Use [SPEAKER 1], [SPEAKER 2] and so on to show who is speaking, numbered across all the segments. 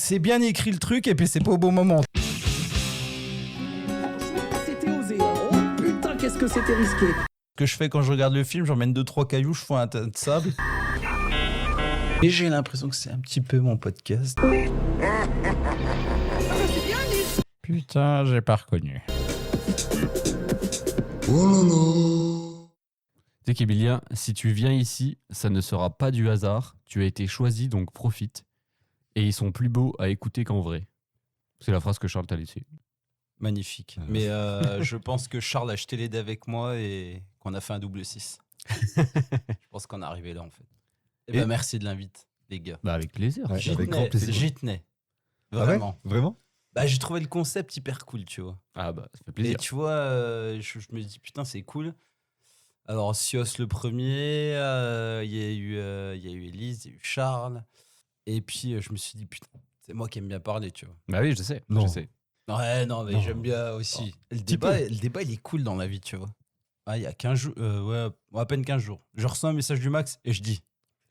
[SPEAKER 1] c'est bien écrit le truc et puis c'est pas au bon moment.
[SPEAKER 2] C'était osé. Oh putain, qu'est-ce que c'était risqué.
[SPEAKER 1] Ce que je fais quand je regarde le film, j'emmène 2-3 cailloux, je fais un tas de sable. Et j'ai l'impression que c'est un petit peu mon podcast.
[SPEAKER 3] Putain, j'ai pas reconnu.
[SPEAKER 4] Tu sais qu'Emilia, si tu viens ici, ça ne sera pas du hasard. Tu as été choisi, donc profite. Et ils sont plus beaux à écouter qu'en vrai. C'est la phrase que Charles t'a laissée.
[SPEAKER 1] Magnifique. Mais je pense que Charles a jeté les dés avec moi et qu'on a fait un double 6. Je pense qu'on est arrivé là en fait. Et bah merci de l'invite, les gars.
[SPEAKER 4] Bah avec plaisir.
[SPEAKER 5] Ouais,
[SPEAKER 1] J'y
[SPEAKER 5] avec
[SPEAKER 1] tenais,
[SPEAKER 5] grand plaisir.
[SPEAKER 1] j'y tenais.
[SPEAKER 5] Ah ouais
[SPEAKER 1] Vraiment.
[SPEAKER 5] Vraiment
[SPEAKER 1] Bah j'ai trouvé le concept hyper cool, tu vois.
[SPEAKER 4] Ah bah ça fait
[SPEAKER 1] Et
[SPEAKER 4] plaisir.
[SPEAKER 1] tu vois, je me dis putain c'est cool. Alors Sios le premier, il y a eu Élise, il y a eu Charles. Et puis je me suis dit putain, c'est moi qui aime bien parler, tu vois.
[SPEAKER 4] Bah oui, je sais.
[SPEAKER 5] Non.
[SPEAKER 4] Je sais.
[SPEAKER 1] Ouais, non, mais
[SPEAKER 5] Non.
[SPEAKER 1] j'aime bien aussi. Le débat, il est cool dans la vie, tu vois. Ah, il y a 15 jours, ouais, à peine 15 jours. Je reçois un message du Max et je dis,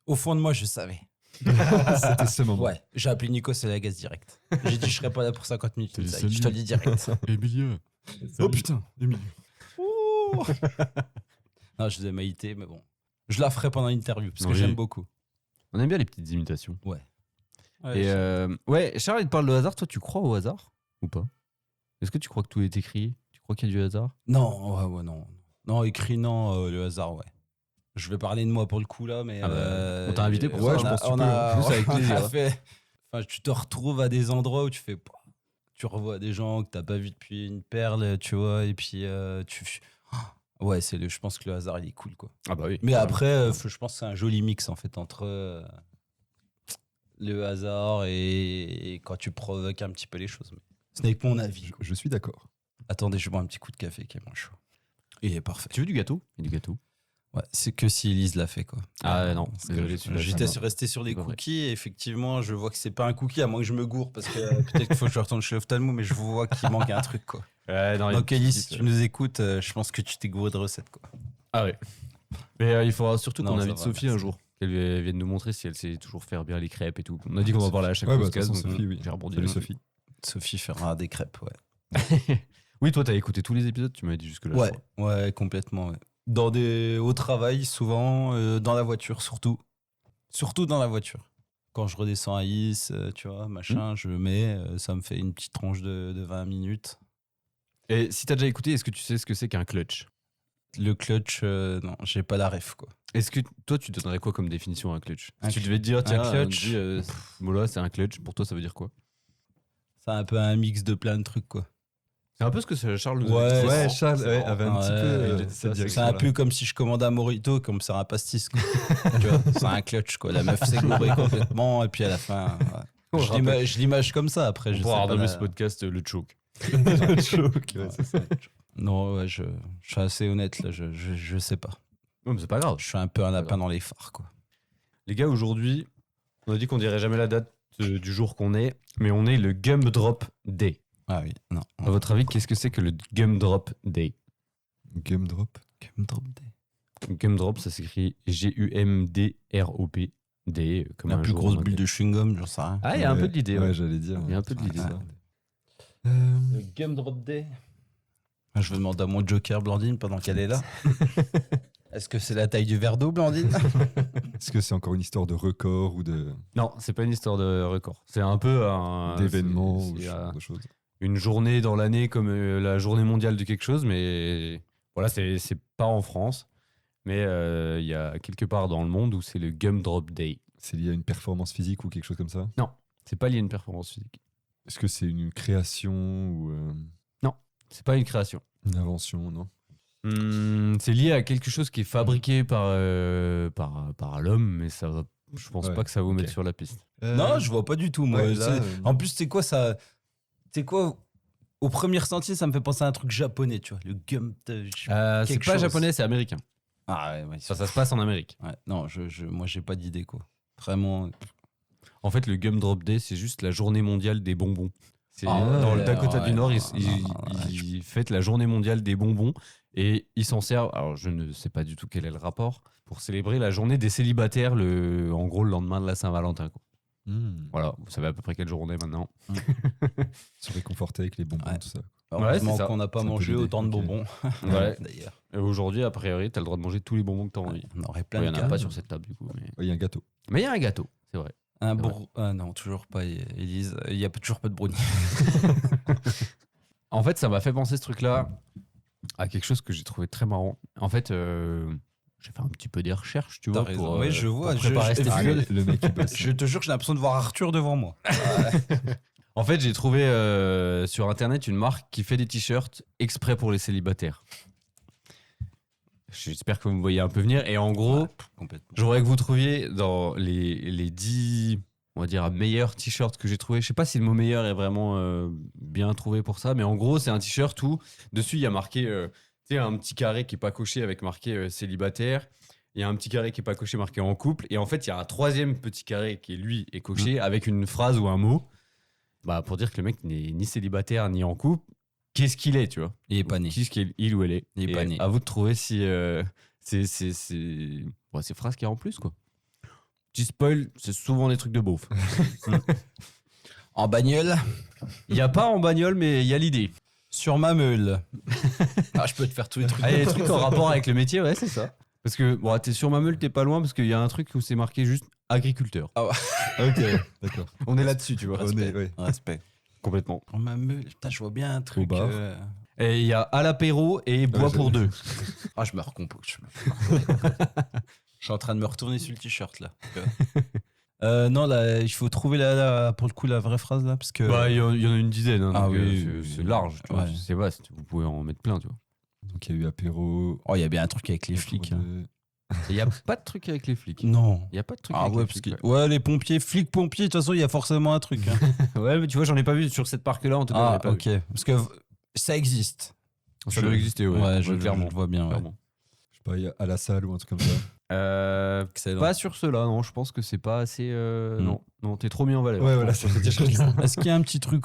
[SPEAKER 1] au fond de moi, je savais.
[SPEAKER 5] C'était ce moment.
[SPEAKER 1] Ouais, j'ai appelé Nico, c'est la gaz direct. J'ai dit, je serais pas là pour 50 minutes.
[SPEAKER 5] Salut,
[SPEAKER 1] Ça y est, je te le dis direct.
[SPEAKER 5] Emilia. Oh putain, Emilia.
[SPEAKER 1] Non, je disais Maïté, mais bon. Je la ferai pendant l'interview parce que
[SPEAKER 4] Oui.
[SPEAKER 1] j'aime beaucoup.
[SPEAKER 4] On aime bien les petites imitations.
[SPEAKER 1] Ouais,
[SPEAKER 4] Et ouais, Charles, il te parle de hasard. Toi, tu crois au hasard ou pas? Est-ce que tu crois que tout est écrit? Tu crois qu'il y a du hasard?
[SPEAKER 1] Non, ouais, non. Non, écrit, non, le hasard, ouais. Je vais parler de moi pour le coup là, mais.
[SPEAKER 4] Ah bah, on t'a invité pour
[SPEAKER 5] ça,
[SPEAKER 1] on
[SPEAKER 5] je
[SPEAKER 1] a-
[SPEAKER 5] pense que tu
[SPEAKER 1] on
[SPEAKER 5] peux,
[SPEAKER 1] a-
[SPEAKER 4] en plus, avec
[SPEAKER 1] on a
[SPEAKER 4] plaisir.
[SPEAKER 1] fait- Enfin, tu te retrouves à des endroits où tu fais. Tu revois des gens que t'as pas vu depuis une perle, tu vois, et puis ouais, je pense que le hasard il est cool quoi.
[SPEAKER 4] Ah bah oui.
[SPEAKER 1] Mais après, je pense que c'est un joli mix en fait entre le hasard et quand tu provoques un petit peu les choses. Mais ce n'est que mon avis.
[SPEAKER 5] Je suis d'accord.
[SPEAKER 1] Attendez, je bois un petit coup de café qui est moins chaud. Il est parfait.
[SPEAKER 4] Tu veux du gâteau? Il y a du gâteau.
[SPEAKER 1] Ouais, c'est que si Elise l'a fait quoi.
[SPEAKER 4] Ah non,
[SPEAKER 1] Parce que
[SPEAKER 4] désolé, celui-là,
[SPEAKER 1] j'étais
[SPEAKER 4] ça
[SPEAKER 1] resté sur les
[SPEAKER 4] c'est pas vrai.
[SPEAKER 1] cookies et effectivement je vois que c'est pas un cookie à moins que je me gourre parce que peut-être qu'il faut que je retourne chez l'ophtalmo mais je vois qu'il manque un truc quoi.
[SPEAKER 4] Ouais, non,
[SPEAKER 1] Donc Elise, si tu nous écoutes, je pense que tu t'es gouré de recettes quoi.
[SPEAKER 4] Ah ouais. Mais il faudra surtout
[SPEAKER 1] Non,
[SPEAKER 4] qu'on
[SPEAKER 1] ça
[SPEAKER 4] invite
[SPEAKER 1] va,
[SPEAKER 4] Sophie
[SPEAKER 1] merci.
[SPEAKER 4] un jour. Qu'elle vienne nous montrer si elle sait toujours faire bien les crêpes et tout. On a dit qu'on va parler à chaque
[SPEAKER 5] Ouais, bah, de
[SPEAKER 4] podcast.
[SPEAKER 5] toute façon,
[SPEAKER 4] donc,
[SPEAKER 5] Sophie, oui.
[SPEAKER 4] j'ai rebondi.
[SPEAKER 5] Salut Sophie.
[SPEAKER 1] Sophie fera des crêpes, ouais.
[SPEAKER 4] Oui, toi, t'as écouté tous les épisodes, tu m'avais dit jusque-là. je
[SPEAKER 1] Ouais,
[SPEAKER 4] crois.
[SPEAKER 1] ouais, complètement. Ouais. Au travail, souvent, dans la voiture, surtout. Surtout dans la voiture. Quand je redescends à Is, tu vois, machin, je mets, ça me fait une petite tranche de 20 minutes.
[SPEAKER 4] Et si t'as déjà écouté, est-ce que tu sais ce que c'est qu'un clutch?
[SPEAKER 1] Le clutch, non, j'ai pas la ref, quoi.
[SPEAKER 4] Est-ce que toi, tu donnerais quoi comme définition à un clutch?
[SPEAKER 1] Un
[SPEAKER 4] Si tu devais te dire, tiens,
[SPEAKER 1] clutch.
[SPEAKER 4] Mola, c'est un clutch, pour toi, ça veut dire quoi?
[SPEAKER 1] C'est un peu un mix de plein de trucs, quoi.
[SPEAKER 4] C'est un peu ce que Charles nous
[SPEAKER 1] Ouais,
[SPEAKER 4] a dit.
[SPEAKER 5] Ouais,
[SPEAKER 4] C'est
[SPEAKER 5] Charles
[SPEAKER 4] marrant.
[SPEAKER 5] avait un
[SPEAKER 1] Ouais,
[SPEAKER 5] petit peu
[SPEAKER 1] ouais,
[SPEAKER 5] cette
[SPEAKER 1] c'est un
[SPEAKER 5] direction-là.
[SPEAKER 1] peu comme si je commandais un mojito, comme ça un pastis, quoi. Tu vois, c'est un clutch, quoi. La meuf s'est gourée complètement, et puis à la fin, ouais. Je l'image comme ça, après.
[SPEAKER 4] On
[SPEAKER 1] Je
[SPEAKER 4] pourra
[SPEAKER 1] sais pas
[SPEAKER 4] renommer
[SPEAKER 1] la-
[SPEAKER 4] ce podcast le choke.
[SPEAKER 5] Choc, ouais,
[SPEAKER 1] Ouais,
[SPEAKER 5] c'est ça.
[SPEAKER 1] Non, ouais, je suis assez honnête, là, je sais pas.
[SPEAKER 4] Non, mais c'est pas grave.
[SPEAKER 1] Je suis un peu un lapin
[SPEAKER 4] grave.
[SPEAKER 1] dans les phares, quoi.
[SPEAKER 4] Les gars, aujourd'hui, on a dit qu'on dirait jamais la date du jour qu'on est, mais on est le Gumdrop Day.
[SPEAKER 1] Ah oui, non.
[SPEAKER 4] À votre avis, qu'est-ce que c'est que le Gumdrop Day?
[SPEAKER 5] Gumdrop.
[SPEAKER 4] Gumdrop, ça s'écrit Gumdrop. Day, comme
[SPEAKER 1] La
[SPEAKER 4] un
[SPEAKER 1] plus
[SPEAKER 4] jour
[SPEAKER 1] grosse
[SPEAKER 4] en
[SPEAKER 1] bulle
[SPEAKER 4] anglais.
[SPEAKER 1] de chewing-gum, j'en sais rien.
[SPEAKER 4] Ah, il y a un peu de l'idée.
[SPEAKER 5] Ouais,
[SPEAKER 4] Ouais.
[SPEAKER 5] j'allais dire.
[SPEAKER 4] Il y a un peu de l'idée.
[SPEAKER 1] Ouais.
[SPEAKER 4] ça.
[SPEAKER 1] Le Gumdrop Day. Je vais demander à mon joker, Blandine, pendant qu'elle est là. Est-ce que c'est la taille du verre d'eau, Blandine?
[SPEAKER 5] Est-ce que c'est encore une histoire de record ou de
[SPEAKER 4] Non, c'est pas une histoire de record. C'est un peu
[SPEAKER 5] d'événements ou
[SPEAKER 4] c'est,
[SPEAKER 5] ce genre de choses?
[SPEAKER 4] une journée dans l'année comme la journée mondiale de quelque chose, mais voilà, c'est pas en France, mais il y a quelque part dans le monde où c'est le Gumdrop Day.
[SPEAKER 5] C'est lié à une performance physique ou quelque chose comme ça?
[SPEAKER 4] C'est pas lié à une performance physique.
[SPEAKER 5] Est-ce que c'est une création ou
[SPEAKER 4] C'est pas une création.
[SPEAKER 5] une invention, non?
[SPEAKER 4] C'est lié à quelque chose qui est fabriqué par l'homme, mais ça va, je pense
[SPEAKER 5] Ouais,
[SPEAKER 4] pas que ça va vous mettre
[SPEAKER 5] ok.
[SPEAKER 4] sur la piste.
[SPEAKER 1] Non, je vois pas du tout, moi.
[SPEAKER 5] Ouais, là,
[SPEAKER 1] En plus, c'est quoi ça? C'est quoi? Au premier sentier, ça me fait penser à un truc japonais, tu vois. Le gum.
[SPEAKER 4] C'est
[SPEAKER 1] Quelque
[SPEAKER 4] pas
[SPEAKER 1] chose.
[SPEAKER 4] japonais, c'est américain.
[SPEAKER 1] Ah ouais.
[SPEAKER 4] Ça se passe en Amérique.
[SPEAKER 1] Ouais, non, moi, j'ai pas d'idée, quoi. Vraiment.
[SPEAKER 4] En fait, le Gumdrop Day, c'est juste la journée mondiale des bonbons. C'est
[SPEAKER 1] Ah
[SPEAKER 4] dans
[SPEAKER 1] ouais,
[SPEAKER 4] le Dakota
[SPEAKER 1] ouais,
[SPEAKER 4] du Nord,
[SPEAKER 1] non,
[SPEAKER 4] ils fêtent la journée mondiale des bonbons et ils s'en servent. Alors, je ne sais pas du tout quel est le rapport pour célébrer la journée des célibataires, en gros le lendemain de la Saint-Valentin, quoi. Voilà, vous savez à peu près quel jour on est maintenant.
[SPEAKER 5] Se réconforter avec les bonbons,
[SPEAKER 1] Ouais.
[SPEAKER 5] tout ça.
[SPEAKER 1] Heureusement
[SPEAKER 4] c'est ça.
[SPEAKER 1] qu'on n'a pas
[SPEAKER 5] C'est un peu
[SPEAKER 1] mangé
[SPEAKER 5] l'idée,
[SPEAKER 1] autant de
[SPEAKER 5] ok.
[SPEAKER 1] bonbons.
[SPEAKER 4] Ouais.
[SPEAKER 1] D'ailleurs.
[SPEAKER 4] Et aujourd'hui, a priori, t'as le droit de manger tous les bonbons que t'as envie.
[SPEAKER 1] On aurait plein
[SPEAKER 4] Il y
[SPEAKER 1] de
[SPEAKER 4] en a
[SPEAKER 1] cas.
[SPEAKER 4] pas sur cette table du coup.
[SPEAKER 5] Il y a un gâteau.
[SPEAKER 4] Mais il y a un gâteau, c'est vrai.
[SPEAKER 1] Un
[SPEAKER 4] C'est
[SPEAKER 1] Ah non, toujours pas, Élise. Il n'y a toujours pas de brownie.
[SPEAKER 4] En fait, ça m'a fait penser ce truc-là à quelque chose que j'ai trouvé très marrant. En fait, j'ai fait un petit peu des recherches, tu
[SPEAKER 1] T'as
[SPEAKER 4] vois,
[SPEAKER 1] raison.
[SPEAKER 4] pour,
[SPEAKER 1] Oui, je vois.
[SPEAKER 4] pour préparer cet
[SPEAKER 1] Ah,
[SPEAKER 4] épisode.
[SPEAKER 5] Le mec qui bosse.
[SPEAKER 1] Je te jure que j'ai l'impression de voir Arthur devant moi.
[SPEAKER 4] En fait, j'ai trouvé sur internet une marque qui fait des t-shirts exprès pour les célibataires. J'espère que vous me voyez un peu venir. Et en gros,
[SPEAKER 1] Complètement.
[SPEAKER 4] j'aimerais que vous trouviez dans les 10, on va dire, meilleurs t-shirts que j'ai trouvé. Je sais pas si le mot meilleur est vraiment bien trouvé pour ça, mais en gros, c'est un t-shirt où dessus il y a marqué, tu sais, un petit carré qui est pas coché avec marqué célibataire. Il y a un petit carré qui est pas coché marqué en couple. Et en fait, il y a un troisième petit carré qui lui est coché avec une phrase ou un mot. Bah, pour dire que le mec n'est ni célibataire ni en couple. Qu'est-ce qu'il est, tu vois?
[SPEAKER 1] Il est pas né.
[SPEAKER 4] Qu'est-ce qu'il il ou elle est?
[SPEAKER 1] Il est
[SPEAKER 4] Et
[SPEAKER 1] pas né.
[SPEAKER 4] à vous de trouver si c'est phrases qu'il y a en plus, quoi. Petit spoil, c'est souvent des trucs de beauf.
[SPEAKER 1] En bagnole,
[SPEAKER 4] Il n'y a pas en bagnole, mais il y a l'idée.
[SPEAKER 1] sur ma meule. Ah, je peux te faire tous les trucs.
[SPEAKER 4] Ah, il y a des trucs en rapport avec le métier, ouais, c'est ça. Parce que, bon, t'es sur ma meule, t'es pas loin, parce qu'il y a un truc où c'est marqué juste agriculteur.
[SPEAKER 5] Ok, d'accord.
[SPEAKER 4] On est là-dessus, tu vois.
[SPEAKER 5] On est, ouais.
[SPEAKER 1] Respect.
[SPEAKER 4] Complètement.
[SPEAKER 1] Sur ma meule. Putain, je vois bien un truc.
[SPEAKER 5] bar.
[SPEAKER 4] Et il y a à l'apéro et bois
[SPEAKER 5] je-
[SPEAKER 4] pour deux.
[SPEAKER 1] Ah, je me recompose. Je suis en train de me retourner sur le t-shirt là. Non, là, il faut trouver pour le coup la vraie phrase là. Parce que.
[SPEAKER 4] Bah, il y en a une dizaine. Hein,
[SPEAKER 1] Ah
[SPEAKER 4] donc,
[SPEAKER 1] oui,
[SPEAKER 4] c'est-
[SPEAKER 1] oui,
[SPEAKER 4] c'est
[SPEAKER 1] oui.
[SPEAKER 4] large, tu vois.
[SPEAKER 1] Ouais.
[SPEAKER 4] C'est vaste. Vous pouvez en mettre plein, tu vois.
[SPEAKER 5] Donc il y a eu apéro.
[SPEAKER 1] Oh, il y a bien un truc avec les
[SPEAKER 5] apéro
[SPEAKER 1] flics. hein.
[SPEAKER 5] de-
[SPEAKER 4] Il n'y a pas de truc avec les flics.
[SPEAKER 1] Non.
[SPEAKER 4] Il n'y a pas de truc
[SPEAKER 1] Ah
[SPEAKER 4] avec
[SPEAKER 1] ouais,
[SPEAKER 4] les
[SPEAKER 1] parce
[SPEAKER 4] flics.
[SPEAKER 1] que. Ouais, les pompiers, flics, pompiers, de toute façon, il y a forcément un truc. hein.
[SPEAKER 4] Ouais, mais tu vois, j'en ai pas vu sur cette parc-là, en tout cas. j'en ai
[SPEAKER 1] Ah,
[SPEAKER 4] pas
[SPEAKER 1] ok. Parce que ça existe.
[SPEAKER 4] vu. Ça doit exister, ouais.
[SPEAKER 1] Ouais, je
[SPEAKER 4] clairement.
[SPEAKER 1] le vois bien. Ouais.
[SPEAKER 4] clairement.
[SPEAKER 5] Je sais pas, il y a à la salle ou un truc comme ça.
[SPEAKER 1] Excellent.
[SPEAKER 4] Pas sur ceux-là, non. Je pense que c'est pas assez. Non, t'es trop mis en valeur.
[SPEAKER 5] Ouais, voilà, c'est ce t-shirt-là.
[SPEAKER 1] Est-ce qu'il y a un petit truc,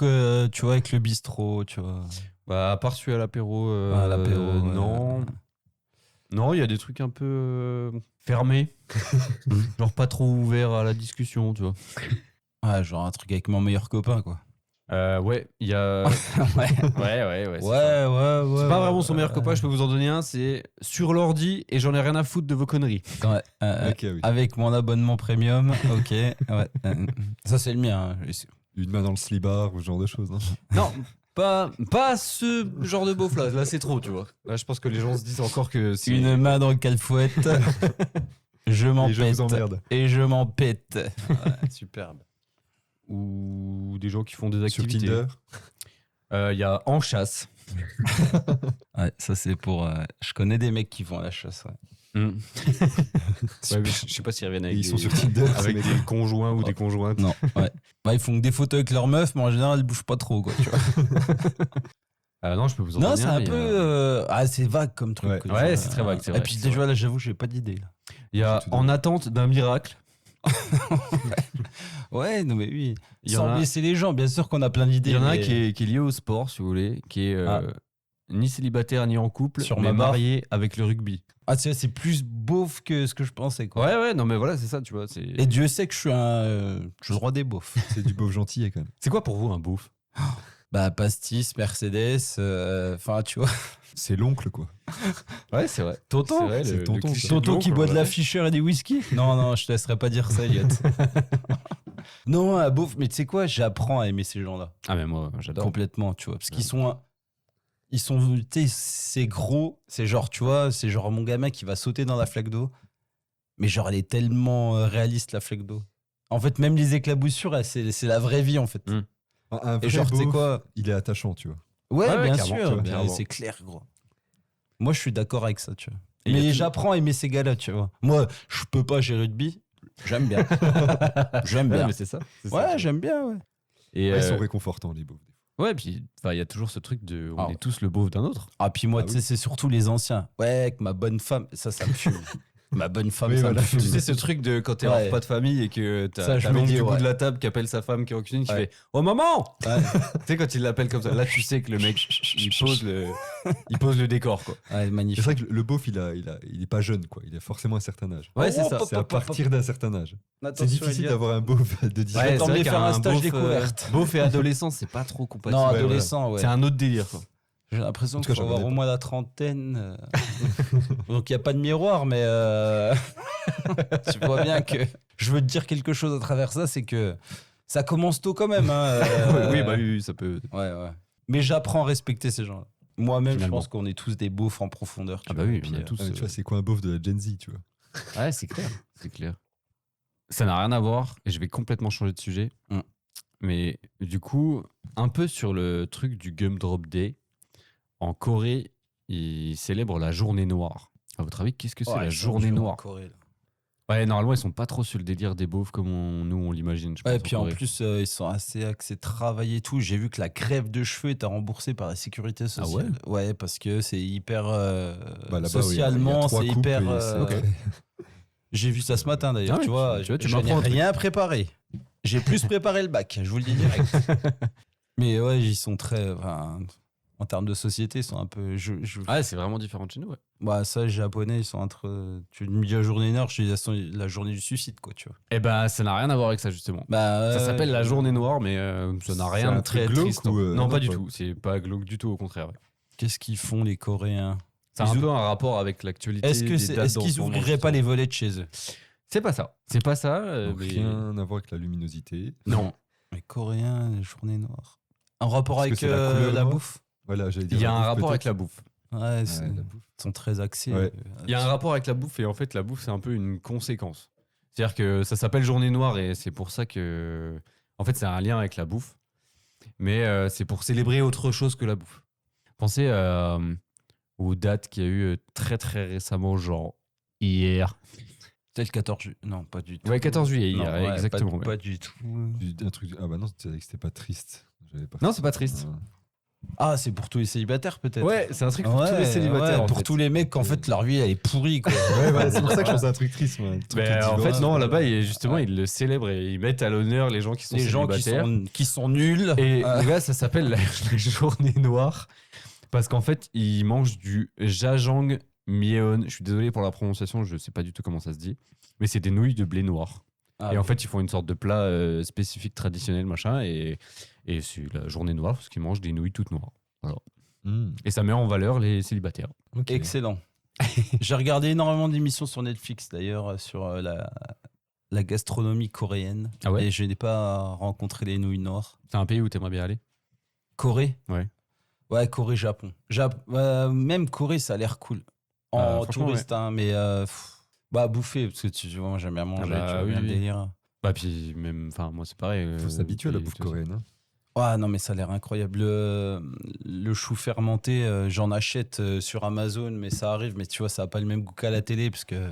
[SPEAKER 1] tu vois, avec le bistrot, tu vois
[SPEAKER 4] Bah, à part celui à l'apéro.
[SPEAKER 1] À l'apéro, ouais.
[SPEAKER 4] Non. Non, il y a des trucs un peu fermés. Genre pas trop ouverts à la discussion, tu vois.
[SPEAKER 1] Ouais, genre un truc avec mon meilleur copain, quoi.
[SPEAKER 4] Ouais, il y a.
[SPEAKER 1] Ouais,
[SPEAKER 4] ouais. C'est
[SPEAKER 1] ouais,
[SPEAKER 4] ça.
[SPEAKER 1] ouais.
[SPEAKER 4] C'est pas vraiment son meilleur copain, je peux vous en donner un. C'est sur l'ordi et j'en ai rien à foutre de vos conneries.
[SPEAKER 1] Ouais,
[SPEAKER 5] Ok, oui.
[SPEAKER 1] avec mon abonnement premium, ok. Ouais. Ça, c'est le mien. hein.
[SPEAKER 5] Une main dans le slibard ou ce genre de choses. Non
[SPEAKER 4] Non, pas ce genre de beauf là. Là, c'est trop, tu vois. Là, je pense que les gens se disent encore que c'est.
[SPEAKER 1] Une main dans le calfouette. Je m'en
[SPEAKER 5] Et je
[SPEAKER 1] pète.
[SPEAKER 5] vous emmerde.
[SPEAKER 1] Et je m'en pète. Ouais, superbe.
[SPEAKER 4] Ou des gens qui font des
[SPEAKER 5] Sur
[SPEAKER 4] activités.
[SPEAKER 5] Tinder.
[SPEAKER 4] Il y a en chasse.
[SPEAKER 1] Ouais, ça, c'est pour. Je connais des mecs qui vont à la chasse. Ouais.
[SPEAKER 4] Ouais, mais je sais pas s'ils reviennent
[SPEAKER 5] Et
[SPEAKER 4] avec
[SPEAKER 5] ils sont
[SPEAKER 4] des,
[SPEAKER 5] sur Tinder.
[SPEAKER 4] avec
[SPEAKER 5] c'est
[SPEAKER 4] des conjoints ou des conjointes.
[SPEAKER 1] Non, ouais. Bah, ils font que des photos avec leur meuf, mais en général, ils bougent pas trop, quoi. Tu vois.
[SPEAKER 4] Non, je peux vous en
[SPEAKER 1] Non,
[SPEAKER 4] donner
[SPEAKER 1] c'est
[SPEAKER 4] un.
[SPEAKER 1] un
[SPEAKER 4] il y a-
[SPEAKER 1] peu. Ah, c'est vague comme truc.
[SPEAKER 5] Ouais.
[SPEAKER 1] quoi.
[SPEAKER 4] Ouais, c'est très vague, c'est
[SPEAKER 1] Et
[SPEAKER 4] vrai,
[SPEAKER 1] puis,
[SPEAKER 4] c'est
[SPEAKER 1] déjà, là, j'avoue, j'ai pas d'idée. Là.
[SPEAKER 4] Il y a
[SPEAKER 5] Tout
[SPEAKER 4] en attente d'un miracle.
[SPEAKER 1] Ouais, non, mais oui.
[SPEAKER 4] Il y en
[SPEAKER 1] Sans
[SPEAKER 4] a-
[SPEAKER 1] blesser les gens, bien sûr qu'on a plein d'idées.
[SPEAKER 4] Il y en a un
[SPEAKER 1] mais-
[SPEAKER 4] qui est lié au sport, si vous voulez, qui est
[SPEAKER 1] Ah.
[SPEAKER 4] ni célibataire ni en couple,
[SPEAKER 1] Sur
[SPEAKER 4] mais
[SPEAKER 1] ma barre.
[SPEAKER 4] marié avec le rugby.
[SPEAKER 1] Ah, c'est plus beauf que ce que je pensais, quoi.
[SPEAKER 4] Ouais, non mais voilà, c'est ça, tu vois. C'est
[SPEAKER 1] Et Dieu sait que je suis je suis le roi des beaufs.
[SPEAKER 5] C'est du beauf gentil quand même.
[SPEAKER 4] c'est quoi pour vous un beauf?
[SPEAKER 1] Bah, pastis, Mercedes, enfin, tu vois.
[SPEAKER 5] C'est l'oncle quoi.
[SPEAKER 4] Ouais, c'est vrai.
[SPEAKER 1] Tonton
[SPEAKER 4] C'est vrai,
[SPEAKER 5] c'est
[SPEAKER 4] le
[SPEAKER 5] tonton,
[SPEAKER 4] cliché
[SPEAKER 5] ça.
[SPEAKER 4] de
[SPEAKER 1] Tonton qui
[SPEAKER 4] l'oncle,
[SPEAKER 1] boit de la
[SPEAKER 4] ouais.
[SPEAKER 1] Fischer et des whisky. Non, je te laisserai pas dire ça, Elliot. Non, un beauf, mais tu sais quoi, j'apprends à aimer ces gens-là.
[SPEAKER 4] Ah mais moi, j'adore.
[SPEAKER 1] Complètement, tu vois. Parce qu'ils sont. Tu sais, c'est gros. C'est genre, tu vois, c'est genre mon gamin qui va sauter dans la flaque d'eau. Mais genre, elle est tellement réaliste, la flaque d'eau. En fait, même les éclaboussures, c'est la vraie vie, en fait.
[SPEAKER 4] Mm.
[SPEAKER 5] Un vrai
[SPEAKER 1] Et genre, tu sais
[SPEAKER 5] beauf,
[SPEAKER 1] quoi
[SPEAKER 5] il est attachant, tu vois.
[SPEAKER 1] Ouais,
[SPEAKER 4] Ouais,
[SPEAKER 1] bien
[SPEAKER 4] clairement, tu
[SPEAKER 1] sûr.
[SPEAKER 4] vois,
[SPEAKER 1] bien,
[SPEAKER 4] clairement.
[SPEAKER 1] c'est clair, gros. Moi, je suis d'accord avec ça, tu vois.
[SPEAKER 4] Et y a
[SPEAKER 1] Mais
[SPEAKER 4] tout-
[SPEAKER 1] j'apprends à aimer ces gars-là, tu vois. Moi, je peux pas gérer rugby. J'aime bien. J'aime
[SPEAKER 4] Ouais,
[SPEAKER 1] bien.
[SPEAKER 4] mais c'est ça. c'est ça.
[SPEAKER 1] Ouais, j'aime bien, ouais.
[SPEAKER 4] Et
[SPEAKER 5] Ouais, ils sont réconfortants les beaufs.
[SPEAKER 4] ouais, puis il y a toujours ce truc de on
[SPEAKER 1] Ah.
[SPEAKER 4] est tous le beauf d'un autre.
[SPEAKER 1] Ah, puis moi,
[SPEAKER 5] Ah
[SPEAKER 1] tu sais, c'est surtout les anciens. Ouais, avec ma bonne femme. Ça me fume. Ma bonne femme,
[SPEAKER 5] Oui,
[SPEAKER 1] ça
[SPEAKER 5] voilà.
[SPEAKER 1] me fume.
[SPEAKER 4] Tu sais, ce truc de quand t'es en
[SPEAKER 1] Ouais.
[SPEAKER 4] repas de famille et que
[SPEAKER 1] Ça,
[SPEAKER 4] t'as
[SPEAKER 1] je
[SPEAKER 4] un
[SPEAKER 1] me
[SPEAKER 4] mec
[SPEAKER 1] dis,
[SPEAKER 4] du bout
[SPEAKER 1] ouais.
[SPEAKER 4] de la table qui appelle sa femme qui est en cuisine, qui
[SPEAKER 1] Ouais.
[SPEAKER 4] fait « Oh maman !»
[SPEAKER 1] Ouais.
[SPEAKER 4] Tu sais, quand il l'appelle comme ça, là, tu sais que le mec, il pose le décor, quoi.
[SPEAKER 1] Ouais,
[SPEAKER 5] C'est
[SPEAKER 1] magnifique.
[SPEAKER 5] vrai que le beauf, il est pas jeune, quoi. Il a forcément un certain âge.
[SPEAKER 4] Ouais, c'est ça.
[SPEAKER 5] C'est à partir d'un certain âge. C'est
[SPEAKER 1] Attention,
[SPEAKER 5] difficile
[SPEAKER 1] Elliot.
[SPEAKER 5] d'avoir un beauf de 10
[SPEAKER 1] Ouais,
[SPEAKER 5] ans.
[SPEAKER 1] t'en
[SPEAKER 4] c'est vrai
[SPEAKER 1] mets faire un
[SPEAKER 4] qu'un
[SPEAKER 1] stage
[SPEAKER 4] beauf,
[SPEAKER 1] découverte.
[SPEAKER 4] beauf et adolescent, c'est pas trop compatible.
[SPEAKER 1] Non,
[SPEAKER 5] Ouais,
[SPEAKER 1] adolescent, ouais.
[SPEAKER 4] C'est un autre délire, quoi.
[SPEAKER 1] J'ai l'impression
[SPEAKER 5] En tout
[SPEAKER 1] qu'il
[SPEAKER 5] cas,
[SPEAKER 1] faut
[SPEAKER 5] j'en
[SPEAKER 1] avoir
[SPEAKER 5] connais
[SPEAKER 1] au
[SPEAKER 5] pas.
[SPEAKER 1] moins la trentaine. Donc il n'y a pas de miroir, mais tu vois bien que je veux te dire quelque chose à travers ça, c'est que ça commence tôt quand même. Hein,
[SPEAKER 4] Oui, ça peut.
[SPEAKER 1] Ouais. Mais j'apprends à respecter ces gens-là. Moi-même,
[SPEAKER 4] Finalement.
[SPEAKER 1] je pense qu'on est tous des beaufs en profondeur. tu
[SPEAKER 4] Ah bah
[SPEAKER 1] vois,
[SPEAKER 4] oui,
[SPEAKER 1] et puis,
[SPEAKER 4] on a tous.
[SPEAKER 5] Ah, mais tu vois, c'est quoi un beauf de la Gen Z, tu vois?
[SPEAKER 4] Ouais, c'est clair. C'est clair. Ça n'a rien à voir, et je vais complètement changer de sujet.
[SPEAKER 1] Mm.
[SPEAKER 4] Mais du coup, un peu sur le truc du Gumdrop Day, en Corée, ils célèbrent la journée noire. À votre avis, qu'est-ce que c'est
[SPEAKER 1] Ouais,
[SPEAKER 4] la
[SPEAKER 1] ils sont
[SPEAKER 4] journée
[SPEAKER 1] durs en
[SPEAKER 4] noire?
[SPEAKER 1] Corée, là.
[SPEAKER 4] Ouais, normalement, ils sont pas trop sur le délire des beaufs comme nous, on l'imagine. je
[SPEAKER 1] Ouais, et
[SPEAKER 4] pense,
[SPEAKER 1] puis en
[SPEAKER 4] Corée.
[SPEAKER 1] plus, ils sont assez axés travail et tout. J'ai vu que la grève de cheveux était remboursée par la sécurité sociale. Ouais, parce que c'est hyper.
[SPEAKER 5] Bah, là-bas, oui, il y a
[SPEAKER 1] socialement,
[SPEAKER 5] 3
[SPEAKER 1] c'est
[SPEAKER 5] coupes
[SPEAKER 1] hyper.
[SPEAKER 5] et c'est-
[SPEAKER 1] J'ai vu ça ce matin d'ailleurs,
[SPEAKER 4] Ah ouais,
[SPEAKER 1] tu vois.
[SPEAKER 4] tu
[SPEAKER 1] Je n'ai
[SPEAKER 4] m'apprends un truc.
[SPEAKER 1] rien préparé. J'ai plus préparé le bac, je vous le dis direct. Mais ouais, ils sont très. Enfin, en termes de société, ils sont un peu.
[SPEAKER 4] Ouais, c'est vraiment différent de chez nous, ouais.
[SPEAKER 1] Bah, ça, les Japonais, ils sont entre. Tu me dis la journée noire, je te dis la journée du suicide, quoi, tu vois.
[SPEAKER 4] Eh ben, ça n'a rien à voir avec ça, justement.
[SPEAKER 1] Bah,
[SPEAKER 4] Ça s'appelle la journée noire, mais ça n'a
[SPEAKER 5] C'est
[SPEAKER 4] rien
[SPEAKER 5] un
[SPEAKER 4] de
[SPEAKER 5] truc
[SPEAKER 4] très
[SPEAKER 5] glauque
[SPEAKER 4] triste.
[SPEAKER 5] ou,
[SPEAKER 4] non,
[SPEAKER 5] non,
[SPEAKER 4] pas du
[SPEAKER 5] pas-
[SPEAKER 4] tout. C'est pas glauque du tout, au contraire. ouais.
[SPEAKER 1] Qu'est-ce qu'ils font, les Coréens?
[SPEAKER 4] C'est un
[SPEAKER 1] Ils
[SPEAKER 4] peu un rapport avec l'actualité.
[SPEAKER 1] Est-ce
[SPEAKER 4] des dates
[SPEAKER 1] qu'ils
[SPEAKER 4] d'enfants,
[SPEAKER 1] ouvriraient pas
[SPEAKER 4] justement.
[SPEAKER 1] les volets de chez eux?
[SPEAKER 4] C'est pas ça. C'est pas ça.
[SPEAKER 5] Donc,
[SPEAKER 4] mais-
[SPEAKER 5] rien à voir avec la luminosité.
[SPEAKER 1] Non. Les Coréens, les journées noires. Un rapport
[SPEAKER 5] Est-ce que
[SPEAKER 1] avec
[SPEAKER 5] c'est la couleur
[SPEAKER 1] la
[SPEAKER 5] noire
[SPEAKER 1] bouffe?
[SPEAKER 5] Voilà, j'allais dire
[SPEAKER 4] Il y a
[SPEAKER 5] la
[SPEAKER 4] un
[SPEAKER 5] bouffe,
[SPEAKER 4] rapport avec
[SPEAKER 5] peut-être.
[SPEAKER 4] la bouffe.
[SPEAKER 1] Ouais,
[SPEAKER 5] Ouais,
[SPEAKER 1] c'est-
[SPEAKER 5] la bouffe.
[SPEAKER 1] ils sont très axés.
[SPEAKER 5] Ouais.
[SPEAKER 4] Il y a un rapport avec la bouffe et en fait, la bouffe, c'est un peu une conséquence. C'est-à-dire que ça s'appelle journée noire et c'est pour ça que. En fait, c'est un lien avec la bouffe. Mais c'est pour célébrer autre chose que la bouffe. Pensez aux dates qu'il y a eu très très récemment, genre hier.
[SPEAKER 1] C'est le 14 juillet. Non, pas du tout.
[SPEAKER 4] Ouais, 14 juillet,
[SPEAKER 1] Non,
[SPEAKER 4] hier,
[SPEAKER 1] ouais,
[SPEAKER 4] exactement.
[SPEAKER 1] Pas,
[SPEAKER 4] ouais.
[SPEAKER 1] pas du tout.
[SPEAKER 5] Un truc... Ah bah non, c'était pas triste. J'avais pas
[SPEAKER 4] Non,
[SPEAKER 5] fait
[SPEAKER 4] c'est pas
[SPEAKER 5] ça.
[SPEAKER 4] triste.
[SPEAKER 1] Ah, c'est pour tous les célibataires, peut-être?
[SPEAKER 4] Ouais, c'est un truc pour tous les célibataires.
[SPEAKER 1] ouais,
[SPEAKER 4] en
[SPEAKER 1] pour
[SPEAKER 4] fait.
[SPEAKER 1] tous les mecs, en fait, leur vie, elle est pourrie, quoi.
[SPEAKER 5] Ouais, c'est pour ça que je pensais à un truc triste, moi. Un truc
[SPEAKER 4] Mais
[SPEAKER 5] de
[SPEAKER 4] en
[SPEAKER 5] divorce.
[SPEAKER 4] fait, non, là-bas, justement,
[SPEAKER 1] Ouais.
[SPEAKER 4] ils le célèbrent et ils mettent à l'honneur les gens qui sont
[SPEAKER 1] Les gens
[SPEAKER 4] célibataires.
[SPEAKER 1] qui sont nuls.
[SPEAKER 4] Et
[SPEAKER 1] Ah.
[SPEAKER 4] les gars, ça s'appelle la journée noire parce qu'en fait, ils mangent du jajang myeon. Je suis désolé pour la prononciation, je sais pas du tout comment ça se dit, mais c'est des nouilles de blé noir.
[SPEAKER 1] Ah,
[SPEAKER 4] Et en fait, ils font une sorte de plat spécifique traditionnel, machin, et c'est la journée noire parce qu'ils mangent des nouilles toutes noires. Et ça met en valeur les célibataires.
[SPEAKER 5] Ok.
[SPEAKER 1] excellent. J'ai regardé énormément d'émissions sur Netflix, d'ailleurs, sur la gastronomie coréenne.
[SPEAKER 4] Ah ouais
[SPEAKER 1] Et je n'ai pas rencontré les nouilles noires.
[SPEAKER 4] C'est un pays où t'aimerais bien aller?
[SPEAKER 1] Corée?
[SPEAKER 4] Ouais.
[SPEAKER 1] Ouais, Corée, Japon. Même Corée, ça a l'air cool. En
[SPEAKER 4] franchement,
[SPEAKER 1] touriste, hein, mais bah, bouffer, parce que tu vois, moi j'aime bien manger,
[SPEAKER 4] bah,
[SPEAKER 1] tu vois
[SPEAKER 4] oui,
[SPEAKER 1] bien le
[SPEAKER 4] oui.
[SPEAKER 1] délire.
[SPEAKER 4] Bah, puis même, enfin, moi c'est pareil.
[SPEAKER 5] Faut s'habituer à la
[SPEAKER 4] puis
[SPEAKER 5] bouffe
[SPEAKER 4] tout ça.
[SPEAKER 5] coréenne. Hein.
[SPEAKER 1] Ah non, mais ça a l'air incroyable. Le chou fermenté, j'en achète sur Amazon, mais ça arrive, mais tu vois, ça n'a pas le même goût qu'à la télé, parce que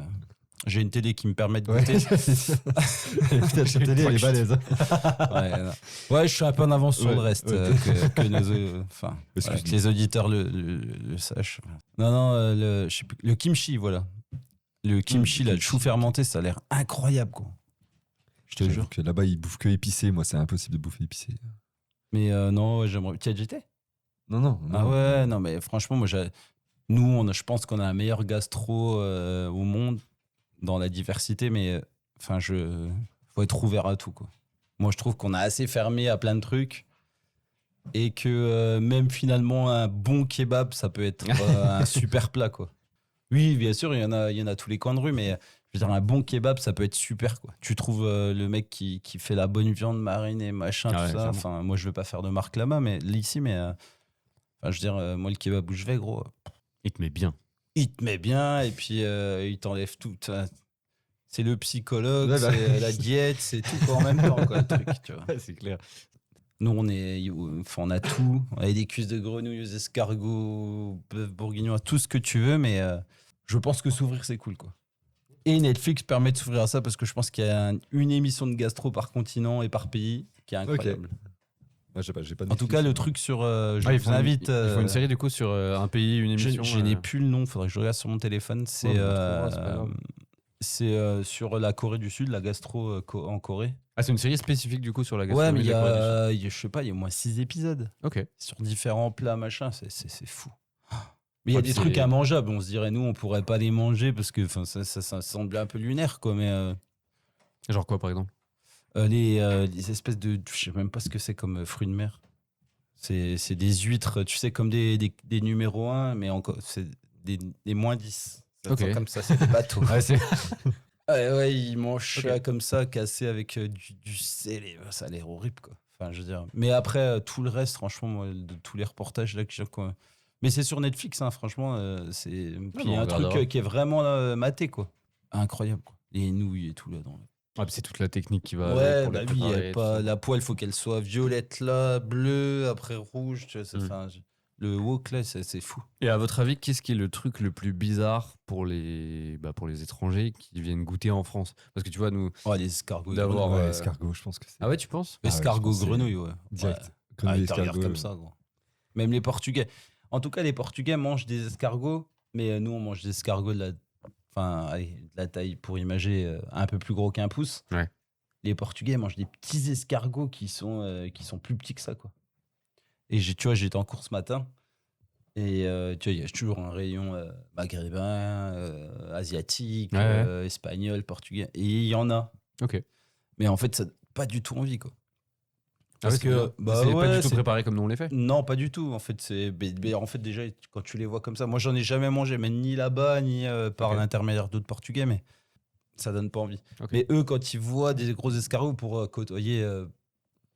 [SPEAKER 1] j'ai une télé qui me permet de goûter.
[SPEAKER 5] Putain, cette télé, elle est balèze.
[SPEAKER 1] Ouais, non. Ouais, je suis un peu en avance sur
[SPEAKER 5] Ouais,
[SPEAKER 1] le reste,
[SPEAKER 5] ouais.
[SPEAKER 1] que nos, enfin,
[SPEAKER 5] Excuse-moi.
[SPEAKER 1] que les auditeurs le sachent. Non, je sais plus, le kimchi, voilà. Le kimchi, là, le chou fermenté, ça a l'air incroyable, quoi. Je te
[SPEAKER 5] J'avoue
[SPEAKER 1] jure.
[SPEAKER 5] que là-bas, ils bouffent que épicé. Moi, c'est impossible de bouffer épicé.
[SPEAKER 1] Mais non, ouais, j'aimerais. Tu as déjà été?
[SPEAKER 5] Non.
[SPEAKER 1] Ah ouais, non, mais franchement, moi, nous, je pense qu'on a un meilleur gastro au monde dans la diversité, mais enfin, faut être ouvert à tout, quoi. Moi, je trouve qu'on a assez fermé à plein de trucs et que même finalement, un bon kebab, ça peut être un super plat, quoi. Oui, bien sûr, il y en a tous les coins de rue, mais je veux dire, un bon kebab, ça peut être super, quoi. Tu trouves le mec qui fait la bonne viande marinée, machin,
[SPEAKER 4] Ah
[SPEAKER 1] tout
[SPEAKER 4] ouais,
[SPEAKER 1] ça.
[SPEAKER 4] clairement.
[SPEAKER 1] Enfin, moi, je veux pas faire de marque là-bas, mais ici, mais enfin, je veux dire, moi, le kebab où je vais, gros,
[SPEAKER 4] Il te met bien.
[SPEAKER 1] il te met bien et puis il t'enlève tout. C'est le psychologue,
[SPEAKER 5] Ouais, bah.
[SPEAKER 1] c'est la diète, c'est tout quoi, en même temps, quoi, le truc, tu vois.
[SPEAKER 4] c'est clair.
[SPEAKER 1] Nous, on a tout. On a des cuisses de grenouilles, des escargots, bœuf bourguignon, tout ce que tu veux, mais je pense que s'ouvrir, c'est cool, quoi. Et Netflix permet de s'ouvrir à ça parce que je pense qu'il y a une émission de gastro par continent et par pays qui est incroyable.
[SPEAKER 5] Ah, j'ai pas
[SPEAKER 1] En tout cas, le truc sur. Je
[SPEAKER 4] Ah, ils
[SPEAKER 1] vous
[SPEAKER 4] font
[SPEAKER 1] invite.
[SPEAKER 4] ils font une série du coup sur un pays, une émission.
[SPEAKER 1] Je n'ai plus le nom, faudrait que je regarde sur mon téléphone. C'est
[SPEAKER 4] on le retrouvera, c'est pas grave.
[SPEAKER 1] C'est sur la Corée du Sud, la gastro en Corée.
[SPEAKER 4] Ah, c'est une série spécifique du coup sur la
[SPEAKER 1] Ouais,
[SPEAKER 4] gastronomie.
[SPEAKER 1] mais
[SPEAKER 4] de la Corée du Sud.
[SPEAKER 1] je sais pas, il y a au moins 6 épisodes
[SPEAKER 4] Ok.
[SPEAKER 1] sur différents plats, machin. C'est fou. Mais il y a
[SPEAKER 4] Ouais,
[SPEAKER 1] des
[SPEAKER 4] puis
[SPEAKER 1] trucs
[SPEAKER 4] c'est-
[SPEAKER 1] immangeables. On se dirait, nous, on pourrait pas les manger parce que ça semble un peu lunaire, quoi. Mais
[SPEAKER 4] Genre quoi par exemple?
[SPEAKER 1] les espèces de. Je sais même pas ce que c'est comme fruits de mer. C'est des huîtres, tu sais, comme des numéros 1, mais encore, c'est des moins 10. Ça
[SPEAKER 4] Ok.
[SPEAKER 1] sent comme ça, c'est des bateaux.
[SPEAKER 4] Ouais, c'est.
[SPEAKER 1] Ouais, ils mangent
[SPEAKER 4] Ok.
[SPEAKER 1] ça comme ça, cassé avec du sel. Ça a l'air horrible, quoi. Enfin, je veux dire. Mais après, tout le reste, franchement, moi, de tous les reportages là que j'ai. Quoi. Mais c'est sur Netflix, hein, franchement. C'est. Puis il y
[SPEAKER 4] on
[SPEAKER 1] a un truc
[SPEAKER 4] regardera.
[SPEAKER 1] qui est vraiment maté, quoi. Incroyable, quoi. Les nouilles et tout là-dedans.
[SPEAKER 4] Ah, puis c'est toute la technique qui va.
[SPEAKER 1] Ouais,
[SPEAKER 4] avec pour
[SPEAKER 1] bah
[SPEAKER 4] les
[SPEAKER 1] oui,
[SPEAKER 4] préparer, tout ça.
[SPEAKER 1] la poêle, faut qu'elle soit violette là, bleue, après rouge. Tu vois, enfin, le wok là, c'est fou.
[SPEAKER 4] Et à votre avis, qu'est-ce qui est le truc le plus bizarre pour les étrangers qui viennent goûter en France? Parce que tu vois, nous.
[SPEAKER 1] Oh, les escargots.
[SPEAKER 4] D'avoir,
[SPEAKER 1] grenouilles.
[SPEAKER 5] Ouais,
[SPEAKER 4] euh,
[SPEAKER 5] escargot, je pense que c'est.
[SPEAKER 4] Ah ouais, tu penses?
[SPEAKER 5] Ah ouais,
[SPEAKER 1] Escargots,
[SPEAKER 5] je pense que c'est
[SPEAKER 1] grenouilles, ouais.
[SPEAKER 5] Direct.
[SPEAKER 1] Ouais.
[SPEAKER 5] Grenouille,
[SPEAKER 1] ils te regardent
[SPEAKER 5] escargot.
[SPEAKER 1] comme ça, gros. Même les Portugais. En tout cas, les Portugais mangent des escargots, mais nous, on mange des escargots de la taille, pour imager, un peu plus gros qu'un pouce.
[SPEAKER 4] Ouais.
[SPEAKER 1] Les Portugais mangent des petits escargots qui sont plus petits que ça, quoi. Et tu vois, j'étais en cours ce matin, et tu vois, il y a toujours un rayon maghrébin, asiatique,
[SPEAKER 4] Ouais.
[SPEAKER 1] espagnol, portugais. Et il y en a.
[SPEAKER 4] Ok.
[SPEAKER 1] Mais en fait, ça donne pas du tout envie, quoi.
[SPEAKER 4] Ah ouais,
[SPEAKER 1] Parce que, bah
[SPEAKER 4] c'est pas
[SPEAKER 1] ouais,
[SPEAKER 4] du tout
[SPEAKER 1] c'est-
[SPEAKER 4] préparé comme nous on les fait.
[SPEAKER 1] Non, pas du tout. En fait, en fait, déjà, quand tu les vois comme ça, moi, j'en ai jamais mangé, mais ni là-bas, ni par
[SPEAKER 4] Ok.
[SPEAKER 1] l'intermédiaire d'autres Portugais, mais ça donne pas envie.
[SPEAKER 4] Ok.
[SPEAKER 1] Mais eux, quand ils voient des gros escargots pour côtoyer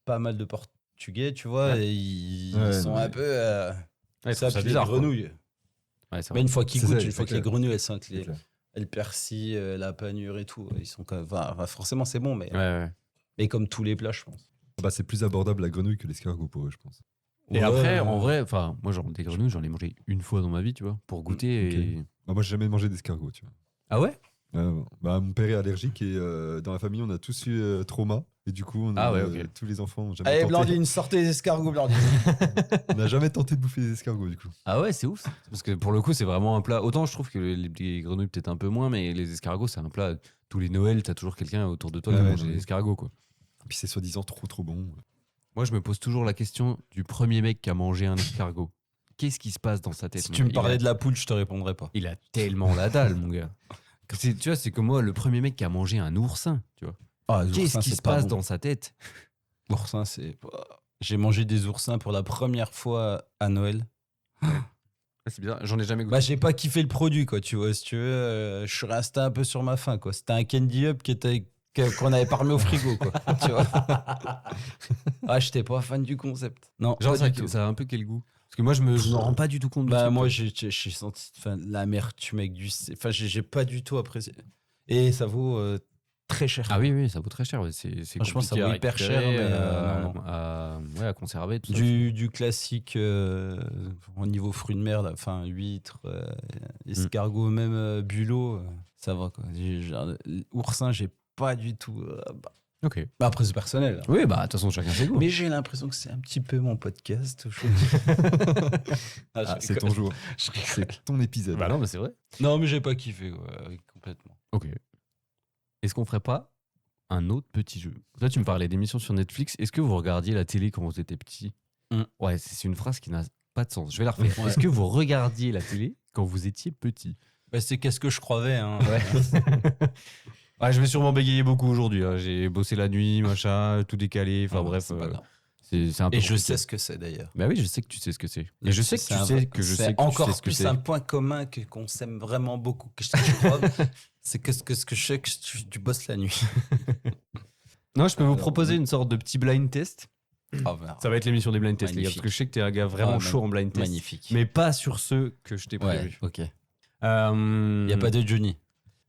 [SPEAKER 1] pas mal de Portugais, tu vois,
[SPEAKER 4] Ouais.
[SPEAKER 1] et ils
[SPEAKER 5] Ouais,
[SPEAKER 1] sont
[SPEAKER 5] mais-
[SPEAKER 1] un peu.
[SPEAKER 4] Ouais,
[SPEAKER 1] Ça,
[SPEAKER 4] ça
[SPEAKER 1] puis
[SPEAKER 4] bizarre.
[SPEAKER 1] les
[SPEAKER 4] quoi.
[SPEAKER 1] grenouilles.
[SPEAKER 4] Ouais, c'est
[SPEAKER 1] Mais
[SPEAKER 4] vrai.
[SPEAKER 1] une fois qu'ils
[SPEAKER 5] C'est
[SPEAKER 1] goûtent,
[SPEAKER 5] ça,
[SPEAKER 1] une fois
[SPEAKER 5] c'est
[SPEAKER 1] que les
[SPEAKER 5] clair.
[SPEAKER 1] grenouilles, elles sentent
[SPEAKER 5] C'est clair.
[SPEAKER 1] elles persillent, la panure et tout, ils sont forcément, c'est bon, mais,
[SPEAKER 4] Ouais, ouais.
[SPEAKER 1] mais comme tous les plats, je pense.
[SPEAKER 5] Bah, c'est plus abordable la grenouille que l'escargot pour eux, je pense.
[SPEAKER 4] Et
[SPEAKER 1] Ouais,
[SPEAKER 4] après, en vrai, enfin, moi, genre, des grenouilles, j'en ai mangé une fois dans ma vie, tu vois, pour goûter.
[SPEAKER 5] Ok.
[SPEAKER 4] Et...
[SPEAKER 5] Bah, moi, j'ai jamais mangé d'escargot, tu vois.
[SPEAKER 4] Ah ouais?
[SPEAKER 5] Bah, mon père est allergique et dans la famille, on a tous eu trauma. Et du coup,
[SPEAKER 4] Ah ouais, ok.
[SPEAKER 5] tous les enfants ont jamais
[SPEAKER 1] Allez,
[SPEAKER 5] tenté.
[SPEAKER 1] Blandine, sortez les escargots, Blandine.
[SPEAKER 5] On n'a jamais tenté de bouffer des escargots, du coup.
[SPEAKER 4] Ah ouais, c'est ouf. Ça. Parce que pour le coup, c'est vraiment un plat. Autant je trouve que les grenouilles, peut-être un peu moins, mais les escargots, c'est un plat. Tous les Noëls, t'as toujours quelqu'un autour de toi
[SPEAKER 5] Ah
[SPEAKER 4] qui
[SPEAKER 5] ouais,
[SPEAKER 4] mange
[SPEAKER 5] non,
[SPEAKER 4] des
[SPEAKER 5] mais-
[SPEAKER 4] escargots, quoi.
[SPEAKER 5] Puis c'est soi-disant trop bon.
[SPEAKER 4] Moi, je me pose toujours la question du premier mec qui a mangé un escargot. Qu'est-ce qui se passe dans sa tête?
[SPEAKER 1] Si
[SPEAKER 4] mon
[SPEAKER 1] tu me
[SPEAKER 4] gars
[SPEAKER 1] parlais de la poule, je te répondrais pas.
[SPEAKER 4] Il a tellement la dalle, mon gars. Tu vois, c'est comme moi, le premier mec qui a mangé un oursin, tu vois.
[SPEAKER 1] Ah, les
[SPEAKER 4] Qu'est-ce
[SPEAKER 1] oursins,
[SPEAKER 4] qui
[SPEAKER 1] c'est
[SPEAKER 4] se
[SPEAKER 1] pas
[SPEAKER 4] passe
[SPEAKER 1] bon.
[SPEAKER 4] dans sa tête?
[SPEAKER 1] Oursins, c'est. J'ai mangé des oursins pour la première fois à Noël.
[SPEAKER 4] Ah, c'est bizarre, j'en ai jamais goûté.
[SPEAKER 1] Bah, j'ai pas kiffé le produit, quoi, tu vois. Si tu veux, je suis resté un peu sur ma faim, quoi. C'était un Candy Up qu'on avait pas remis au frigo, quoi. Tu vois. Ah, j'étais pas fan du concept. Non,
[SPEAKER 4] Genre,
[SPEAKER 1] pas du tout.
[SPEAKER 4] ça a un peu quel goût? Parce que moi, je me rends pas du tout compte de
[SPEAKER 1] Bah,
[SPEAKER 4] ça,
[SPEAKER 1] moi,
[SPEAKER 4] quoi.
[SPEAKER 1] j'ai senti l'amertume avec Enfin, j'ai pas du tout apprécié. Et ça vaut très cher.
[SPEAKER 4] Ah oui, ça vaut très cher. Ouais. C'est
[SPEAKER 1] Franchement, ça
[SPEAKER 4] compliqué à
[SPEAKER 1] vaut hyper cher,
[SPEAKER 4] récupérer,
[SPEAKER 1] mais, non.
[SPEAKER 4] à conserver. Tout ça.
[SPEAKER 1] Du classique au niveau fruits de mer, là, enfin huîtres, escargots, même bulot, ça va quoi. Oursin, j'ai pas du tout.
[SPEAKER 4] Ok.
[SPEAKER 1] Bah, après, c'est personnel. Hein.
[SPEAKER 4] Oui, bah, de toute façon, chacun ses goûts.
[SPEAKER 1] Mais j'ai l'impression que c'est un petit peu mon podcast.
[SPEAKER 5] Ah, c'est ton jour.
[SPEAKER 1] Je rigole.
[SPEAKER 5] C'est ton épisode.
[SPEAKER 4] Bah non, mais c'est vrai.
[SPEAKER 1] Non, mais j'ai pas kiffé, ouais, complètement.
[SPEAKER 4] Ok. Est-ce qu'on ferait pas un autre petit jeu? Là, tu me parlais d'émissions sur Netflix. Est-ce que vous regardiez la télé quand vous étiez petit? Ouais, c'est une phrase qui n'a pas de sens. Je vais la refaire.
[SPEAKER 1] Ouais.
[SPEAKER 4] Est-ce que vous regardiez la télé quand vous étiez petit?
[SPEAKER 1] Bah, c'est qu'est-ce que je croyais. Hein.
[SPEAKER 4] Ouais, je vais sûrement bégayer beaucoup aujourd'hui. Hein. J'ai bossé la nuit, machin, tout décalé. Enfin
[SPEAKER 1] Ah,
[SPEAKER 4] bref,
[SPEAKER 1] c'est pas grave.
[SPEAKER 4] c'est un peu
[SPEAKER 1] Et je
[SPEAKER 4] compliqué.
[SPEAKER 1] sais ce que c'est d'ailleurs.
[SPEAKER 4] Bah oui, je sais que tu sais ce que c'est. Et je sais que tu sais que je sais que tu
[SPEAKER 1] encore
[SPEAKER 4] sais ce que
[SPEAKER 1] plus
[SPEAKER 4] c'est.
[SPEAKER 1] un point commun qu'on s'aime vraiment beaucoup. Que je crois, c'est que ce que je sais que tu bosses la nuit.
[SPEAKER 4] Non, je peux vous
[SPEAKER 1] Alors,
[SPEAKER 4] proposer une sorte de petit blind test.
[SPEAKER 1] Ah, bah,
[SPEAKER 4] Ça va être l'émission des blind tests, les gars, parce
[SPEAKER 1] Magnifique.
[SPEAKER 4] que je sais que t'es un gars vraiment
[SPEAKER 1] Ah,
[SPEAKER 4] chaud en blind test.
[SPEAKER 1] magnifique.
[SPEAKER 4] Mais pas sur ceux que je t'ai
[SPEAKER 1] Ouais,
[SPEAKER 4] prévus.
[SPEAKER 1] ok. Il
[SPEAKER 4] Il
[SPEAKER 1] n'y a pas de Johnny.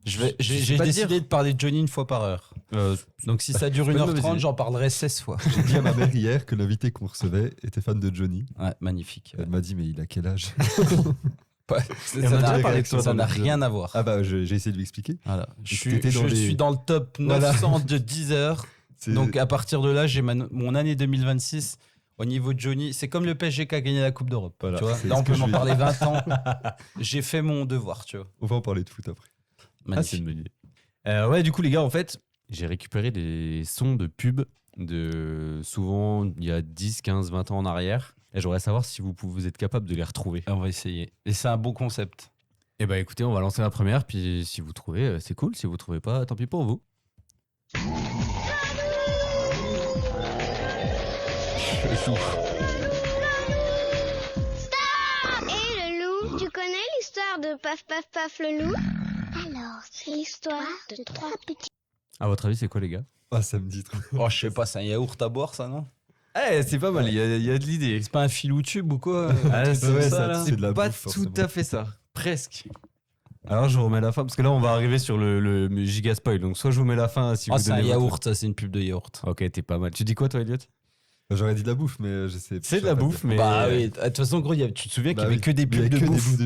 [SPEAKER 4] Je sais
[SPEAKER 1] J'ai
[SPEAKER 4] pas
[SPEAKER 1] décidé de parler de Johnny une fois par heure. Donc si ça dure
[SPEAKER 4] c'est pas une mauvaise
[SPEAKER 1] 1h30,
[SPEAKER 4] idée.
[SPEAKER 1] j'en parlerai 16 fois.
[SPEAKER 5] J'ai dit à ma mère hier que l'invité qu'on recevait était fan de Johnny.
[SPEAKER 1] Ouais, magnifique.
[SPEAKER 5] Elle m'a dit, mais il a quel âge?
[SPEAKER 1] Ça
[SPEAKER 4] on a déjà parlé de toi
[SPEAKER 1] ça
[SPEAKER 4] dans
[SPEAKER 1] n'a
[SPEAKER 4] l'épisode.
[SPEAKER 1] rien à voir.
[SPEAKER 5] Ah bah, j'ai essayé de lui expliquer.
[SPEAKER 1] Voilà. Je
[SPEAKER 5] t'étais dans les-
[SPEAKER 1] suis dans le top 900 de 10 heures.
[SPEAKER 5] C'est-
[SPEAKER 1] Donc à partir de là, j'ai mon année 2026 au niveau de Johnny. C'est comme le PSG qui a gagné la Coupe d'Europe.
[SPEAKER 5] Voilà,
[SPEAKER 1] Tu vois
[SPEAKER 5] c'est
[SPEAKER 1] là,
[SPEAKER 5] ce
[SPEAKER 1] on
[SPEAKER 5] que
[SPEAKER 1] peut
[SPEAKER 5] je
[SPEAKER 1] m'en
[SPEAKER 5] lui ai
[SPEAKER 1] parler 20 ans. J'ai fait mon devoir, tu vois.
[SPEAKER 5] On va en parler de foot après.
[SPEAKER 4] Ah, c'est
[SPEAKER 1] Magnifique.
[SPEAKER 4] une bonne idée. Ouais, du coup, les gars, en fait, j'ai récupéré des sons de pub de souvent il y a 10, 15, 20 ans en arrière. Et j'aimerais savoir si vous êtes capable de les retrouver.
[SPEAKER 1] On va essayer. Et c'est un bon concept.
[SPEAKER 4] Eh bah écoutez, on va lancer la première, puis si vous trouvez, c'est cool. Si vous trouvez pas, tant pis pour vous.
[SPEAKER 6] Et le loup, tu connais l'histoire de Paf Paf Paf le loup? Alors, c'est l'histoire de trois petits...
[SPEAKER 4] À votre avis, c'est quoi, les gars?
[SPEAKER 5] Ah, ça me dit trop.
[SPEAKER 1] Oh, je sais pas, c'est un yaourt à boire, ça, non?
[SPEAKER 4] Eh, c'est pas mal, il y a de l'idée.
[SPEAKER 1] C'est pas un filou tube ou quoi?
[SPEAKER 4] Ah, c'est
[SPEAKER 5] Ouais,
[SPEAKER 4] ça,
[SPEAKER 5] ça,
[SPEAKER 4] là.
[SPEAKER 5] c'est de la
[SPEAKER 4] pas
[SPEAKER 5] bouffe,
[SPEAKER 4] tout
[SPEAKER 5] forcément.
[SPEAKER 4] à fait ça. Presque. Alors, je vous remets la fin, parce que là, on va arriver sur le giga spoil. Donc, soit je vous mets la fin si
[SPEAKER 1] Ah,
[SPEAKER 4] vous
[SPEAKER 1] c'est un
[SPEAKER 4] donnez votre-
[SPEAKER 1] yaourt, ça, c'est une pub de yaourt.
[SPEAKER 4] Ok, t'es pas mal. Tu dis quoi, toi, Elliot?
[SPEAKER 5] J'aurais dit de la bouffe, mais je sais.
[SPEAKER 4] C'est de la bouffe, mais.
[SPEAKER 1] Bah oui, de toute façon, gros, tu te souviens qu'il y avait que des pubs de bouffe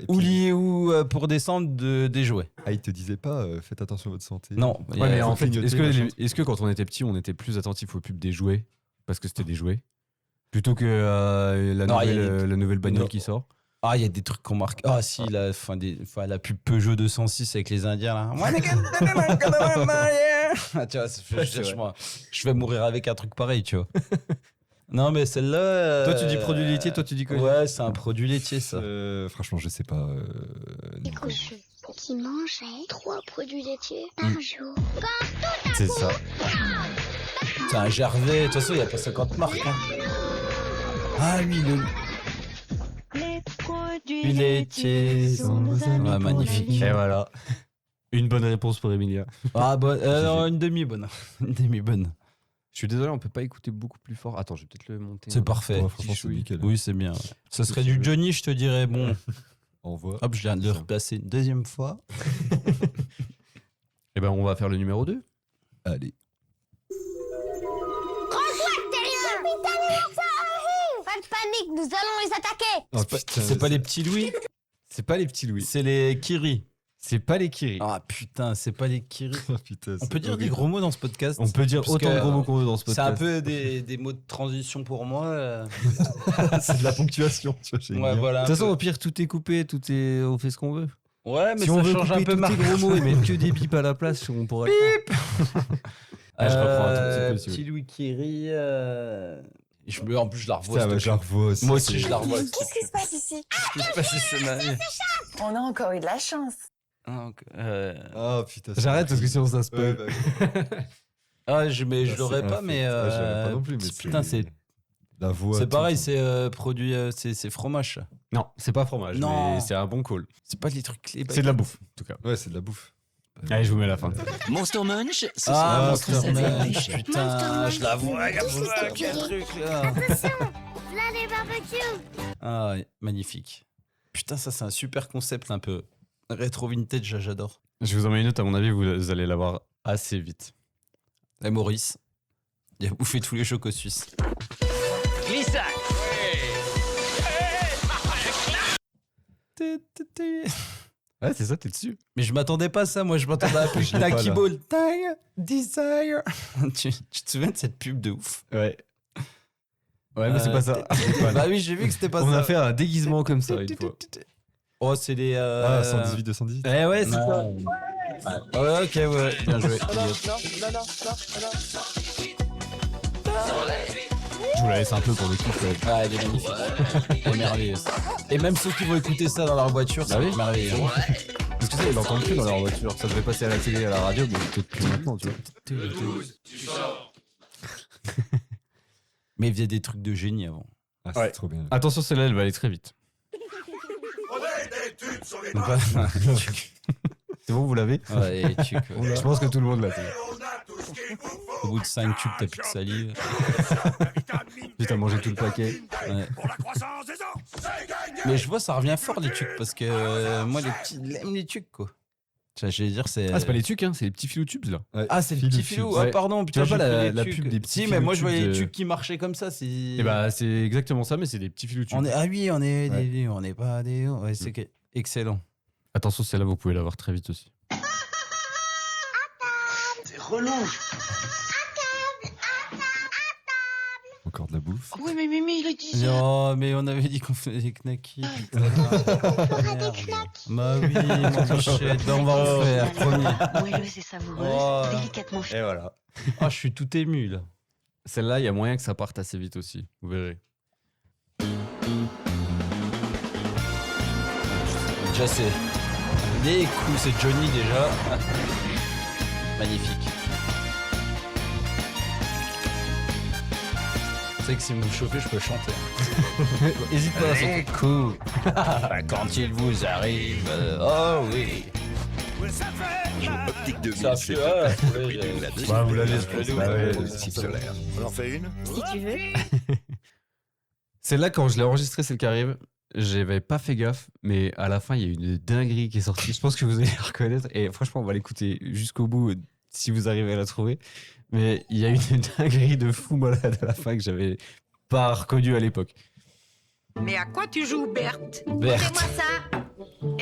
[SPEAKER 1] ou liés ou pour descendre des jouets.
[SPEAKER 5] Ah, il te disait pas, faites attention à votre santé.
[SPEAKER 1] Non,
[SPEAKER 4] Ouais, mais en fait,
[SPEAKER 5] clignoter,
[SPEAKER 4] est-ce
[SPEAKER 5] machin.
[SPEAKER 4] que quand on était petit, on était plus attentif aux pubs des jouets parce que c'était des jouets plutôt que
[SPEAKER 1] Non, il y a
[SPEAKER 4] la nouvelle bagnole
[SPEAKER 1] Non.
[SPEAKER 4] qui sort?
[SPEAKER 1] Ah, il y a des trucs qu'on marque. Ah, si, la pub Peugeot 206 avec les Indiens, là. Ah, tu vois, je vais mourir avec un truc pareil, tu vois. Non, mais celle-là.
[SPEAKER 4] Toi, tu dis produit laitier, toi, tu dis quoi?
[SPEAKER 1] Ouais, c'est un produit laitier, ça.
[SPEAKER 5] Franchement, je sais pas.
[SPEAKER 6] Des
[SPEAKER 5] non.
[SPEAKER 6] cochons qui mangeaient 3 produits laitiers par jour.
[SPEAKER 4] C'est ça.
[SPEAKER 1] C'est un Gervais. De toute façon, il n'y a pas 50 marques. Hein. Ah oui,
[SPEAKER 7] Les produits
[SPEAKER 1] le laitier.
[SPEAKER 7] sont nos amis
[SPEAKER 1] Ouais,
[SPEAKER 7] pour
[SPEAKER 1] magnifique.
[SPEAKER 7] la vie.
[SPEAKER 4] Et voilà. Une bonne réponse pour Emilia.
[SPEAKER 1] Ah, bon, non, une demi-bonne. Une demi-bonne.
[SPEAKER 4] Je suis désolé, on peut pas écouter beaucoup plus fort. Attends, je vais peut-être le monter.
[SPEAKER 1] C'est parfait.
[SPEAKER 5] Ouais, franchement, c'est nickel.
[SPEAKER 1] Oui, c'est bien. Ça serait du Johnny, je te dirais. Bon,
[SPEAKER 5] Envoie.
[SPEAKER 1] hop, je viens de le replacer une deuxième fois.
[SPEAKER 4] Et ben, on va faire le numéro 2.
[SPEAKER 5] Allez.
[SPEAKER 6] Pas de panique, nous allons les attaquer.
[SPEAKER 5] Oh, putain,
[SPEAKER 1] C'est pas les petits Louis,
[SPEAKER 4] C'est pas les petits Louis.
[SPEAKER 1] c'est les Kiri.
[SPEAKER 4] C'est pas les Kiri.
[SPEAKER 1] Ah putain, c'est pas les Kiri.
[SPEAKER 5] Oh, putain,
[SPEAKER 1] On
[SPEAKER 5] c'est
[SPEAKER 1] peut dire des
[SPEAKER 5] horrible.
[SPEAKER 1] gros mots dans ce podcast.
[SPEAKER 4] On peut dire
[SPEAKER 1] Parce
[SPEAKER 4] autant
[SPEAKER 1] que,
[SPEAKER 4] de gros mots qu'on veut dans ce
[SPEAKER 1] C'est
[SPEAKER 4] podcast.
[SPEAKER 1] un peu des mots de transition pour moi.
[SPEAKER 5] C'est de la ponctuation, tu vois. j'ai
[SPEAKER 1] Ouais,
[SPEAKER 5] bien.
[SPEAKER 1] voilà.
[SPEAKER 4] De toute façon, au pire, tout est coupé, on fait ce qu'on veut.
[SPEAKER 1] Ouais, mais
[SPEAKER 4] si
[SPEAKER 1] ça
[SPEAKER 4] on veut
[SPEAKER 1] change
[SPEAKER 4] couper
[SPEAKER 1] un peu
[SPEAKER 4] tous
[SPEAKER 1] ma
[SPEAKER 4] les gros mots et mettre que des bips à la place, on pourrait. Ah, je reprends un tout petit peu, si vous
[SPEAKER 1] Petit Louis Kiri. En plus, je la revois.
[SPEAKER 5] Putain,
[SPEAKER 1] cette
[SPEAKER 5] ouais, je la
[SPEAKER 1] pub.
[SPEAKER 5] revois aussi.
[SPEAKER 1] Moi aussi, je la revois.
[SPEAKER 7] Qu'est-ce qui se passe ici?
[SPEAKER 1] Je sais pas si c'est ma vie.
[SPEAKER 7] On a encore eu de la chance.
[SPEAKER 1] Donc,
[SPEAKER 5] Ah, putain.
[SPEAKER 4] J'arrête parce que sinon ça se
[SPEAKER 5] Ouais,
[SPEAKER 4] peut.
[SPEAKER 5] bah,
[SPEAKER 1] mais je
[SPEAKER 5] c'est
[SPEAKER 1] l'aurais pas,
[SPEAKER 5] infect.
[SPEAKER 1] mais.
[SPEAKER 5] Ah, je l'aurais pas non plus, mais
[SPEAKER 1] putain, c'est
[SPEAKER 5] La voix.
[SPEAKER 1] c'est
[SPEAKER 5] tout,
[SPEAKER 1] pareil,
[SPEAKER 5] tout.
[SPEAKER 1] c'est produit, c'est fromage. ça.
[SPEAKER 4] Non, c'est pas fromage,
[SPEAKER 1] Non.
[SPEAKER 4] mais c'est un bon call.
[SPEAKER 1] C'est pas les trucs clés.
[SPEAKER 4] C'est de la bouffe, en tout cas.
[SPEAKER 5] Ouais, c'est de la bouffe.
[SPEAKER 4] Allez, je vous mets la fin.
[SPEAKER 2] Monster Munch, ce
[SPEAKER 1] Ah,
[SPEAKER 2] sont
[SPEAKER 1] Monster
[SPEAKER 2] nos
[SPEAKER 1] Munch,
[SPEAKER 2] riches.
[SPEAKER 1] putain, je la vois,
[SPEAKER 6] Monster
[SPEAKER 1] regarde ça,
[SPEAKER 6] Munch.
[SPEAKER 1] quel truc là.
[SPEAKER 6] Là, les barbecues.
[SPEAKER 1] Ah, ouais, magnifique. Putain, ça c'est un super concept un peu rétro vintage, j'adore.
[SPEAKER 4] Je vous en mets une autre, à mon avis, vous allez l'avoir assez vite.
[SPEAKER 1] Et Maurice, il a bouffé tous les chocos suisses.
[SPEAKER 4] Ouais, c'est ça, t'es dessus.
[SPEAKER 1] Mais je m'attendais pas à ça, moi je m'attendais à plus
[SPEAKER 5] Je l'ai pas,
[SPEAKER 1] Tacky
[SPEAKER 5] là.
[SPEAKER 1] Ball. Tang, Desire. tu te souviens de cette pub de ouf?
[SPEAKER 4] Ouais. Ouais, mais c'est pas ça.
[SPEAKER 1] Bah oui, j'ai vu que c'était pas
[SPEAKER 4] On
[SPEAKER 1] ça.
[SPEAKER 4] a fait un déguisement comme ça une fois.
[SPEAKER 1] Oh, c'est les.
[SPEAKER 5] Ah, 118, 218.
[SPEAKER 4] Eh ouais, c'est ça.
[SPEAKER 1] Ouais, ok, ouais, bien joué.
[SPEAKER 4] Je vous la laisse un peu pour le coup. quand même.
[SPEAKER 1] Ah, elle est magnifique. Elle est merveilleuse. Et même ceux qui vont écouter ça dans leur voiture,
[SPEAKER 4] Bah
[SPEAKER 1] c'est
[SPEAKER 4] oui.
[SPEAKER 1] merveilleux.
[SPEAKER 4] Parce que ça, ils l'entendent plus dans leur voiture. Ça devait passer à la télé, à la radio, mais peut-être plus maintenant, tu vois.
[SPEAKER 1] Mais il faisait des trucs de génie avant.
[SPEAKER 5] Ah, c'est
[SPEAKER 4] Ouais.
[SPEAKER 5] trop bien.
[SPEAKER 4] Attention, celle-là, elle va aller très vite. C'est bon, vous l'avez?
[SPEAKER 1] Ouais, et tu,
[SPEAKER 4] Je pense que tout le monde l'a fait.
[SPEAKER 1] au bout de 5 tubes, t'as plus de salive.
[SPEAKER 4] Putain, mangé tout le paquet.
[SPEAKER 1] Ouais. Mais je vois, ça revient fort les tucs parce que moi, les petits, ils aiment les tucs quoi. Je vais dire, c'est.
[SPEAKER 4] Ah, c'est pas les tucs, hein, c'est les petits filous tubes, là.
[SPEAKER 5] Ouais.
[SPEAKER 1] Ah, c'est le
[SPEAKER 5] Filou
[SPEAKER 1] petit
[SPEAKER 5] tube.
[SPEAKER 1] filou.
[SPEAKER 4] Ouais.
[SPEAKER 1] Ah, pardon, putain,
[SPEAKER 4] vois pas
[SPEAKER 1] j'ai
[SPEAKER 4] la-
[SPEAKER 1] pris les
[SPEAKER 4] la
[SPEAKER 1] tucs.
[SPEAKER 4] pub des petits
[SPEAKER 1] Si, mais moi, je
[SPEAKER 4] filou
[SPEAKER 1] voyais les
[SPEAKER 4] tubes de-
[SPEAKER 1] tucs qui marchaient comme ça. C'est.
[SPEAKER 4] Et bah, c'est exactement ça, mais c'est des petits filous tubes.
[SPEAKER 1] On est... Ah oui, on est
[SPEAKER 5] Ouais.
[SPEAKER 1] des... on n'est pas des. Ouais, c'est excellent.
[SPEAKER 4] Attention, celle-là, vous pouvez l'avoir très vite aussi.
[SPEAKER 2] C'est relou.
[SPEAKER 5] Ok. Encore de la bouffe.
[SPEAKER 7] Oui, mais Mimi, il est 10 heures.
[SPEAKER 1] Non, mais on avait dit qu'on faisait des knackis. putain. Merde. Bah oui, mon bichette, bah on va en faire, promis.
[SPEAKER 7] Moelleuse et savoureuse,
[SPEAKER 1] Oh.
[SPEAKER 7] délicatement
[SPEAKER 4] Et voilà.
[SPEAKER 1] Ah, je suis tout ému là.
[SPEAKER 4] Celle-là, il y a moyen que ça parte assez vite aussi. Vous verrez.
[SPEAKER 1] Déjà, c'est des coups, c'est Johnny déjà. Magnifique. Tu sais que si vous me chauffez, je peux chanter. Hésite pas à chanter. Les coups, quand il vous arrive, oh oui.
[SPEAKER 8] Optique 2000,
[SPEAKER 1] Ça
[SPEAKER 8] c'est
[SPEAKER 1] fait-
[SPEAKER 8] pas
[SPEAKER 1] ouais,
[SPEAKER 8] le prix
[SPEAKER 1] ouais,
[SPEAKER 8] d'une lampe.
[SPEAKER 5] Bah, vous l'avez,
[SPEAKER 8] Positif solaire. On en fait une?
[SPEAKER 7] Si tu veux.
[SPEAKER 4] Celle-là, quand je l'ai enregistrée, celle qui arrive, j'avais pas fait gaffe, mais à la fin, il y a une dinguerie qui est sortie. Je pense que vous allez la reconnaître. Et franchement, on va l'écouter jusqu'au bout si vous arrivez à la trouver. Mais il y a une dinguerie de fou malade à la fin que j'avais pas reconnu à l'époque.
[SPEAKER 9] Mais à quoi tu joues, Berthe?
[SPEAKER 1] Berthe.
[SPEAKER 9] Montrez-moi ça.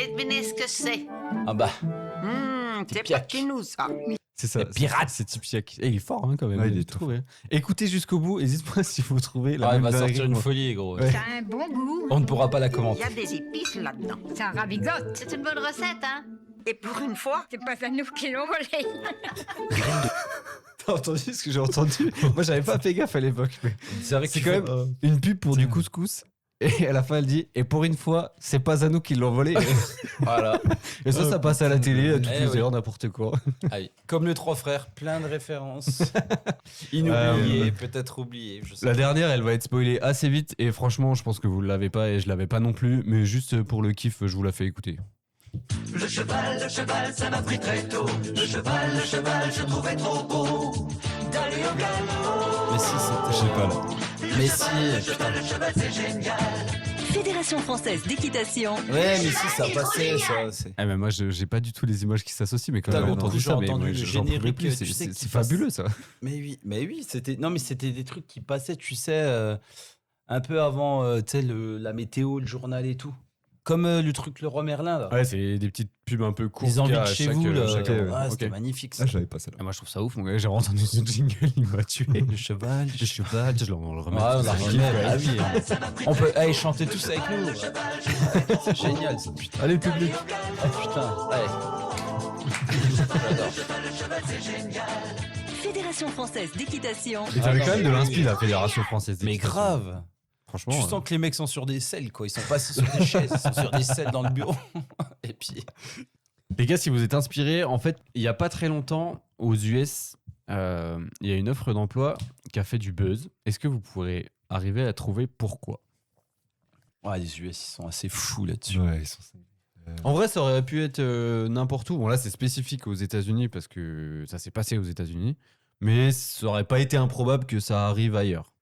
[SPEAKER 9] Et devinez ce que c'est.
[SPEAKER 1] Ah bah,
[SPEAKER 9] C'est pas
[SPEAKER 1] Tipiak.
[SPEAKER 9] chez nous, ça.
[SPEAKER 4] C'est ça.
[SPEAKER 1] Les pirates.
[SPEAKER 4] C'est Tipiak. Et il est fort hein, quand même.
[SPEAKER 5] Ouais, il
[SPEAKER 4] vous
[SPEAKER 5] est
[SPEAKER 4] le trouvez, hein. Écoutez jusqu'au bout. N'hésitez si vous trouvez la
[SPEAKER 1] ah, il
[SPEAKER 4] même
[SPEAKER 1] va
[SPEAKER 4] dinguerie
[SPEAKER 1] sortir
[SPEAKER 4] que
[SPEAKER 1] une
[SPEAKER 4] moi.
[SPEAKER 1] folie, gros.
[SPEAKER 4] Ouais.
[SPEAKER 9] Ça a un bon goût.
[SPEAKER 1] On ne pourra pas la
[SPEAKER 9] Il
[SPEAKER 1] commenter.
[SPEAKER 9] y a des épices là-dedans.
[SPEAKER 10] Ça ravigote.
[SPEAKER 9] C'est une bonne recette, hein? Et pour une fois,
[SPEAKER 10] C'est pas à nous qui l'ont volé.
[SPEAKER 4] T'as entendu ce que j'ai entendu? Moi, j'avais pas fait gaffe à l'époque. Mais
[SPEAKER 1] C'est vrai que
[SPEAKER 4] c'est quand même une pub pour du couscous. Et à la fin, elle dit et pour une fois, c'est pas à nous qui l'ont volé.
[SPEAKER 1] Voilà.
[SPEAKER 4] Et ça passe à la télé à toutes
[SPEAKER 1] Eh
[SPEAKER 4] les
[SPEAKER 1] oui.
[SPEAKER 4] heures, n'importe quoi.
[SPEAKER 1] Ah oui. Comme les trois frères, plein de références. Inoubliées, peut-être oubliées. Je sais
[SPEAKER 4] La
[SPEAKER 1] pas.
[SPEAKER 4] dernière, elle va être spoilée assez vite. Et franchement, je pense que vous l'avez pas et je l'avais pas non plus. Mais juste pour le kiff, je vous la fais écouter.
[SPEAKER 8] Le cheval, ça m'a pris très tôt. Le cheval, je trouvais trop beau. D'aller au galop.
[SPEAKER 1] Mais si, c'était.
[SPEAKER 5] Je sais pas là.
[SPEAKER 1] Mais si, putain.
[SPEAKER 8] Le cheval, c'est génial.
[SPEAKER 7] Fédération française d'équitation.
[SPEAKER 1] Ouais, mais si, ça passait, ça. C'est...
[SPEAKER 4] Ah, mais moi, j'ai pas du tout les images qui s'associent. Mais quand
[SPEAKER 1] T'as
[SPEAKER 4] j'ai
[SPEAKER 1] entendu,
[SPEAKER 4] entendu
[SPEAKER 1] j'ai
[SPEAKER 4] ça, mais
[SPEAKER 1] entendu
[SPEAKER 4] moi,
[SPEAKER 1] le
[SPEAKER 4] j'en pouvais
[SPEAKER 1] générique,
[SPEAKER 4] plus.
[SPEAKER 1] tu
[SPEAKER 4] C'est
[SPEAKER 1] sais, qui
[SPEAKER 4] c'est
[SPEAKER 1] passe.
[SPEAKER 4] fabuleux, ça.
[SPEAKER 1] Mais oui, c'était. Non, mais c'était des trucs qui passaient, tu sais, un peu avant, tu sais, la météo, le journal et tout. Comme le truc Leroy Merlin, là.
[SPEAKER 4] Ouais, c'est des petites pubs un peu courtes.
[SPEAKER 1] Les envies
[SPEAKER 4] qu'il y a
[SPEAKER 1] de
[SPEAKER 4] à
[SPEAKER 1] chez
[SPEAKER 4] chaque-
[SPEAKER 1] vous, là.
[SPEAKER 4] chaque-
[SPEAKER 1] Ouais,
[SPEAKER 4] ok.
[SPEAKER 1] c'était magnifique, ça.
[SPEAKER 5] Ah, j'avais pas ça là.
[SPEAKER 4] Ah, moi, je trouve ça ouf. Mon gars, j'ai entendu ce jingle, il m'a tué.
[SPEAKER 1] Le cheval.
[SPEAKER 4] Le cheval, je le remets.
[SPEAKER 1] Ouais, on la
[SPEAKER 4] tout ça.
[SPEAKER 1] remet. Ah oui. On peut chanter tous avec nous. Ouais. C'est génial, ça. Putain.
[SPEAKER 4] Allez, public.
[SPEAKER 1] Ah putain. Ouais. J'adore.
[SPEAKER 7] Fédération française d'équitation.
[SPEAKER 4] Et t'avais
[SPEAKER 1] non,
[SPEAKER 4] quand même
[SPEAKER 1] mais
[SPEAKER 4] de
[SPEAKER 1] oui.
[SPEAKER 4] l'inspi, la Fédération française
[SPEAKER 1] Mais
[SPEAKER 4] d'équitation.
[SPEAKER 1] grave.
[SPEAKER 4] Franchement.
[SPEAKER 1] Tu sens que les mecs sont sur des selles, quoi. Ils sont pas assis sur des chaises, ils sont sur des selles dans le bureau. Et puis.
[SPEAKER 4] Les gars, si vous êtes inspirés, en fait, il y a pas très longtemps, aux US, il y a une offre d'emploi qui a fait du buzz. Est-ce que vous pourrez arriver à trouver pourquoi?
[SPEAKER 1] Ouais, les US, ils sont assez fous là-dessus.
[SPEAKER 5] Ouais, ils sont.
[SPEAKER 4] En vrai, ça aurait pu être n'importe où. Bon, là, c'est spécifique aux États-Unis parce que ça s'est passé aux États-Unis. Mais ça aurait pas été improbable que ça arrive ailleurs.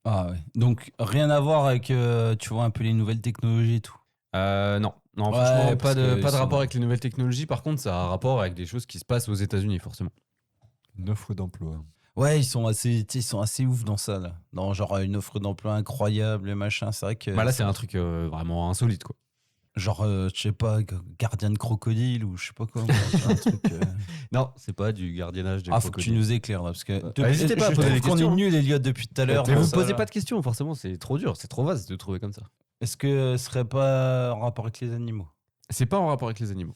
[SPEAKER 1] Ah ouais. Donc, rien à voir avec, tu vois, un peu les nouvelles technologies et tout.
[SPEAKER 4] Non, non,
[SPEAKER 1] Ouais,
[SPEAKER 4] franchement, pas
[SPEAKER 1] parce
[SPEAKER 4] de,
[SPEAKER 1] que
[SPEAKER 4] pas
[SPEAKER 1] ils
[SPEAKER 4] de rapport
[SPEAKER 1] sont-
[SPEAKER 4] avec les nouvelles technologies. Par contre, ça a un rapport avec des choses qui se passent aux États-Unis, forcément.
[SPEAKER 5] Une offre d'emploi.
[SPEAKER 1] Ouais, ils sont assez ouf dans ça, là. Dans genre une offre d'emploi incroyable, machin. C'est vrai que.
[SPEAKER 4] Bah là, c'est un truc vraiment insolite, quoi.
[SPEAKER 1] Genre, je sais pas, gardien de crocodile ou je sais pas quoi. moi, tu vois, un truc,
[SPEAKER 4] Non, c'est pas du gardiennage de
[SPEAKER 1] Ah, faut que tu nous éclaires là. Parce que.
[SPEAKER 4] n'hésitez pas à
[SPEAKER 1] je
[SPEAKER 4] poser
[SPEAKER 1] trouve
[SPEAKER 4] des
[SPEAKER 1] qu'on est
[SPEAKER 4] questions.
[SPEAKER 1] nul, Elliot, depuis tout à l'heure.
[SPEAKER 4] Mais
[SPEAKER 1] dans
[SPEAKER 4] vous
[SPEAKER 1] ça,
[SPEAKER 4] posez
[SPEAKER 1] là.
[SPEAKER 4] pas de questions, forcément, c'est trop dur, c'est trop vaste de trouver comme ça.
[SPEAKER 1] Est-ce que ce serait pas en rapport avec les animaux?
[SPEAKER 4] C'est pas en rapport avec les animaux.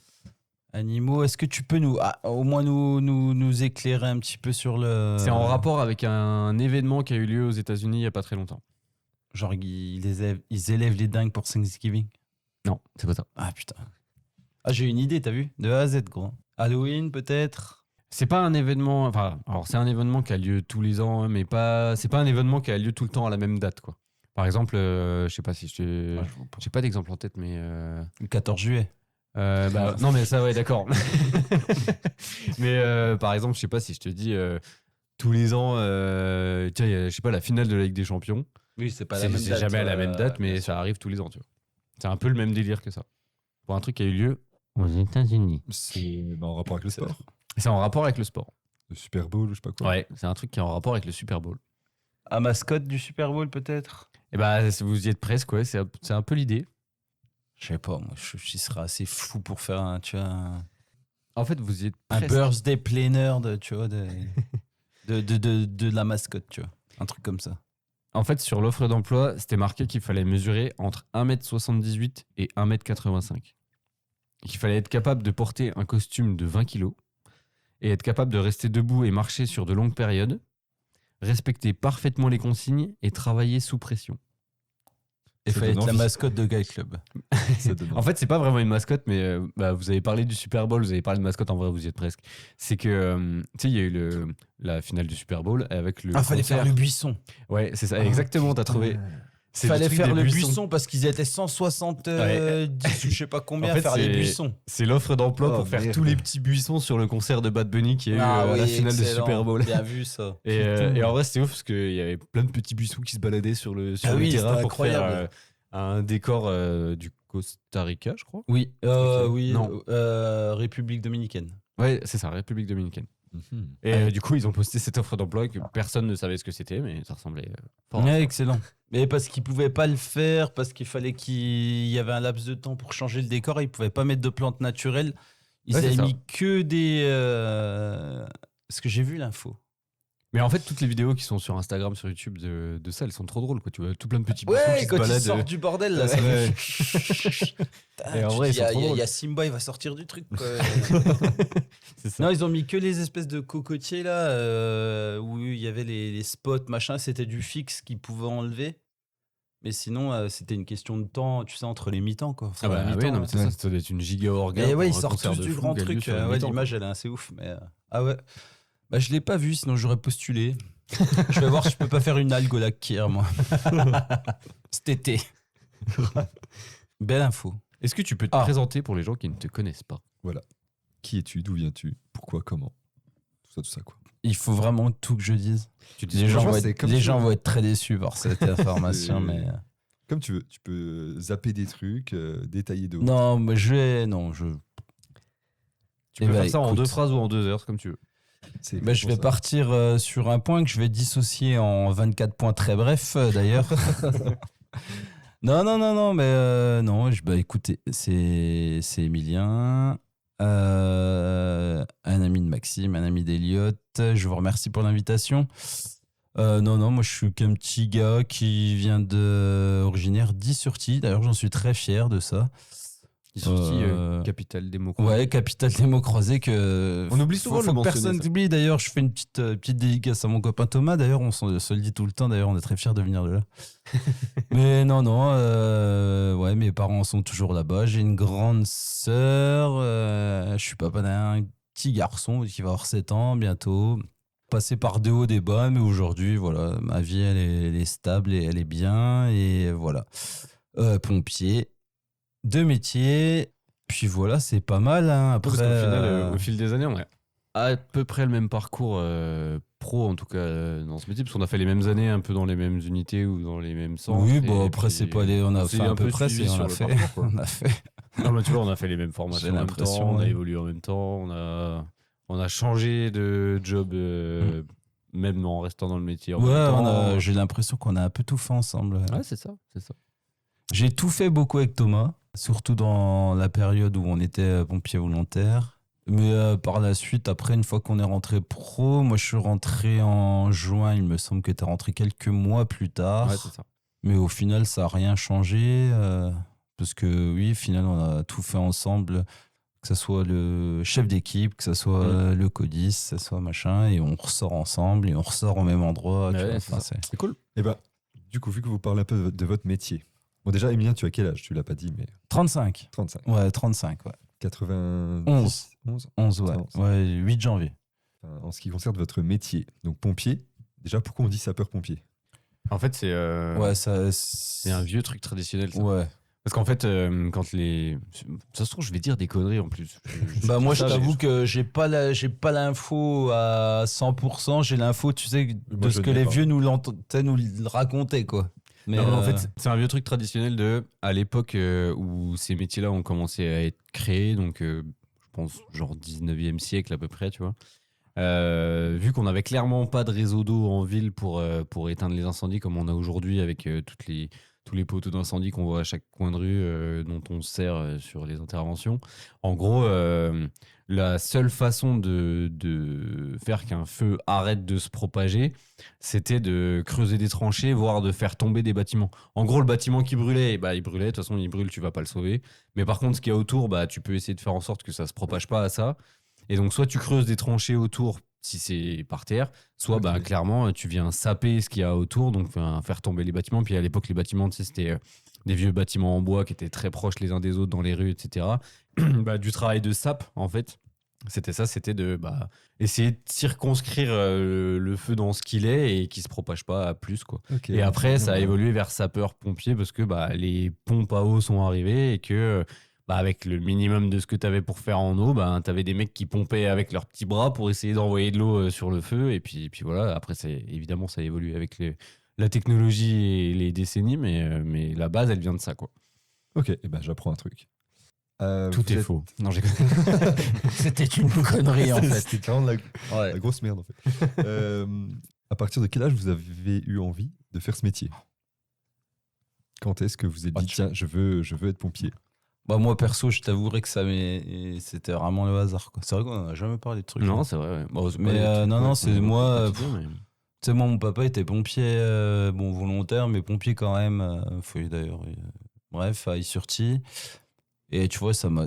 [SPEAKER 1] Animaux, est-ce que tu peux au moins nous éclairer un petit peu sur le.
[SPEAKER 4] C'est en rapport avec un événement qui a eu lieu aux États-Unis il y a pas très longtemps.
[SPEAKER 1] Genre, ils élèvent les dingues pour Thanksgiving.
[SPEAKER 4] Non, c'est pas ça.
[SPEAKER 1] Ah putain. Ah, j'ai une idée, t'as vu? De A à Z, gros. Halloween, peut-être?
[SPEAKER 4] C'est pas un événement. Enfin, alors c'est un événement qui a lieu tous les ans, mais pas. C'est pas un événement qui a lieu tout le temps à la même date, quoi. Par exemple, je sais pas si je te.
[SPEAKER 1] Ouais, je vois pas.
[SPEAKER 4] J'ai pas d'exemple en tête, mais.
[SPEAKER 1] Le 14 juillet.
[SPEAKER 4] Bah, non, mais ça, ouais, d'accord. Mais par exemple, je sais pas si je te dis tous les ans, tiens, il y a, je sais pas, la finale de la Ligue des Champions.
[SPEAKER 1] Oui, c'est pas
[SPEAKER 4] C'est jamais à la même date, mais ça arrive tous les ans, tu vois. C'est un peu le même délire que ça. Pour un truc qui a eu lieu aux États-Unis.
[SPEAKER 5] C'est en rapport avec le sport.
[SPEAKER 4] C'est en rapport avec le sport.
[SPEAKER 5] Le Super Bowl, je sais pas quoi.
[SPEAKER 4] Ouais, c'est un truc qui est en rapport avec le Super Bowl.
[SPEAKER 1] À mascotte du Super Bowl, peut-être?
[SPEAKER 4] Et bah, vous y êtes presque, ouais, c'est un peu l'idée.
[SPEAKER 1] Je sais pas, moi, je serais assez fou pour faire un, tu vois,
[SPEAKER 4] En fait, vous y êtes
[SPEAKER 1] un
[SPEAKER 4] presque.
[SPEAKER 1] birthday planner de, tu vois, de la mascotte, tu vois. Un truc comme ça.
[SPEAKER 4] En fait, sur l'offre d'emploi, c'était marqué qu'il fallait mesurer entre 1m78 et 1m85. Qu'il fallait être capable de porter un costume de 20 kg et être capable de rester debout et marcher sur de longues périodes, respecter parfaitement les consignes et travailler sous pression.
[SPEAKER 1] Et
[SPEAKER 5] Ça
[SPEAKER 1] fallait
[SPEAKER 5] donne
[SPEAKER 1] être la
[SPEAKER 5] envie.
[SPEAKER 1] mascotte de Guy Club.
[SPEAKER 5] Ça donne
[SPEAKER 4] En fait, c'est pas vraiment une mascotte, mais vous avez parlé du Super Bowl, vous avez parlé de mascotte, en vrai, vous y êtes presque. C'est que, tu sais, il y a eu la finale du Super Bowl avec le.
[SPEAKER 1] Fallait
[SPEAKER 4] concert.
[SPEAKER 1] faire le buisson.
[SPEAKER 4] Ouais, c'est ça, exactement, t'as trouvé. C'est
[SPEAKER 1] Fallait
[SPEAKER 4] truc
[SPEAKER 1] faire
[SPEAKER 4] des
[SPEAKER 1] le
[SPEAKER 4] buissons.
[SPEAKER 1] buisson parce qu'ils étaient 170 ou je sais pas combien
[SPEAKER 4] En fait,
[SPEAKER 1] à faire les
[SPEAKER 4] c'est-
[SPEAKER 1] buissons.
[SPEAKER 4] C'est l'offre d'emploi
[SPEAKER 5] Oh,
[SPEAKER 4] pour faire
[SPEAKER 5] merde.
[SPEAKER 4] tous les petits buissons sur le concert de Bad Bunny qui a eu à la finale du
[SPEAKER 1] excellent.
[SPEAKER 4] Super Bowl.
[SPEAKER 1] Bien vu ça.
[SPEAKER 4] Et en vrai, c'était ouf parce qu'il y avait plein de petits buissons qui se baladaient sur le
[SPEAKER 1] Ah oui,
[SPEAKER 4] terrain
[SPEAKER 1] c'était
[SPEAKER 4] pour faire
[SPEAKER 1] incroyable.
[SPEAKER 4] un décor du Costa Rica, je crois.
[SPEAKER 1] Oui,
[SPEAKER 4] Ok.
[SPEAKER 1] oui,
[SPEAKER 4] Non.
[SPEAKER 1] République dominicaine.
[SPEAKER 4] Ouais, c'est ça, République dominicaine.
[SPEAKER 5] Mhm.
[SPEAKER 4] Et du coup, ils ont posté cette offre d'emploi que personne ne savait ce que c'était, mais ça ressemblait fort à ça.
[SPEAKER 1] Ouais, excellent. Mais parce qu'ils pouvaient pas le faire, parce qu'il fallait qu'il y avait un laps de temps pour changer le décor, et ils pouvaient pas mettre de plantes naturelles. Ils
[SPEAKER 4] Ouais, c'est
[SPEAKER 1] avaient
[SPEAKER 4] ça.
[SPEAKER 1] mis que des. Parce que j'ai vu l'info.
[SPEAKER 4] Mais en fait, toutes les vidéos qui sont sur Instagram, sur YouTube de ça, elles sont trop drôles. Quoi. Tu vois tout plein de petits buissons qui se
[SPEAKER 1] quand ils
[SPEAKER 4] baladent.
[SPEAKER 1] sortent du bordel là,
[SPEAKER 4] Ouais.
[SPEAKER 1] ça
[SPEAKER 4] Ouais.
[SPEAKER 1] Putain,
[SPEAKER 4] Et en
[SPEAKER 1] tu
[SPEAKER 4] vrai,
[SPEAKER 1] dis,
[SPEAKER 4] ils sont trop
[SPEAKER 1] il y
[SPEAKER 4] drôles.
[SPEAKER 1] a Simba, il va sortir du truc. Quoi.
[SPEAKER 4] C'est ça.
[SPEAKER 1] Non, ils ont mis que les espèces de cocotiers là, où il y avait les spots, machin, c'était du fixe qu'ils pouvaient enlever. Mais sinon, c'était une question de temps, tu sais, entre les mi-temps. Quoi. Enfin,
[SPEAKER 4] Ah bah
[SPEAKER 1] la
[SPEAKER 4] oui,
[SPEAKER 1] mi-temps,
[SPEAKER 4] non, mais
[SPEAKER 1] ouais.
[SPEAKER 4] ça doit être une giga orga.
[SPEAKER 1] Et ouais, ils
[SPEAKER 4] pour un
[SPEAKER 1] sortent
[SPEAKER 4] concert
[SPEAKER 1] tous
[SPEAKER 4] de
[SPEAKER 1] du
[SPEAKER 4] fou
[SPEAKER 1] grand
[SPEAKER 4] qui a lieu
[SPEAKER 1] truc.
[SPEAKER 4] sur une
[SPEAKER 1] Ouais,
[SPEAKER 4] mi-temps,
[SPEAKER 1] l'image, elle est assez ouf. Mais ah ouais. Bah, je l'ai pas vu, sinon j'aurais postulé. Je vais voir si je peux pas faire une algue au lac Kyr, moi. Cet été. Belle info.
[SPEAKER 4] Est-ce que tu peux te
[SPEAKER 1] Ah.
[SPEAKER 4] présenter pour les gens qui ne te connaissent pas?
[SPEAKER 5] Qui es-tu? D'où viens-tu? Pourquoi? Comment? Tout ça, quoi.
[SPEAKER 1] Il faut vraiment tout que je dise.
[SPEAKER 4] Tu dis
[SPEAKER 1] Les gens,
[SPEAKER 5] franchement,
[SPEAKER 1] vont
[SPEAKER 5] c'est
[SPEAKER 1] être,
[SPEAKER 5] comme
[SPEAKER 1] les
[SPEAKER 5] tu
[SPEAKER 1] gens
[SPEAKER 5] veux.
[SPEAKER 1] vont être très déçus par cette information,
[SPEAKER 5] C'est-
[SPEAKER 1] mais.
[SPEAKER 5] Comme tu veux. Tu peux zapper des trucs, détailler d'autres.
[SPEAKER 1] Non, mais je vais. Non, je.
[SPEAKER 4] Tu
[SPEAKER 1] Eh
[SPEAKER 4] peux
[SPEAKER 1] bah,
[SPEAKER 4] faire ça en
[SPEAKER 1] écoute.
[SPEAKER 4] 2 phrases ou en 2 heures, comme tu veux.
[SPEAKER 5] C'est
[SPEAKER 1] Bah, je vais
[SPEAKER 5] exactement ça.
[SPEAKER 1] partir sur un point que je vais dissocier en 24 points très brefs, d'ailleurs. Non, mais non, bah, écoutez, c'est Emilien, un ami de Maxime, un ami d'Eliott. Je vous remercie pour l'invitation. Non, moi je suis qu'un petit gars qui vient originaire d'Is-sur-Tille. D'ailleurs, j'en suis très fier de ça.
[SPEAKER 4] Capitale des mots croisés.
[SPEAKER 1] Ouais, capitale des mots croisés que.
[SPEAKER 4] On oublie souvent de le
[SPEAKER 1] faut que
[SPEAKER 4] mentionner,
[SPEAKER 1] personne
[SPEAKER 4] ça.
[SPEAKER 1] t'oublie. D'ailleurs, je fais une petite dédicace à mon copain Thomas. D'ailleurs, on se le dit tout le temps. D'ailleurs, on est très fiers de venir de là. Mais non, ouais, mes parents sont toujours là-bas. J'ai une grande sœur. Je suis papa d'un petit garçon qui va avoir 7 ans bientôt. Passé par des hauts, des bas, mais aujourd'hui, voilà, ma vie, elle est stable et elle est bien. Et voilà. Pompier. 2 métiers, puis voilà, c'est pas mal. Hein. Après,
[SPEAKER 4] Parce qu'au final, au fil des années, on a à peu près le même parcours pro, en tout cas, dans ce métier, parce qu'on a fait les mêmes années, un peu dans les mêmes unités ou dans les mêmes centres.
[SPEAKER 1] oui,
[SPEAKER 4] et
[SPEAKER 1] bon, après,
[SPEAKER 4] puis
[SPEAKER 1] c'est pas les. On a
[SPEAKER 4] s'est
[SPEAKER 1] fait
[SPEAKER 4] un
[SPEAKER 1] à peu
[SPEAKER 4] peu
[SPEAKER 1] près,
[SPEAKER 4] suivi
[SPEAKER 1] on
[SPEAKER 4] sur
[SPEAKER 1] a
[SPEAKER 4] le
[SPEAKER 1] fait.
[SPEAKER 4] parcours, quoi.
[SPEAKER 1] On a fait.
[SPEAKER 4] Non, mais tu vois, on a fait les mêmes formations
[SPEAKER 1] J'ai
[SPEAKER 4] en même temps,
[SPEAKER 1] l'impression,
[SPEAKER 4] on a
[SPEAKER 1] ouais.
[SPEAKER 4] évolué en même temps, on a changé de job, même en restant dans le métier en
[SPEAKER 1] Ouais,
[SPEAKER 4] même temps.
[SPEAKER 1] j'ai l'impression qu'on a un peu tout fait ensemble.
[SPEAKER 4] Ouais, c'est ça, c'est ça.
[SPEAKER 1] J'ai tout fait beaucoup avec Thomas, surtout dans la période où on était pompier volontaire. Mais par la suite, après, une fois qu'on est rentré pro, moi je suis rentré en juin, il me semble que tu es rentré quelques mois plus tard.
[SPEAKER 4] Ouais, c'est ça.
[SPEAKER 1] Mais au final, ça n'a rien changé. Parce que oui, au final, on a tout fait ensemble. Que ce soit le chef d'équipe, que ce soit le codis, que ce soit machin. Et on ressort ensemble et on ressort au même endroit. tu
[SPEAKER 4] Ouais,
[SPEAKER 1] vois.
[SPEAKER 4] c'est
[SPEAKER 1] Enfin,
[SPEAKER 4] ça.
[SPEAKER 1] c'est-
[SPEAKER 4] C'est cool.
[SPEAKER 5] Et bah, du coup, vu que vous parlez un peu de votre métier. Bon, déjà, Emilien, tu as quel âge? Tu l'as pas dit, mais
[SPEAKER 1] 35.
[SPEAKER 5] 35.
[SPEAKER 1] Ouais, 35. Ouais.
[SPEAKER 5] 90. 11.
[SPEAKER 1] 11, ouais.
[SPEAKER 5] 11.
[SPEAKER 1] Ouais, 8 janvier.
[SPEAKER 5] Enfin, en ce qui concerne votre métier, donc pompier, déjà, pourquoi on dit sapeur-pompier?
[SPEAKER 4] En fait, c'est
[SPEAKER 1] Ouais, ça.
[SPEAKER 4] c'est un vieux truc traditionnel. Ça.
[SPEAKER 1] Ouais.
[SPEAKER 4] Parce qu'en fait, quand les. Ça se trouve, je vais dire des conneries en plus.
[SPEAKER 1] Bah moi je
[SPEAKER 4] dis ça,
[SPEAKER 1] t'avoue
[SPEAKER 4] mais-
[SPEAKER 1] que j'ai pas l'info à 100%, j'ai l'info tu sais de
[SPEAKER 5] Moi,
[SPEAKER 1] ce
[SPEAKER 5] je
[SPEAKER 1] que
[SPEAKER 5] l'ai
[SPEAKER 1] les
[SPEAKER 5] pas.
[SPEAKER 1] vieux nous le racontaient quoi. Mais
[SPEAKER 4] Non, en fait, c'est un vieux truc traditionnel de. À l'époque où ces métiers-là ont commencé à être créés, donc je pense genre 19e siècle à peu près, tu vois. Vu qu'on n'avait clairement pas de réseau d'eau en ville pour éteindre les incendies comme on a aujourd'hui avec toutes tous les poteaux d'incendie qu'on voit à chaque coin de rue, dont on se sert sur les interventions. En gros, la seule façon de faire qu'un feu arrête de se propager, c'était de creuser des tranchées, voire de faire tomber des bâtiments. En gros, le bâtiment qui brûlait, bah, il brûlait. De toute façon, il brûle, tu vas pas le sauver. Mais par contre, ce qu'il y a autour, bah, tu peux essayer de faire en sorte que ça se propage pas à ça. Et donc, soit tu creuses des tranchées autour si c'est par terre, soit bah, clairement, tu viens saper ce qu'il y a autour, donc faire tomber les bâtiments. Puis à l'époque, les bâtiments, tu sais, c'était des vieux bâtiments en bois qui étaient très proches les uns des autres dans les rues, etc. Bah, du travail de sape, en fait. C'était ça, c'était de essayer de circonscrire le feu dans ce qu'il est et qu'il se propage pas à plus, quoi.
[SPEAKER 5] Ok.
[SPEAKER 4] Et après, ça a évolué vers sapeur-pompier parce que bah, les pompes à eau sont arrivées et que bah, avec le minimum de ce que tu avais pour faire en eau, bah, tu avais des mecs qui pompaient avec leurs petits bras pour essayer d'envoyer de l'eau sur le feu. Et puis voilà, après, évidemment, ça a évolué avec la technologie et les décennies, mais la base, elle vient de ça, quoi.
[SPEAKER 5] Ok, et ben j'apprends un truc.
[SPEAKER 4] Tout
[SPEAKER 5] vous
[SPEAKER 4] est
[SPEAKER 5] êtes-
[SPEAKER 4] faux. Non, j'ai
[SPEAKER 1] C'était une connerie en fait.
[SPEAKER 5] C'était clairement la
[SPEAKER 1] Ouais.
[SPEAKER 5] grosse merde en fait. À partir de quel âge vous avez eu envie de faire ce métier? Quand est-ce que vous êtes dit tiens, je veux être pompier?
[SPEAKER 1] Bah moi perso, je t'avouerai que c'était vraiment le hasard, quoi. C'est vrai qu'on n'a jamais parlé de trucs.
[SPEAKER 4] Non,
[SPEAKER 1] hein.
[SPEAKER 4] c'est vrai. Ouais. Bon, c'est
[SPEAKER 1] Mais,
[SPEAKER 4] pas des trucs,
[SPEAKER 1] non,
[SPEAKER 4] ouais,
[SPEAKER 1] c'est
[SPEAKER 4] qu'on a
[SPEAKER 1] moi,
[SPEAKER 4] au quotidien, mais-
[SPEAKER 1] Tu sais, moi, mon papa était pompier, bon, volontaire, mais pompier quand même. D'ailleurs. Bref, à Is-sur-Tille. Et tu vois, ça m'a.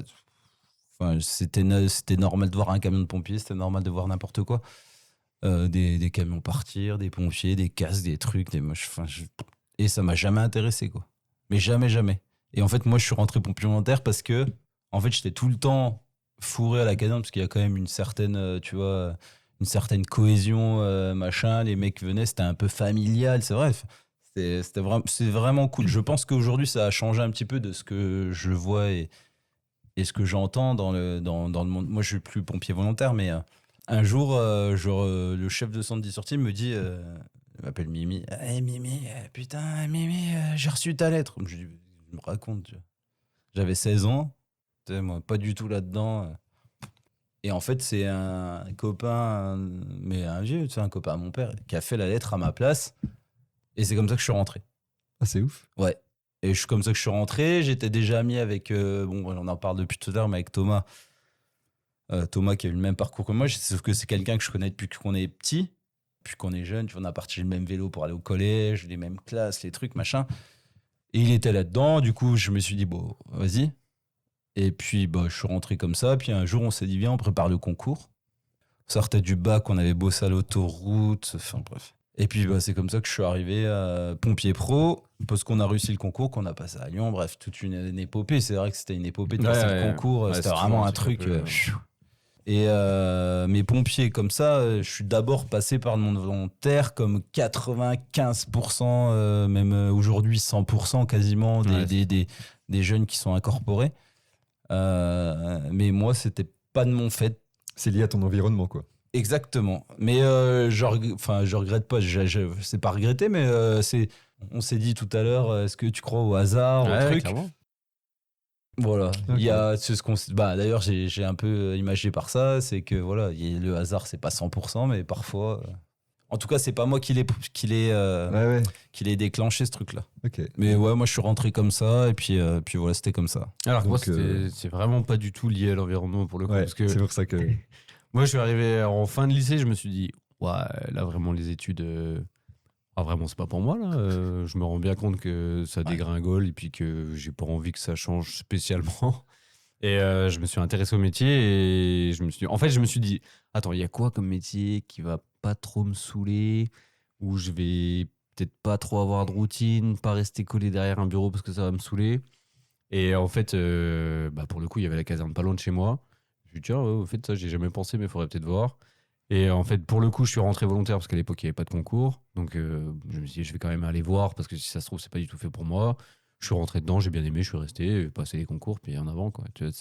[SPEAKER 1] Enfin, c'était normal de voir un camion de pompier, c'était normal de voir n'importe quoi. Des camions partir, des pompiers, des casques, des trucs, des moches. Et ça m'a jamais intéressé, quoi. Mais jamais, jamais. Et en fait, moi, je suis rentré pompier volontaire parce que, en fait, j'étais tout le temps fourré à la caserne parce qu'il y a quand même une certaine, tu vois, une certaine cohésion, machin. Les mecs venaient, c'était un peu familial, c'est vrai. C'est vraiment cool. Je pense qu'aujourd'hui, ça a changé un petit peu de ce que je vois et ce que j'entends dans le monde. Moi, je suis plus pompier volontaire, mais un jour, le chef de centre d'Is-sur-Tille me dit, il m'appelle Mimi. Hey, Mimi, putain, Mimi, j'ai reçu ta lettre. Je me raconte, tu vois. J'avais 16 ans, tu sais, moi, pas du tout là-dedans. Et en fait, c'est un copain, mais un vieux, tu sais, un copain à mon père, qui a fait la lettre à ma place. Et c'est comme ça que je suis rentré.
[SPEAKER 5] Ah, c'est ouf.
[SPEAKER 1] Ouais. Et comme ça que je suis rentré. J'étais déjà ami avec, bon, on en parle depuis tout à l'heure, mais avec Thomas. Thomas qui a eu le même parcours que moi, sauf que c'est quelqu'un que je connais depuis qu'on est petit, depuis qu'on est jeune. Tu vois, on a partagé le même vélo pour aller au collège, les mêmes classes, les trucs, machin. Et il était là-dedans. Du coup, je me suis dit, bon, vas-y. Et puis, bah, je suis rentré comme ça. Puis un jour, on s'est dit, viens, on prépare le concours. On sortait du bac, on avait bossé à l'autoroute. Enfin, bref. Et puis, bah, c'est comme ça que je suis arrivé à pompier pro, parce qu'on a réussi le concours, qu'on a passé à Lyon. Bref, toute une épopée. C'est vrai que c'était une épopée de passer le concours.
[SPEAKER 4] Ouais,
[SPEAKER 1] c'était
[SPEAKER 4] c'est
[SPEAKER 1] vraiment
[SPEAKER 4] toujours
[SPEAKER 1] un
[SPEAKER 4] petit
[SPEAKER 1] truc.
[SPEAKER 4] peu,
[SPEAKER 1] Et mes pompiers, comme ça, je suis d'abord passé par le monde volontaire, comme 95%, même aujourd'hui 100% quasiment des jeunes qui sont incorporés. Mais moi, c'était pas de mon fait.
[SPEAKER 5] C'est lié à ton environnement, quoi.
[SPEAKER 1] Exactement. Mais je regrette pas. C'est pas regretter, mais on s'est dit tout à l'heure, est-ce que tu crois au hasard, au truc
[SPEAKER 4] clairement.
[SPEAKER 1] Voilà.
[SPEAKER 5] Ok.
[SPEAKER 1] Il y a c'est ce qu'on d'ailleurs j'ai un peu imagé par ça, c'est que voilà, le hasard c'est pas 100%, mais parfois en tout cas, c'est pas moi qui l'ai déclenché ce truc-là.
[SPEAKER 5] Ok.
[SPEAKER 1] Mais ouais, moi je suis rentré comme ça et puis voilà, c'était comme ça.
[SPEAKER 4] Alors que moi,
[SPEAKER 5] Donc,
[SPEAKER 4] c'est vraiment pas du tout lié à l'environnement pour le coup.
[SPEAKER 5] Ouais,
[SPEAKER 4] Parce que
[SPEAKER 5] c'est pour ça que.
[SPEAKER 4] moi, je suis arrivé en fin de lycée, je me suis dit, ouais, là vraiment les études, vraiment c'est pas pour moi là. Je me rends bien compte que ça dégringole et puis que j'ai pas envie que ça change spécialement. Et je me suis intéressé au métier et je me suis dit, attends, il y a quoi comme métier qui va pas trop me saouler, où je vais peut-être pas trop avoir de routine, pas rester collé derrière un bureau parce que ça va me saouler. Et en fait, pour le coup, il y avait la caserne pas loin de chez moi. Je me suis dit, tiens, au fait, ça, j'ai jamais pensé, mais il faudrait peut-être voir. Et en fait, pour le coup, je suis rentré volontaire parce qu'à l'époque, il n'y avait pas de concours. Donc, je me suis dit, je vais quand même aller voir parce que si ça se trouve, c'est pas du tout fait pour moi. Je suis rentré dedans, j'ai bien aimé, je suis resté, passé les concours, puis en avant, quoi. Tu vois,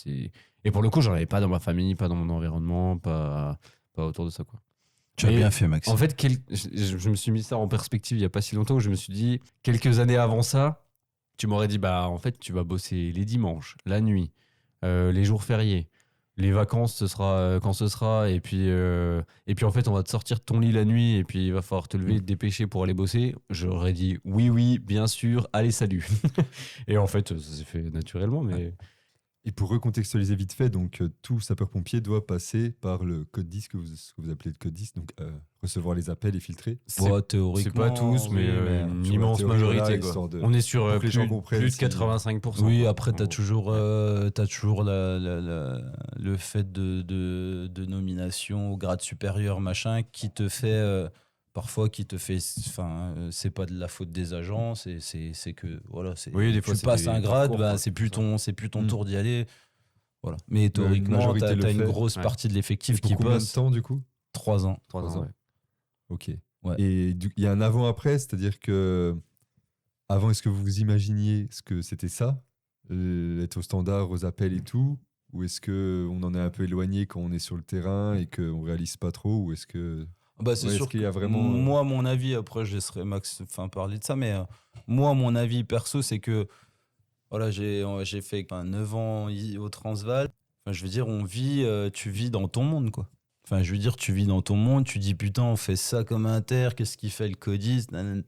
[SPEAKER 4] et pour le coup, j'en avais pas dans ma famille, pas dans mon environnement, pas autour de ça, quoi.
[SPEAKER 1] Tu as
[SPEAKER 4] Mais
[SPEAKER 1] bien fait, Maxime.
[SPEAKER 4] En fait, je me suis mis ça en perspective il y a pas si longtemps où je me suis dit, quelques années avant ça, tu m'aurais dit, en fait, tu vas bosser les dimanches, la nuit, les jours fériés. les vacances, ce sera quand ce sera. Et puis en fait, on va te sortir de ton lit la nuit et puis il va falloir te lever, te dépêcher pour aller bosser. J'aurais dit oui, bien sûr, allez, salut. Et en fait, ça s'est fait naturellement. Mais
[SPEAKER 5] Et pour recontextualiser vite fait, donc tout sapeur-pompier doit passer par le code 10 que vous appelez le code 10, donc recevoir les appels et filtrer.
[SPEAKER 1] Théoriquement,
[SPEAKER 4] c'est pas tous, mais une
[SPEAKER 5] sur la
[SPEAKER 4] immense
[SPEAKER 5] théorie,
[SPEAKER 4] majorité.
[SPEAKER 5] voilà,
[SPEAKER 4] quoi.
[SPEAKER 5] histoire de-
[SPEAKER 4] On est sur
[SPEAKER 5] pour que les gens
[SPEAKER 4] plus
[SPEAKER 5] comprennent
[SPEAKER 4] de
[SPEAKER 5] si-
[SPEAKER 4] 85%.
[SPEAKER 1] Oui,
[SPEAKER 4] quoi,
[SPEAKER 1] après,
[SPEAKER 4] en
[SPEAKER 1] tu as
[SPEAKER 4] gros.
[SPEAKER 1] toujours, le fait de nomination au grade supérieur, machin, qui te fait, parfois, enfin, c'est pas de la faute des agents, c'est que, voilà,
[SPEAKER 4] Oui, des fois,
[SPEAKER 1] tu
[SPEAKER 4] c'est
[SPEAKER 1] passes
[SPEAKER 4] des
[SPEAKER 1] un grade,
[SPEAKER 4] parcours,
[SPEAKER 1] bah,
[SPEAKER 4] quoi,
[SPEAKER 1] c'est plus ton
[SPEAKER 5] Mm.
[SPEAKER 1] tour d'y aller. Voilà. Mais théoriquement,
[SPEAKER 5] majorité
[SPEAKER 1] tu
[SPEAKER 5] le
[SPEAKER 1] as une
[SPEAKER 5] fait.
[SPEAKER 1] grosse
[SPEAKER 4] Ouais.
[SPEAKER 1] partie de
[SPEAKER 5] Et
[SPEAKER 1] l'effectif
[SPEAKER 5] pour
[SPEAKER 1] qui
[SPEAKER 5] combien de
[SPEAKER 1] passe
[SPEAKER 5] temps du coup
[SPEAKER 1] 3 ans.
[SPEAKER 4] 3
[SPEAKER 5] 3
[SPEAKER 4] ans,
[SPEAKER 5] ans.
[SPEAKER 4] ouais.
[SPEAKER 5] Ok.
[SPEAKER 1] Ouais.
[SPEAKER 5] Et il y a un avant-après, c'est-à-dire que avant, est-ce que vous vous imaginiez ce que c'était ça, être au standard, aux appels et tout, ou est-ce que on en est un peu éloigné quand on est sur le terrain et qu'on réalise pas trop, ou est-ce que
[SPEAKER 1] Bah, c'est
[SPEAKER 5] Ouais,
[SPEAKER 1] sûr
[SPEAKER 5] est-ce qu'il
[SPEAKER 1] que
[SPEAKER 5] y a vraiment,
[SPEAKER 1] moi, mon avis, après, je laisserai Max parler de ça, mais moi, mon avis perso, c'est que voilà, j'ai fait 9 ans au Transval. Enfin, je veux dire, tu vis dans ton monde, quoi. Enfin, je veux dire, tu vis dans ton monde, tu dis putain, on fait ça comme inter, qu'est-ce qu'il fait le codiste, nanana.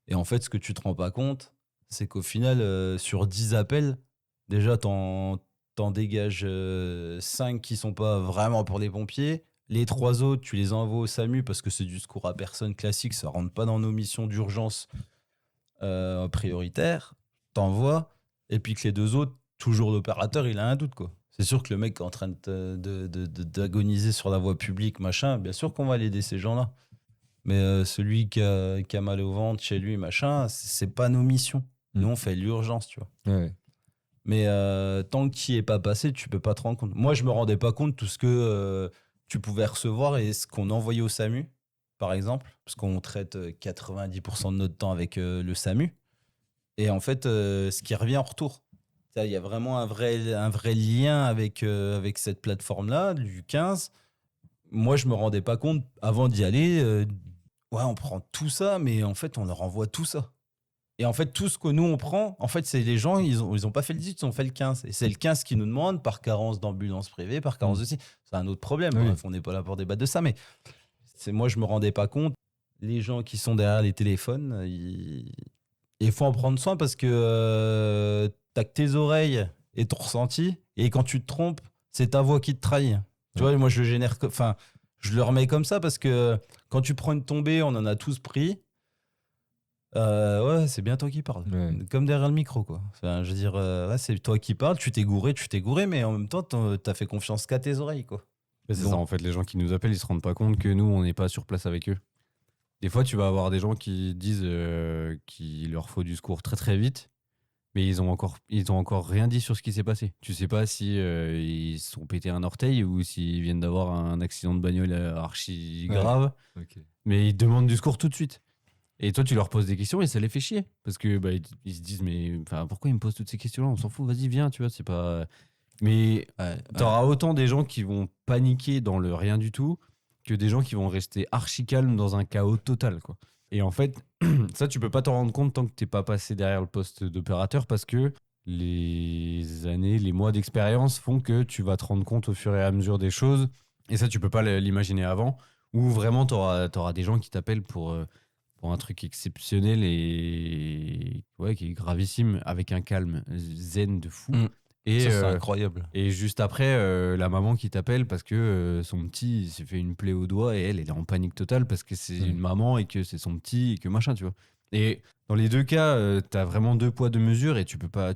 [SPEAKER 1] Et en fait, ce que tu te rends pas compte, c'est qu'au final, sur 10 appels, déjà, t'en dégages 5 qui sont pas vraiment pour les pompiers. Les 3 autres, tu les envoies au SAMU parce que c'est du secours à personne classique, ça rentre pas dans nos missions d'urgence prioritaires. T'envoies. Et puis que les 2 autres, toujours l'opérateur, il a un doute, quoi. C'est sûr que le mec est en train d'agoniser sur la voie publique, machin, bien sûr qu'on va l'aider, ces gens-là. Mais celui qui a mal au ventre chez lui, machin, c'est pas nos missions. Nous, on fait l'urgence, tu vois.
[SPEAKER 5] Ouais.
[SPEAKER 1] Mais tant qu'il n'y est pas passé, tu peux pas te rendre compte. Moi, je me rendais pas compte de tout ce que tu pouvais recevoir et ce qu'on envoyait au SAMU, par exemple, parce qu'on traite 90% de notre temps avec le SAMU. Et en fait, ce qui revient en retour. Il y a vraiment un vrai lien avec cette plateforme-là, du 15. Moi, je me rendais pas compte, avant d'y aller, ouais, on prend tout ça, mais en fait, on leur envoie tout ça. Et en fait, tout ce que nous, on prend, en fait, c'est les gens, ils ont pas fait le 18, ils ont fait le 15. Et c'est le 15 qui nous demande, par carence d'ambulance privée, par carence aussi. C'est un autre problème.
[SPEAKER 5] Oui.
[SPEAKER 1] Bref, on n'est pas là pour débattre de ça, mais moi, je me rendais pas compte. Les gens qui sont derrière les téléphones, il faut en prendre soin parce que t'as que tes oreilles et ton ressenti. Et quand tu te trompes, c'est ta voix qui te trahit. Tu vois, moi, je le remets comme ça parce que quand tu prends une tombée, on en a tous pris. Ouais, c'est bien toi qui parles.
[SPEAKER 5] Ouais.
[SPEAKER 1] Comme derrière le micro, quoi. Enfin, je veux dire, ouais, c'est toi qui parles, tu t'es gouré, mais en même temps, t'as fait confiance qu'à tes oreilles, quoi.
[SPEAKER 4] Mais c'est
[SPEAKER 1] Donc-
[SPEAKER 4] ça, en fait, les gens qui nous appellent, ils se rendent pas compte que nous, on n'est pas sur place avec eux. Des fois, tu vas avoir des gens qui disent qu'il leur faut du secours très très vite, mais ils ont encore rien dit sur ce qui s'est passé. Tu sais pas si ils se sont pété un orteil ou s'ils viennent d'avoir un accident de bagnole archi
[SPEAKER 5] Ouais.
[SPEAKER 4] grave,
[SPEAKER 5] Ok.
[SPEAKER 4] mais ils demandent du secours tout de suite. Et toi, tu leur poses des questions et ça les fait chier. Parce que ils se disent, mais pourquoi ils me posent toutes ces questions-là? On s'en fout, vas-y, viens, tu vois, c'est pas. Mais t'auras autant des gens qui vont paniquer dans le rien du tout que des gens qui vont rester archi calmes dans un chaos total, quoi. Et en fait, ça, tu peux pas t'en rendre compte tant que t'es pas passé derrière le poste d'opérateur parce que les années, les mois d'expérience font que tu vas te rendre compte au fur et à mesure des choses. Et ça, tu peux pas l'imaginer avant. Ou vraiment, t'auras des gens qui t'appellent pour un truc exceptionnel et ouais, qui est gravissime, avec un calme zen de fou. Et,
[SPEAKER 1] Ça, c'est incroyable.
[SPEAKER 4] Et juste après, la maman qui t'appelle parce que son petit s'est fait une plaie au doigt et elle est en panique totale parce que c'est une maman et que c'est son petit et que machin, tu vois. Et dans les deux cas, t'as vraiment 2 poids 2 mesures et tu peux pas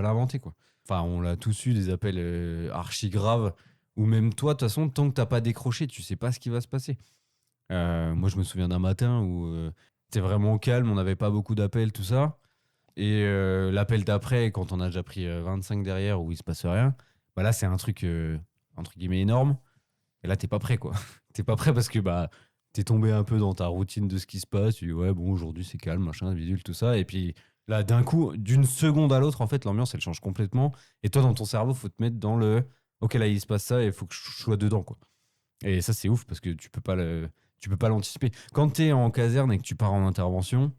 [SPEAKER 4] l'inventer, quoi. Enfin, on l'a tous eu, des appels archi graves ou même toi, de toute façon, tant que t'as pas décroché, tu sais pas ce qui va se passer. Moi, je me souviens d'un matin où c'était vraiment calme, on n'avait pas beaucoup d'appels, tout ça. Et l'appel d'après, quand on a déjà pris 25 derrière où il se passe rien, bah là, c'est un truc, entre guillemets, énorme. Et là, t'es pas prêt, quoi. T'es pas prêt parce que t'es tombé un peu dans ta routine de ce qui se passe. Tu dis, ouais, bon, aujourd'hui, c'est calme, machin, bidule, tout ça. Et puis là, d'un coup, d'une seconde à l'autre, en fait, l'ambiance, elle change complètement. Et toi, dans ton cerveau, faut te mettre dans le ok, là, il se passe ça et il faut que je sois dedans, quoi. Et ça, c'est ouf parce que tu peux pas l'anticiper. Quand t'es en caserne et que tu pars en intervention,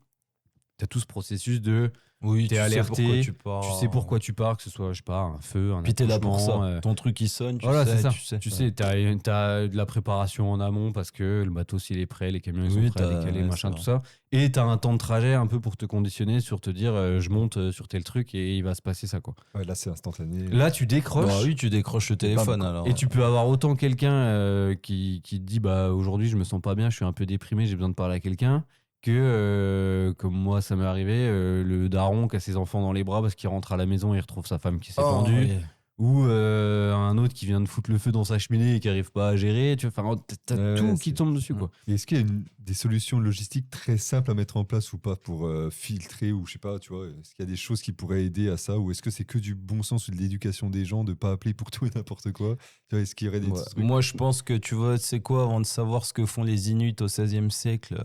[SPEAKER 4] t'as tout ce processus de
[SPEAKER 1] Oui,
[SPEAKER 4] t'es
[SPEAKER 1] tu sais
[SPEAKER 4] alerté,
[SPEAKER 1] pourquoi tu pars.
[SPEAKER 4] tu sais pourquoi tu pars, que ce soit, je sais pas, un feu, un
[SPEAKER 1] Puis t'es là pour
[SPEAKER 4] accouchement,
[SPEAKER 1] ça. Ton truc, il sonne, tu
[SPEAKER 4] voilà, c'est
[SPEAKER 1] sais.
[SPEAKER 4] ça. Tu sais, t'as de la préparation en amont parce que le matos il est prêt, les camions ils sont
[SPEAKER 1] Oui,
[SPEAKER 4] prêts à décaler,
[SPEAKER 1] ouais,
[SPEAKER 4] machin,
[SPEAKER 1] c'est
[SPEAKER 4] tout ça. Et t'as un temps de trajet un peu pour te conditionner sur te dire je monte sur tel truc et il va se passer ça, quoi.
[SPEAKER 5] Ouais, là, c'est instantané.
[SPEAKER 4] Là, tu décroches.
[SPEAKER 1] Bah oui, tu décroches le téléphone
[SPEAKER 5] quoi.
[SPEAKER 1] alors.
[SPEAKER 4] Et tu peux avoir autant quelqu'un qui te dit bah aujourd'hui je me sens pas bien, je suis un peu déprimé, j'ai besoin de parler à quelqu'un, que comme moi ça m'est arrivé, le daron qui a ses enfants dans les bras parce qu'il rentre à la maison et il retrouve sa femme qui s'est
[SPEAKER 1] Oh,
[SPEAKER 4] pendue,
[SPEAKER 1] oui.
[SPEAKER 4] ou un autre qui vient de foutre le feu dans sa cheminée et qui arrive pas à gérer, tu vois, enfin t'as
[SPEAKER 5] Ouais,
[SPEAKER 4] tout
[SPEAKER 5] ouais,
[SPEAKER 4] qui
[SPEAKER 5] c'est-
[SPEAKER 4] tombe dessus, quoi.
[SPEAKER 5] Et est-ce qu'il y a des solutions logistiques très simples à mettre en place ou pas pour filtrer ou je sais pas, tu vois, est-ce qu'il y a des choses qui pourraient aider à ça ou est-ce que c'est que du bon sens ou de l'éducation des gens de pas appeler pour tout et n'importe quoi? Tu vois, est-ce qu'il y aurait des
[SPEAKER 1] Ouais.
[SPEAKER 5] trucs?
[SPEAKER 1] Moi, je pense que tu vois, c'est quoi, avant de savoir ce que font les Inuits au XVIe siècle,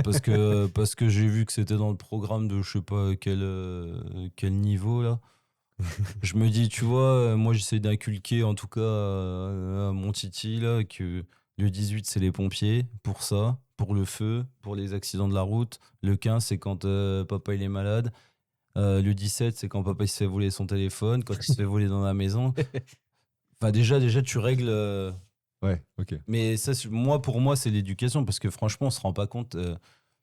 [SPEAKER 1] parce que j'ai vu que c'était dans le programme de je sais pas quel niveau là. Je me dis, tu vois, moi j'essaie d'inculquer en tout cas à mon titi là que le 18 c'est les pompiers pour ça, pour le feu, pour les accidents de la route. Le 15 c'est quand papa il est malade. Le 17 c'est quand papa il se fait voler son téléphone, quand il se fait voler dans la maison. Enfin déjà tu règles.
[SPEAKER 5] Ouais, ok.
[SPEAKER 1] Mais ça, pour moi, c'est l'éducation parce que franchement, on se rend pas compte.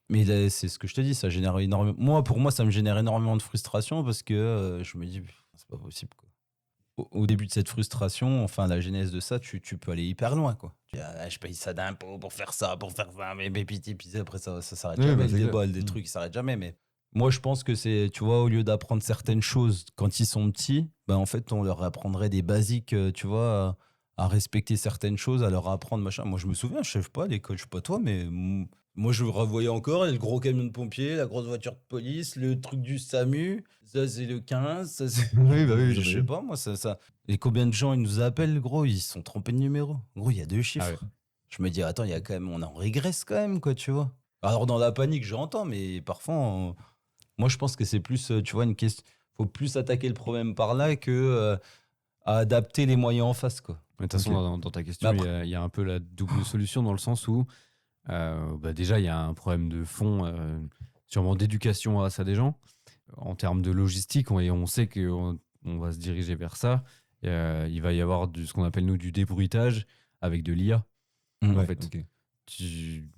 [SPEAKER 1] Mais là, c'est ce que je te dis, ça génère énormément. Moi, pour moi, ça me génère énormément de frustration parce que je me dis, c'est pas possible, quoi. Au début de cette frustration, enfin, la genèse de ça, tu peux aller hyper loin, quoi. Tu dis, ah, je paye ça d'impôts pour faire ça, mais puis après, ça s'arrête
[SPEAKER 5] Oui,
[SPEAKER 1] jamais.
[SPEAKER 5] bah,
[SPEAKER 1] Le
[SPEAKER 5] c'est
[SPEAKER 1] débat,
[SPEAKER 5] clair.
[SPEAKER 1] des trucs, ils s'arrêtent jamais. Mais moi, je pense que c'est, tu vois, au lieu d'apprendre certaines choses quand ils sont petits, ben, en fait, on leur apprendrait des basiques, tu vois, à respecter certaines choses, à leur apprendre, machin. Moi, je me souviens, je sais pas, à l'école, je sais pas toi, mais moi, je revoyais encore le gros camion de pompiers, la grosse voiture de police, le truc du SAMU. Ça, c'est le 15. Ça, c'est...
[SPEAKER 5] Oui, bah oui,
[SPEAKER 1] je
[SPEAKER 5] bah
[SPEAKER 1] sais
[SPEAKER 5] oui.
[SPEAKER 1] pas, moi, ça. Et combien de gens ils nous appellent, gros? Ils se sont trompés de numéro. Gros, il y a 2 chiffres.
[SPEAKER 4] Ah ouais.
[SPEAKER 1] Je me dis, attends, il y a quand même, on en régresse quand même, quoi, tu vois. Alors, dans la panique, j'entends, mais parfois, moi, je pense que c'est plus, tu vois, une question. Faut plus attaquer le problème par là que à adapter les moyens en face, quoi.
[SPEAKER 4] Mais de toute façon,
[SPEAKER 5] Ok.
[SPEAKER 4] dans ta question,
[SPEAKER 1] Mais
[SPEAKER 4] il y a un peu la double solution dans le sens où bah déjà, il y a un problème de fond, sûrement d'éducation à ça des gens. En termes de logistique, on sait qu'on va se diriger vers ça. Il va y avoir ce qu'on appelle, nous, du débruitage avec de l'IA.
[SPEAKER 1] Mm.
[SPEAKER 4] En
[SPEAKER 5] Ouais,
[SPEAKER 4] fait,
[SPEAKER 5] ok.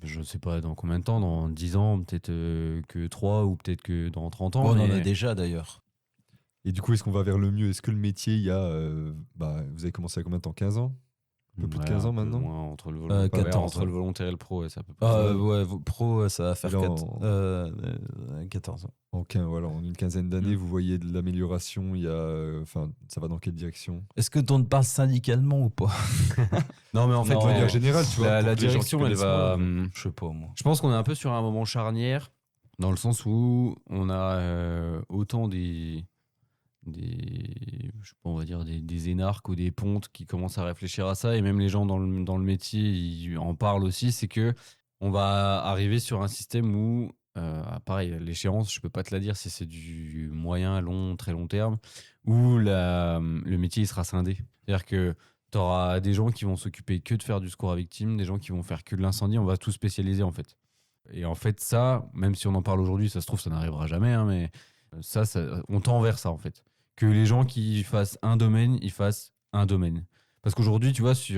[SPEAKER 4] je ne sais pas dans combien de temps, dans 10 ans, peut-être que 3 ou peut-être que dans 30 ans.
[SPEAKER 1] On en
[SPEAKER 4] mais-
[SPEAKER 1] a déjà, d'ailleurs.
[SPEAKER 5] Et du coup, est-ce qu'on va vers le mieux? Est-ce que le métier, il y a. Vous avez commencé à combien de temps? 15 ans? Un peu plus de 15 ans
[SPEAKER 4] un peu
[SPEAKER 5] maintenant?
[SPEAKER 4] moins, entre le,
[SPEAKER 1] 14,
[SPEAKER 4] entre le volontaire et le pro, ouais, c'est à peu près
[SPEAKER 1] Ah,
[SPEAKER 4] ça.
[SPEAKER 1] ouais, pro, ça va faire
[SPEAKER 5] Là,
[SPEAKER 1] 14 ans.
[SPEAKER 5] Voilà, en une quinzaine d'années, vous voyez de l'amélioration. Il y a, enfin, ça va dans quelle direction?
[SPEAKER 1] Est-ce que t'en parles syndicalement ou pas?
[SPEAKER 4] Non, mais en fait,
[SPEAKER 1] Non,
[SPEAKER 5] De manière générale, tu vois.
[SPEAKER 4] la
[SPEAKER 5] pour les gens qui
[SPEAKER 4] direction, elle
[SPEAKER 5] connaissent
[SPEAKER 4] va.
[SPEAKER 5] pas,
[SPEAKER 1] Je sais pas, moi.
[SPEAKER 4] Je pense qu'on est un peu sur un moment charnière, dans le sens où on a autant je sais pas, on va dire des énarques ou des pontes qui commencent à réfléchir à ça, et même les gens dans le métier ils en parlent aussi. C'est que on va arriver sur un système où, pareil, l'échéance, je peux pas te la dire si c'est du moyen, long, très long terme, où le métier il sera scindé. C'est-à-dire que tu auras des gens qui vont s'occuper que de faire du secours à victimes, des gens qui vont faire que de l'incendie, on va tout spécialiser en fait. Et en fait, ça, même si on en parle aujourd'hui, ça se trouve, ça n'arrivera jamais, hein, mais ça, on tend vers ça en fait. Que les gens qui fassent un domaine, ils fassent un domaine. Parce qu'aujourd'hui, tu vois, si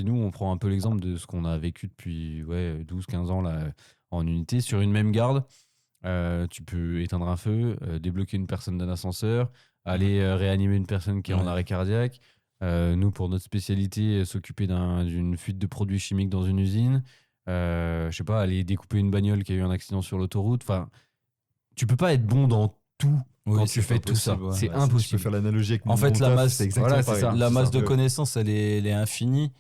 [SPEAKER 4] nous, on prend un peu l'exemple de ce qu'on a vécu depuis 12-15 ans là, en unité, sur une même garde, tu peux éteindre un feu, débloquer une personne d'un ascenseur, aller réanimer une personne qui est en
[SPEAKER 1] Ouais.
[SPEAKER 4] arrêt cardiaque. Nous, pour notre spécialité, s'occuper d'une fuite de produits chimiques dans une usine. Je sais pas, aller découper une bagnole qui a eu un accident sur l'autoroute. Enfin, tu peux pas être bon dans tout quand tu fais tout ça. C'est
[SPEAKER 5] Si tu peux
[SPEAKER 4] impossible.
[SPEAKER 5] faire l'analogie avec
[SPEAKER 1] En
[SPEAKER 5] mon
[SPEAKER 1] fait, la
[SPEAKER 5] taf,
[SPEAKER 1] masse,
[SPEAKER 5] c'est exactement
[SPEAKER 4] voilà, c'est
[SPEAKER 5] pareil.
[SPEAKER 4] ça.
[SPEAKER 1] La masse
[SPEAKER 5] C'est
[SPEAKER 1] de
[SPEAKER 5] ça.
[SPEAKER 1] connaissances, elle est infinie.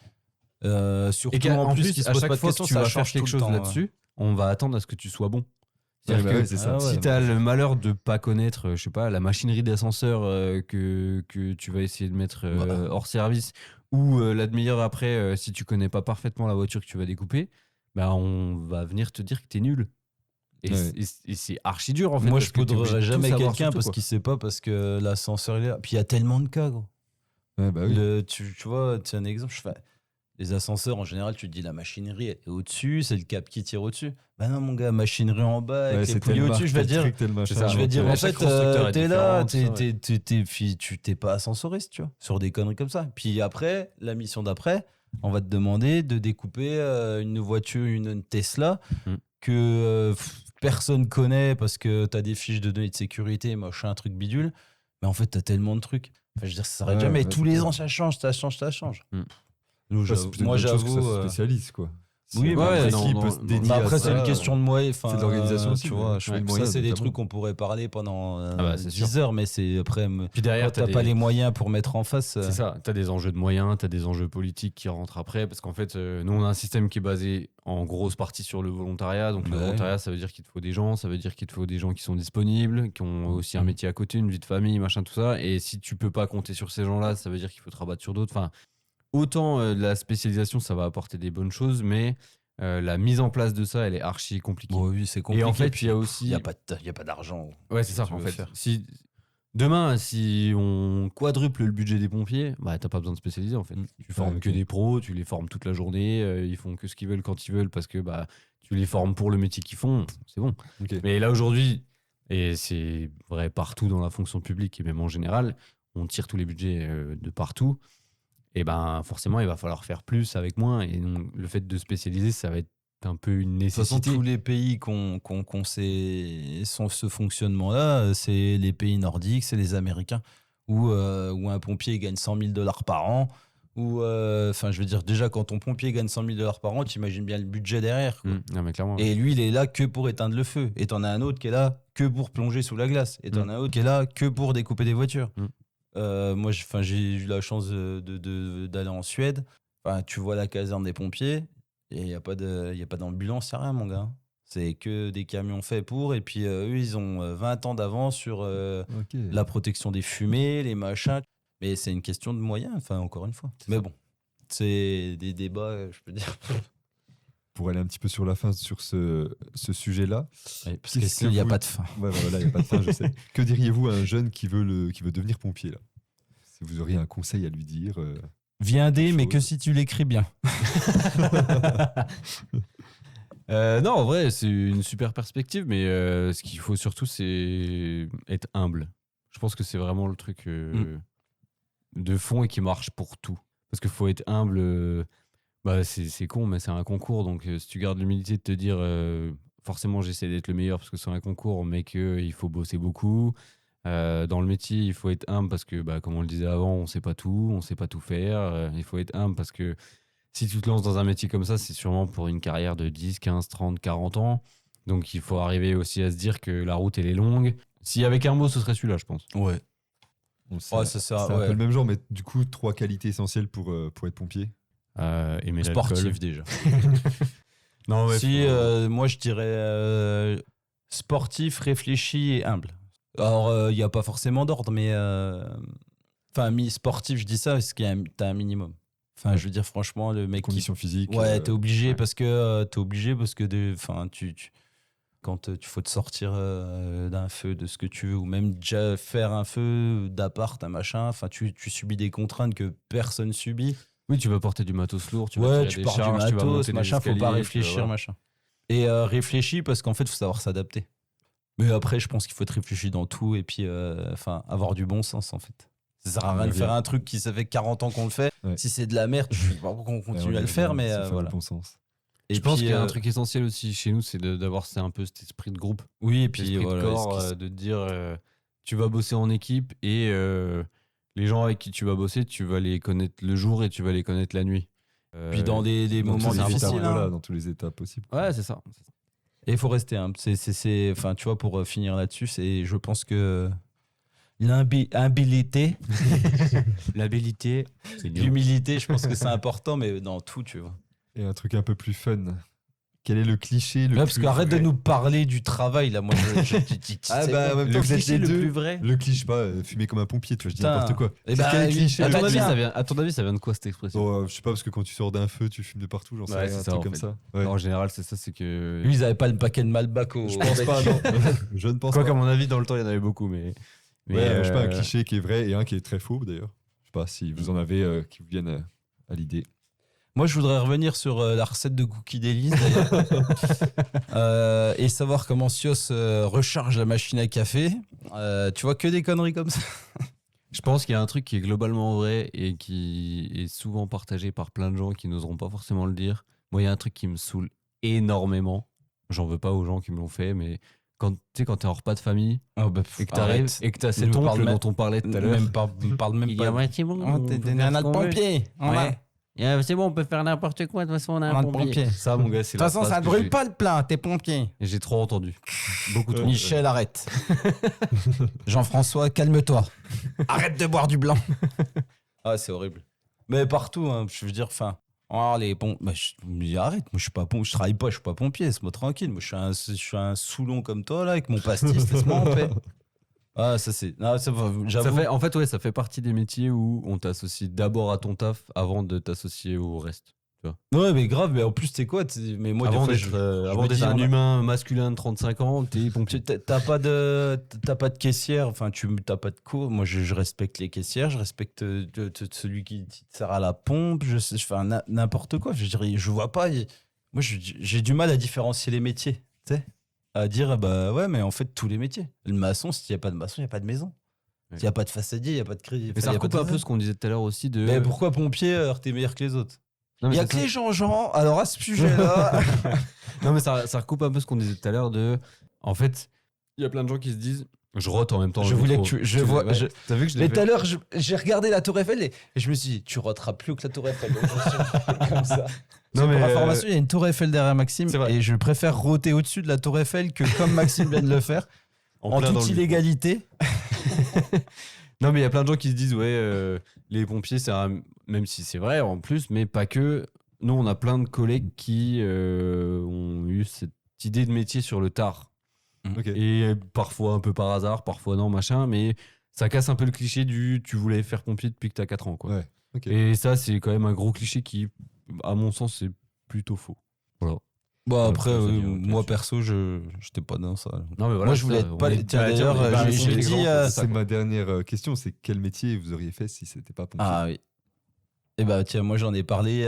[SPEAKER 1] Surtout
[SPEAKER 4] Et qu'en
[SPEAKER 1] en plus,
[SPEAKER 4] plus,
[SPEAKER 1] qui se
[SPEAKER 4] à
[SPEAKER 1] pose
[SPEAKER 4] chaque
[SPEAKER 1] pas de
[SPEAKER 4] fois
[SPEAKER 1] questions,
[SPEAKER 4] que tu
[SPEAKER 1] ça
[SPEAKER 4] vas faire
[SPEAKER 1] change
[SPEAKER 4] quelque
[SPEAKER 1] tout
[SPEAKER 4] chose
[SPEAKER 1] le temps,
[SPEAKER 4] là-dessus, on va attendre à ce que tu sois bon.
[SPEAKER 5] Ouais,
[SPEAKER 4] C'est-à-dire
[SPEAKER 5] bah
[SPEAKER 4] que
[SPEAKER 5] ouais, c'est ça.
[SPEAKER 1] Ah ouais,
[SPEAKER 4] si tu as le malheur de pas connaître, je sais pas, la machinerie d'ascenseur que tu vas essayer de mettre hors service, ou la demi-heure après, si tu connais pas parfaitement la voiture que tu vas découper, bah on va venir te dire que t'es nul. Et
[SPEAKER 5] Ouais.
[SPEAKER 4] c'est archi dur en fait.
[SPEAKER 1] Moi,
[SPEAKER 4] parce
[SPEAKER 1] je
[SPEAKER 4] que t'es obligé
[SPEAKER 1] poudrerais
[SPEAKER 4] de tout
[SPEAKER 1] jamais
[SPEAKER 4] savoir
[SPEAKER 1] quelqu'un
[SPEAKER 4] sur tout,
[SPEAKER 1] parce
[SPEAKER 4] quoi.
[SPEAKER 1] qu'il sait pas, parce que l'ascenseur il est là. Puis il y a tellement de cas, gros.
[SPEAKER 5] Ouais, bah oui.
[SPEAKER 1] Tu vois, tu as un exemple. Les ascenseurs, en général, tu te dis la machinerie elle est au-dessus, c'est le cap qui tire au-dessus. Bah non, mon gars, machinerie en bas, avec les poulies au-dessus, je vais dire. Je vais dire, en fait, t'es là, tu t'es pas ascensoriste, tu vois, sur des conneries comme ça. Puis après, la mission d'après, on va te demander de découper une voiture, une Tesla, que personne connaît parce que t'as des fiches de données de sécurité, machin, un truc bidule. Mais en fait, t'as tellement de trucs. Enfin, je veux dire, ça s'arrête jamais. Tous les ans, ça change. Nous, moi, j'avoue.
[SPEAKER 5] Que ça se spécialise, quoi.
[SPEAKER 1] Oui, mais
[SPEAKER 5] après,
[SPEAKER 1] c'est une question de moyens.
[SPEAKER 5] C'est de l'organisation aussi,
[SPEAKER 1] tu vois.
[SPEAKER 5] ça,
[SPEAKER 1] c'est des trucs qu'on pourrait parler pendant 10
[SPEAKER 4] sûr.
[SPEAKER 1] heures, mais c'est après.
[SPEAKER 4] Puis derrière,
[SPEAKER 1] t'as pas les moyens pour mettre en face.
[SPEAKER 4] C'est ça. T'as des enjeux de moyens, t'as des enjeux politiques qui rentrent après, parce qu'en fait, nous, on a un système qui est basé en grosse partie sur le volontariat. Donc, le volontariat, ça veut dire qu'il te faut des gens, ça veut dire qu'il te faut des gens qui sont disponibles, qui ont aussi un métier à côté, une vie de famille, machin, tout ça. Et si tu peux pas compter sur ces gens-là, ça veut dire qu'il faut te rabattre sur d'autres. Enfin, autant la spécialisation, ça va apporter des bonnes choses, mais la mise en place de ça, elle est archi compliquée.
[SPEAKER 1] Bon, oui, c'est compliqué.
[SPEAKER 4] Et en fait, il y a aussi.
[SPEAKER 1] Il n'y a pas d'argent.
[SPEAKER 4] Ouais, c'est ça, en fait. Demain, si on quadruple le budget des pompiers, bah, t'as pas besoin de spécialiser, en fait. Tu formes que des pros, tu les formes toute la journée, ils font que ce qu'ils veulent quand ils veulent parce que bah, tu les formes pour le métier qu'ils font, c'est bon. Mais là, aujourd'hui, et c'est vrai partout dans la fonction publique et même en général, on tire tous les budgets de partout. Et ben forcément, il va falloir faire plus avec moins. Et donc, le fait de spécialiser, ça va être un peu une nécessité.
[SPEAKER 1] De toute façon, tous les pays qui ont ce fonctionnement-là, c'est les pays nordiques, c'est les Américains, où un pompier gagne $100,000 par an. Enfin, je veux dire, déjà, quand ton pompier gagne $100,000 par an, tu imagines bien le budget derrière. Quoi.
[SPEAKER 4] Non, mais clairement,
[SPEAKER 1] et lui, il est là que pour éteindre le feu. Et t'en as un autre qui est là que pour plonger sous la glace. Et t'en as un autre qui est là que pour découper des voitures. Moi, j'ai eu la chance d'aller en Suède. Enfin, tu vois la caserne des pompiers et il n'y a pas d'ambulance, il n'y a rien, mon gars. C'est que des camions faits pour. Et puis, eux, ils ont 20 ans d'avance sur la protection des fumées, les machins. Mais c'est une question de moyens, enfin, encore une fois. Mais bon, c'est des débats, je peux dire.
[SPEAKER 5] Pour aller un petit peu sur la fin sur ce sujet-là.
[SPEAKER 1] Ouais, parce que sinon, il n'y a pas de fin.
[SPEAKER 5] Ouais, voilà, il n'y a pas de fin, je sais. Que diriez-vous à un jeune qui veut devenir pompier, là? Si vous auriez un conseil à lui dire.
[SPEAKER 1] Viens mais que si tu l'écris bien.
[SPEAKER 4] Non, en vrai, c'est une super perspective, mais ce qu'il faut surtout, c'est être humble. Je pense que c'est vraiment le truc de fond et qui marche pour tout. Parce qu'il faut être humble. Bah, c'est con, mais c'est un concours. Donc, si tu gardes l'humilité de te dire forcément, j'essaie d'être le meilleur parce que c'est un concours, mais qu'il faut bosser beaucoup. Dans le métier, il faut être humble parce que, bah, comme on le disait avant, on sait pas tout faire. Il faut être humble parce que si tu te lances dans un métier comme ça, c'est sûrement pour une carrière de 10, 15, 30, 40 ans. Donc, il faut arriver aussi à se dire que la route, elle est longue. S'il y avait qu'un mot, ce serait celui-là, je pense.
[SPEAKER 1] Ouais.
[SPEAKER 5] C'est un peu le même genre, mais du coup, 3 qualités essentielles pour être pompier.
[SPEAKER 4] Aimer
[SPEAKER 1] sportif déjà.
[SPEAKER 4] Non, ouais,
[SPEAKER 1] moi je dirais sportif, réfléchi et humble. Alors il n'y a pas forcément d'ordre, mais sportif, je dis ça parce que t'as un minimum. Enfin, je veux dire franchement, le mec.
[SPEAKER 5] Condition physique.
[SPEAKER 1] Ouais, t'es obligé parce que quand il faut te sortir d'un feu, de ce que tu veux, ou même déjà faire un feu d'appart, un machin. Enfin, tu subis des contraintes que personne subit.
[SPEAKER 4] Oui, tu vas porter du matos lourd, tu
[SPEAKER 1] pars
[SPEAKER 4] du
[SPEAKER 1] matos, machin, faut pas réfléchir, machin. Et réfléchis parce qu'en fait, il faut savoir s'adapter. Mais après, je pense qu'il faut être réfléchi dans tout et puis avoir du bon sens, en fait. Ça sert à rien de faire un truc qui ça fait 40 ans qu'on le fait. Ouais. Si c'est de la merde, je sais pas pourquoi on continue à le faire, mais voilà.
[SPEAKER 5] Bon sens.
[SPEAKER 4] Et je pense qu'il y a un truc essentiel aussi chez nous, c'est d'avoir un peu cet esprit de groupe.
[SPEAKER 1] Oui, et puis
[SPEAKER 4] voilà, de corps, de te dire tu vas bosser en équipe et les gens avec qui tu vas bosser, tu vas les connaître le jour et tu vas les connaître la nuit.
[SPEAKER 1] Puis dans des moments difficiles.
[SPEAKER 5] Dans tous les états possibles.
[SPEAKER 4] Ouais, c'est ça.
[SPEAKER 1] Et il faut rester humble. Enfin, tu vois, pour finir là-dessus, je pense que l'humilité, l'humilité, je pense que c'est important, mais dans tout, tu vois.
[SPEAKER 5] Et un truc un peu plus fun. Quel est le cliché le
[SPEAKER 1] parce
[SPEAKER 5] plus
[SPEAKER 1] qu'arrête
[SPEAKER 5] vrai
[SPEAKER 1] de nous parler du travail, là. Moi,
[SPEAKER 5] en même temps,
[SPEAKER 1] vous êtes les deux. Le plus vrai.
[SPEAKER 5] Le cliché, pas fumer comme un pompier, tu vois, je dis n'importe quoi.
[SPEAKER 4] Et quel cliché à ton avis, ça vient de quoi cette expression?
[SPEAKER 5] Je sais pas, parce que quand tu sors d'un feu, tu fumes de partout, j'en sais rien, un truc comme ça.
[SPEAKER 4] Ouais. En général, c'est ça, c'est que.
[SPEAKER 1] Lui, ils avaient pas le paquet de Malbac
[SPEAKER 5] Je pense pas, non. Je ne pense pas.
[SPEAKER 4] Quoi qu'à mon avis, dans le temps, il y en avait beaucoup, mais.
[SPEAKER 5] Je sais pas, un cliché qui est vrai et un qui est très faux, d'ailleurs. Je sais pas si vous en avez qui vous viennent à l'idée.
[SPEAKER 1] Moi, je voudrais revenir sur la recette de cookies d'Élise, d'ailleurs. Et savoir comment Sios recharge la machine à café. Tu vois que des conneries comme ça.
[SPEAKER 4] Je pense qu'il y a un truc qui est globalement vrai et qui est souvent partagé par plein de gens qui n'oseront pas forcément le dire. Moi, il y a un truc qui me saoule énormément. J'en veux pas aux gens qui me l'ont fait, mais quand tu sais, quand t'es en repas de famille et que t'arrives et que t'as cet oncle dont on parlait tout à l'heure,
[SPEAKER 1] Parle même
[SPEAKER 4] il
[SPEAKER 1] pas.
[SPEAKER 4] dit, ouais, c'est bon,
[SPEAKER 1] Oh,
[SPEAKER 4] on
[SPEAKER 1] t'es
[SPEAKER 4] peut
[SPEAKER 1] un
[SPEAKER 4] faire ce qu'on veut.
[SPEAKER 1] pompier.
[SPEAKER 4] Ouais. C'est bon, on peut faire n'importe quoi. De toute façon, on a un pompier. Ça, mon gars, c'est
[SPEAKER 1] De toute façon, ça ne brûle pas le plein, t'es pompier.
[SPEAKER 4] Et j'ai trop entendu. Beaucoup trop.
[SPEAKER 1] Michel, arrête. Jean-François, calme-toi. Arrête de boire du blanc. Ah, c'est horrible. Mais partout, hein, je veux dire, enfin. Oh, les pompiers. Bah, arrête, moi je suis pas pompier, je travaille pas, je suis pas pompier, laisse-moi tranquille. Moi je suis un saoulon comme toi là, avec mon pastis, laisse-moi en paix. Ah, ça c'est. Non, j'avoue.
[SPEAKER 4] En fait, ouais, ça fait partie des métiers où on t'associe d'abord à ton taf avant de t'associer au reste. Tu vois.
[SPEAKER 1] Ouais, mais grave, mais en plus, t'es quoi mais moi,
[SPEAKER 4] avant
[SPEAKER 1] des
[SPEAKER 4] d'être
[SPEAKER 1] fois,
[SPEAKER 4] avant
[SPEAKER 1] me
[SPEAKER 4] d'être
[SPEAKER 1] dis,
[SPEAKER 4] un
[SPEAKER 1] on a-
[SPEAKER 4] humain masculin de 35 ans, t'es pompier.
[SPEAKER 1] T'as pas de caissière, enfin, t'as pas de cours. Moi, je respecte les caissières, je respecte celui qui te sert à la pompe, je fais n'importe quoi. Je dirais, je vois pas. Moi, j'ai du mal à différencier les métiers, tu sais. À dire, bah ouais, mais en fait, tous les métiers. Le maçon, s'il n'y a pas de maçon, il n'y a pas de maison.
[SPEAKER 4] Ouais.
[SPEAKER 1] S'il n'y a pas de façadier, il n'y a pas de crédit.
[SPEAKER 4] Mais ça
[SPEAKER 1] y a pas
[SPEAKER 4] recoupe
[SPEAKER 1] de
[SPEAKER 4] un peu ce qu'on disait tout à l'heure aussi de.
[SPEAKER 1] Mais pourquoi pompier, alors t'es meilleur que les autres?
[SPEAKER 4] Non, mais
[SPEAKER 1] Il y a
[SPEAKER 4] c'est
[SPEAKER 1] que
[SPEAKER 4] ça.
[SPEAKER 1] les gens, alors à ce sujet-là.
[SPEAKER 4] Non, mais ça recoupe un peu ce qu'on disait tout à l'heure de. En fait, il y a plein de gens qui se disent. Je rote en même temps.
[SPEAKER 1] Je
[SPEAKER 4] le
[SPEAKER 1] voulais
[SPEAKER 4] micro.
[SPEAKER 1] que ouais,
[SPEAKER 4] T'as vu que je
[SPEAKER 1] Mais
[SPEAKER 4] l'ai
[SPEAKER 1] tout à
[SPEAKER 4] fait.
[SPEAKER 1] l'heure, j'ai regardé la Tour Eiffel et je me suis dit, tu roteras plus que la Tour Eiffel. Donc, je me suis fait comme ça.
[SPEAKER 4] Non, mais,
[SPEAKER 1] pour information, il y a une Tour Eiffel derrière Maxime
[SPEAKER 4] c'est vrai.
[SPEAKER 1] et je préfère roter au-dessus de la Tour Eiffel que comme Maxime vient de le faire, en
[SPEAKER 4] plein dans
[SPEAKER 1] toute
[SPEAKER 4] le
[SPEAKER 1] illégalité.
[SPEAKER 4] Non, mais il y a plein de gens qui se disent, ouais, les pompiers, même si c'est vrai en plus, mais pas que. Nous, on a plein de collègues qui ont eu cette idée de métier sur le tard.
[SPEAKER 5] Ok.
[SPEAKER 4] Et parfois un peu par hasard, parfois non, machin, mais ça casse un peu le cliché du tu voulais faire pompier depuis que t'as 4 ans, quoi.
[SPEAKER 5] Ouais. Ok.
[SPEAKER 4] Et ça, c'est quand même un gros cliché qui, à mon sens, c'est plutôt faux. Voilà.
[SPEAKER 1] Bon,
[SPEAKER 4] Ouais,
[SPEAKER 1] après,
[SPEAKER 4] ça dit,
[SPEAKER 1] moi
[SPEAKER 4] là-dessus.
[SPEAKER 1] perso, je n'étais pas dans ça.
[SPEAKER 4] Non, mais voilà,
[SPEAKER 1] Moi, je voulais
[SPEAKER 4] ça,
[SPEAKER 1] être pas.
[SPEAKER 4] on est-
[SPEAKER 1] Tiens,
[SPEAKER 4] bah,
[SPEAKER 1] d'ailleurs,
[SPEAKER 4] on est pas
[SPEAKER 1] j'ai
[SPEAKER 4] bon
[SPEAKER 1] dit.
[SPEAKER 4] exemple,
[SPEAKER 5] C'est ma dernière question, c'est quel métier vous auriez fait si c'était pas pompier?
[SPEAKER 1] Ah oui. Et bah tiens, moi j'en ai parlé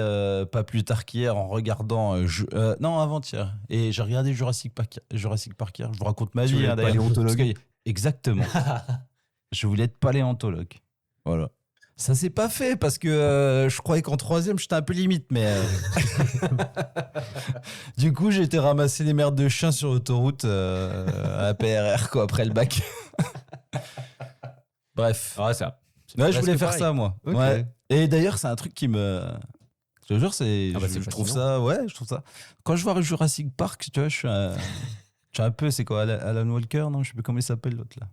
[SPEAKER 1] pas plus tard qu'hier en regardant non, avant-hier. Et j'ai regardé Jurassic Park hier. Je vous raconte ma
[SPEAKER 4] Tu
[SPEAKER 1] vie
[SPEAKER 4] voulais
[SPEAKER 1] hein,
[SPEAKER 4] être
[SPEAKER 1] d'ailleurs.
[SPEAKER 4] paléontologue.
[SPEAKER 1] Parce que- Exactement. Je voulais être paléontologue. Voilà. Ça s'est pas fait parce que je croyais qu'en troisième j'étais un peu limite, mais du coup j'ai été ramasser des merdes de chiens sur l'autoroute à la PRR quoi après le bac. Bref.
[SPEAKER 4] Ah, ça.
[SPEAKER 1] Ouais, je voulais
[SPEAKER 4] presque
[SPEAKER 1] faire
[SPEAKER 4] pareil.
[SPEAKER 1] ça moi.
[SPEAKER 5] Ok.
[SPEAKER 1] Ouais. Et d'ailleurs, c'est un truc qui me. Je te jure,
[SPEAKER 4] Ah bah, c'est
[SPEAKER 1] je trouve
[SPEAKER 4] fascinant.
[SPEAKER 1] ça. Ouais, je trouve ça. Quand je vois Jurassic Park, tu vois, je suis un peu. C'est quoi, Alan Walker? Non, je sais plus comment il s'appelle l'autre là.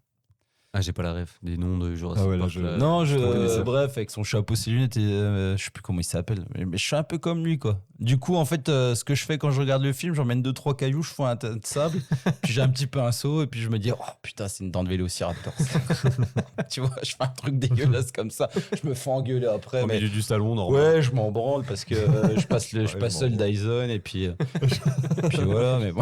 [SPEAKER 4] Ah, j'ai pas la ref des noms de Jurassic
[SPEAKER 5] Ah ouais, là,
[SPEAKER 4] Park, là.
[SPEAKER 1] Non,
[SPEAKER 4] je connais ça.
[SPEAKER 1] bref, avec son chapeau, ses lunettes, et, je sais plus comment il s'appelle. Mais je suis un peu comme lui, quoi. Du coup, en fait, ce que je fais quand je regarde le film, j'emmène 2-3 cailloux, je fais un tas de sable, puis j'ai un petit peu un seau, et puis je me dis, oh putain, c'est une dent de vélociraptor. Tu vois, je fais un truc dégueulasse comme ça. Je me fais engueuler après.
[SPEAKER 4] Au
[SPEAKER 1] Mais...
[SPEAKER 4] milieu du salon, normal.
[SPEAKER 1] Ouais, je m'en branle parce que je passe, je
[SPEAKER 5] Ouais,
[SPEAKER 1] passe
[SPEAKER 5] je
[SPEAKER 1] seul
[SPEAKER 5] m'en branle.
[SPEAKER 1] Dyson, et puis voilà, mais bon.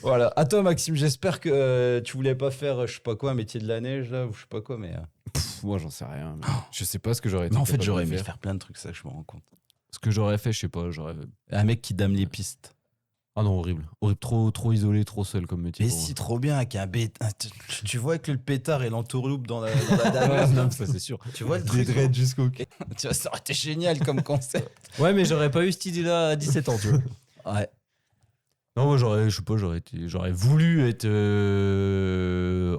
[SPEAKER 1] Voilà. À toi, Maxime, j'espère que tu voulais pas faire, je sais pas quoi, un métier de la neige, là, ou je sais pas quoi, mais.
[SPEAKER 4] Pff, moi, j'en sais rien. mais Je sais pas ce que j'aurais été
[SPEAKER 1] Mais en fait,
[SPEAKER 4] capable
[SPEAKER 1] j'aurais
[SPEAKER 4] de
[SPEAKER 1] aimé
[SPEAKER 4] faire.
[SPEAKER 1] faire plein de trucs, ça, je me rends compte.
[SPEAKER 4] Ce que j'aurais fait, je sais pas, j'aurais.
[SPEAKER 1] Un mec qui dame les pistes.
[SPEAKER 4] Ah non, horrible. Horrible, trop isolé, trop seul comme métier.
[SPEAKER 1] Mais
[SPEAKER 4] pour
[SPEAKER 1] si, trop bien, avec un bêta. Tu vois, avec le pétard et l'entourloupe dans la dameuse,
[SPEAKER 4] moi.
[SPEAKER 1] là.
[SPEAKER 4] Ça, c'est sûr.
[SPEAKER 1] Tu vois le
[SPEAKER 5] Des
[SPEAKER 1] truc?
[SPEAKER 5] dreads jusqu'au cul.
[SPEAKER 1] Tu vois, ça aurait été génial comme concept.
[SPEAKER 4] Ouais, mais j'aurais pas eu cette idée-là à 17 ans, tu vois.
[SPEAKER 1] Ouais.
[SPEAKER 4] Non, moi, je sais pas, j'aurais voulu être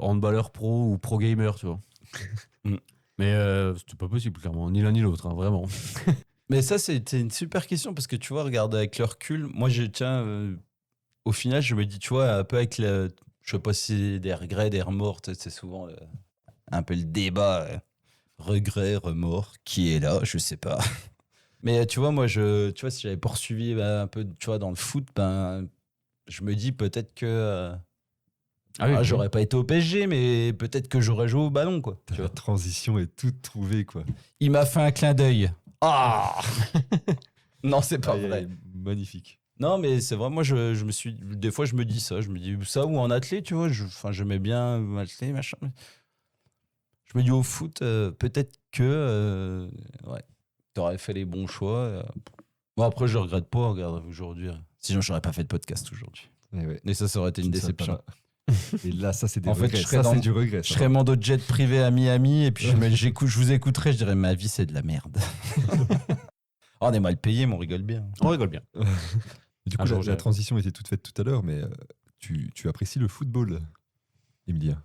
[SPEAKER 4] handballeur pro ou pro gamer, tu vois.
[SPEAKER 1] Mm.
[SPEAKER 4] Mais c'était pas possible, clairement. Ni l'un ni l'autre, hein, vraiment.
[SPEAKER 1] Mais ça, c'était une super question parce que tu vois, regarde avec le recul, moi, au final, je me dis, tu vois, un peu avec le. Je sais pas si c'est des regrets, des remords, tu sais, c'est souvent un peu le débat. Regret, remords, qui est là, je sais pas. Mais tu vois, moi, tu vois, si j'avais poursuivi un peu, tu vois, dans le foot, ben, je me dis peut-être que. J'aurais pas été au PSG, mais peut-être que j'aurais joué au ballon, quoi. Tu
[SPEAKER 5] La
[SPEAKER 1] vois.
[SPEAKER 5] transition est toute trouvée, quoi.
[SPEAKER 1] Il m'a fait un clin d'œil. Ah Non, c'est pas
[SPEAKER 5] Aïe,
[SPEAKER 1] vrai.
[SPEAKER 5] aïe, magnifique.
[SPEAKER 1] Non, mais c'est vrai, moi, je me suis. Des fois, je me dis ça. Je me dis ça ou en athlète, tu vois. J'aimais bien athlète, machin. Je me dis au foot, peut-être que. Ouais. t'aurais fait les bons choix. Bon, après, je regrette pas, regarde, aujourd'hui. Sinon, j'aurais pas fait de podcast aujourd'hui.
[SPEAKER 5] Eh ouais.
[SPEAKER 1] Et ça aurait été
[SPEAKER 5] Tu
[SPEAKER 1] une
[SPEAKER 5] ne serais pas
[SPEAKER 1] déception.
[SPEAKER 5] là. Et là, ça, c'est des
[SPEAKER 1] En fait,
[SPEAKER 5] regrets.
[SPEAKER 1] je serais
[SPEAKER 5] Ça,
[SPEAKER 1] dans-
[SPEAKER 5] c'est du regret.
[SPEAKER 1] Je
[SPEAKER 5] ça.
[SPEAKER 1] serais mando jet privé à Miami et puis je vous écouterais, je dirais ma vie c'est de la merde. Oh, on est mal payé, mais on rigole bien.
[SPEAKER 4] On rigole bien.
[SPEAKER 5] Du coup,
[SPEAKER 4] Un jour,
[SPEAKER 5] la
[SPEAKER 4] j'irai.
[SPEAKER 5] transition était toute faite tout à l'heure, mais tu apprécies le football, Emilien.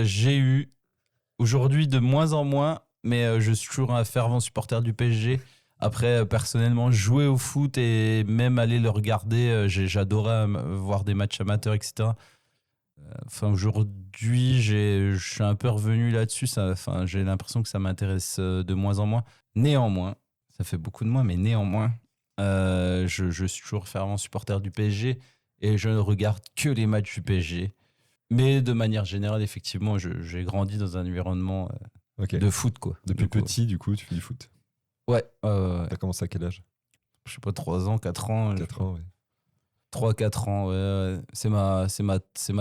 [SPEAKER 1] J'ai eu aujourd'hui de moins en moins, mais je suis toujours un fervent supporter du PSG. Après, personnellement, jouer au foot et même aller le regarder, j'adorais voir des matchs amateurs, etc. Enfin, aujourd'hui, je suis un peu revenu là-dessus. Enfin, j'ai l'impression que ça m'intéresse de moins en moins. Néanmoins, ça fait beaucoup de moins, mais néanmoins, je suis toujours fervent supporter du PSG et je ne regarde que les matchs du PSG. Mais de manière générale, effectivement, j'ai grandi dans un environnement
[SPEAKER 5] Ok.
[SPEAKER 1] de foot, quoi.
[SPEAKER 5] Depuis
[SPEAKER 1] Donc,
[SPEAKER 5] petit, du coup, tu fais du foot.
[SPEAKER 1] Ouais,
[SPEAKER 5] T'as commencé à quel âge?
[SPEAKER 1] je sais pas, 3 ans, 4 ans.
[SPEAKER 5] 4 ans, ouais.
[SPEAKER 1] 3-4 ans, ouais. C'est ma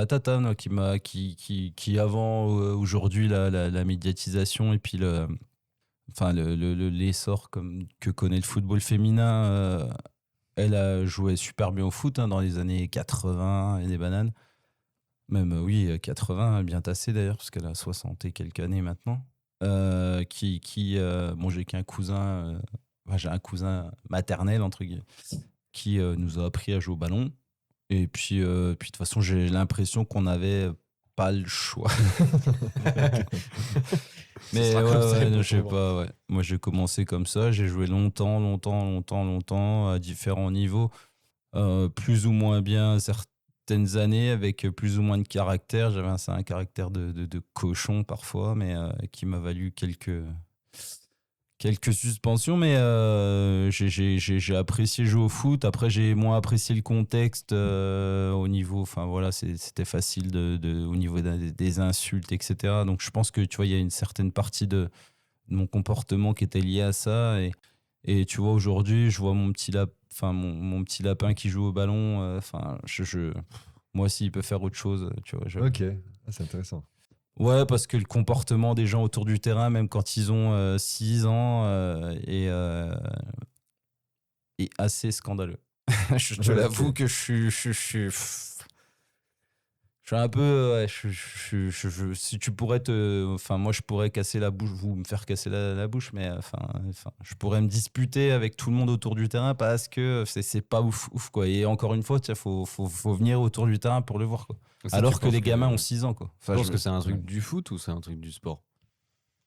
[SPEAKER 1] tata moi, qui avant aujourd'hui la médiatisation et puis l'essor que connaît le football féminin, elle a joué super bien au foot dans les années 80 et des bananes. Même, oui, 80, bien tassé d'ailleurs, parce qu'elle a 60 et quelques années maintenant. Bon, j'ai un cousin maternel, entre guillemets, qui nous a appris à jouer au ballon. Et puis de toute façon, j'ai l'impression qu'on n'avait pas le choix. Mais
[SPEAKER 4] sera comme ça,
[SPEAKER 1] non,
[SPEAKER 4] pour
[SPEAKER 1] je sais
[SPEAKER 4] toi.
[SPEAKER 1] pas, ouais. Moi, j'ai commencé comme ça. J'ai joué longtemps, à différents niveaux. Plus ou moins bien certaines années, avec plus ou moins de caractère. J'avais un caractère de cochon parfois, mais qui m'a valu quelques suspensions, mais j'ai apprécié jouer au foot. Après, j'ai moins apprécié le contexte au niveau, enfin voilà, c'était facile au niveau des insultes, etc. Donc je pense que tu vois, il y a une certaine partie de mon comportement qui était liée à ça. Et tu vois, aujourd'hui, je vois mon petit lapin qui joue au ballon. Enfin, moi, s'il peut faire autre chose, tu vois.
[SPEAKER 5] Ok, ah, c'est intéressant.
[SPEAKER 1] Ouais, parce que le comportement des gens autour du terrain, même quand ils ont 6 ans, est assez scandaleux. Je te
[SPEAKER 5] Ouais,
[SPEAKER 1] l'avoue
[SPEAKER 5] ok.
[SPEAKER 1] que je suis un peu. Ouais, si tu pourrais enfin, moi, je pourrais casser la bouche, vous me faire casser la bouche, mais enfin, je pourrais me disputer avec tout le monde autour du terrain parce que c'est pas ouf, quoi. Et encore une fois, il faut venir autour du terrain pour le voir, quoi.
[SPEAKER 4] Ça,
[SPEAKER 1] Alors
[SPEAKER 4] tu
[SPEAKER 1] que
[SPEAKER 4] penses
[SPEAKER 1] les gamins ont 6 ans, quoi.
[SPEAKER 4] Tu
[SPEAKER 1] Enfin,
[SPEAKER 4] penses que c'est un truc du foot ou c'est un truc du sport?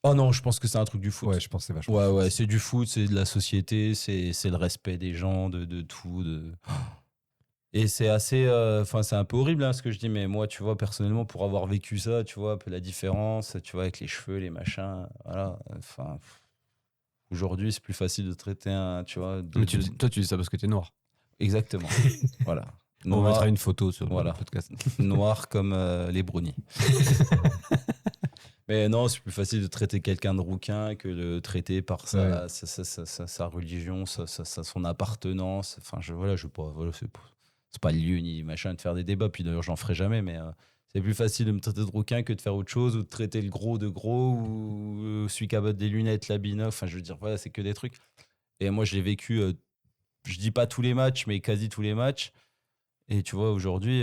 [SPEAKER 1] Oh non, je pense que c'est un truc du foot.
[SPEAKER 5] Ouais, je pense que c'est vachement.
[SPEAKER 1] Ouais,
[SPEAKER 5] foot.
[SPEAKER 1] ouais, c'est du foot, c'est de la société, c'est le respect des gens, de tout. Et c'est assez. Enfin, c'est un peu horrible ce que je dis, mais moi, tu vois, personnellement, pour avoir vécu ça, tu vois, un peu la différence, tu vois, avec les cheveux, les machins, voilà. Enfin, aujourd'hui, c'est plus facile de traiter un. Tu vois.
[SPEAKER 4] Mais toi, tu dis ça parce que t'es noir.
[SPEAKER 1] Exactement. Voilà.
[SPEAKER 4] On mettra une photo sur
[SPEAKER 1] Voilà.
[SPEAKER 4] le podcast.
[SPEAKER 1] Noir comme les brownies. Mais non, c'est plus facile de traiter quelqu'un de rouquin que de traiter par sa religion, son appartenance. Enfin, voilà, c'est pas le lieu ni machin de faire des débats. Puis d'ailleurs, j'en ferai jamais, mais c'est plus facile de me traiter de rouquin que de faire autre chose ou de traiter le gros de gros ou celui qui a des lunettes, l'abino. Enfin, je veux dire, voilà, c'est que des trucs. Et moi, je l'ai vécu, je dis pas tous les matchs, mais quasi tous les matchs. Et tu vois, aujourd'hui,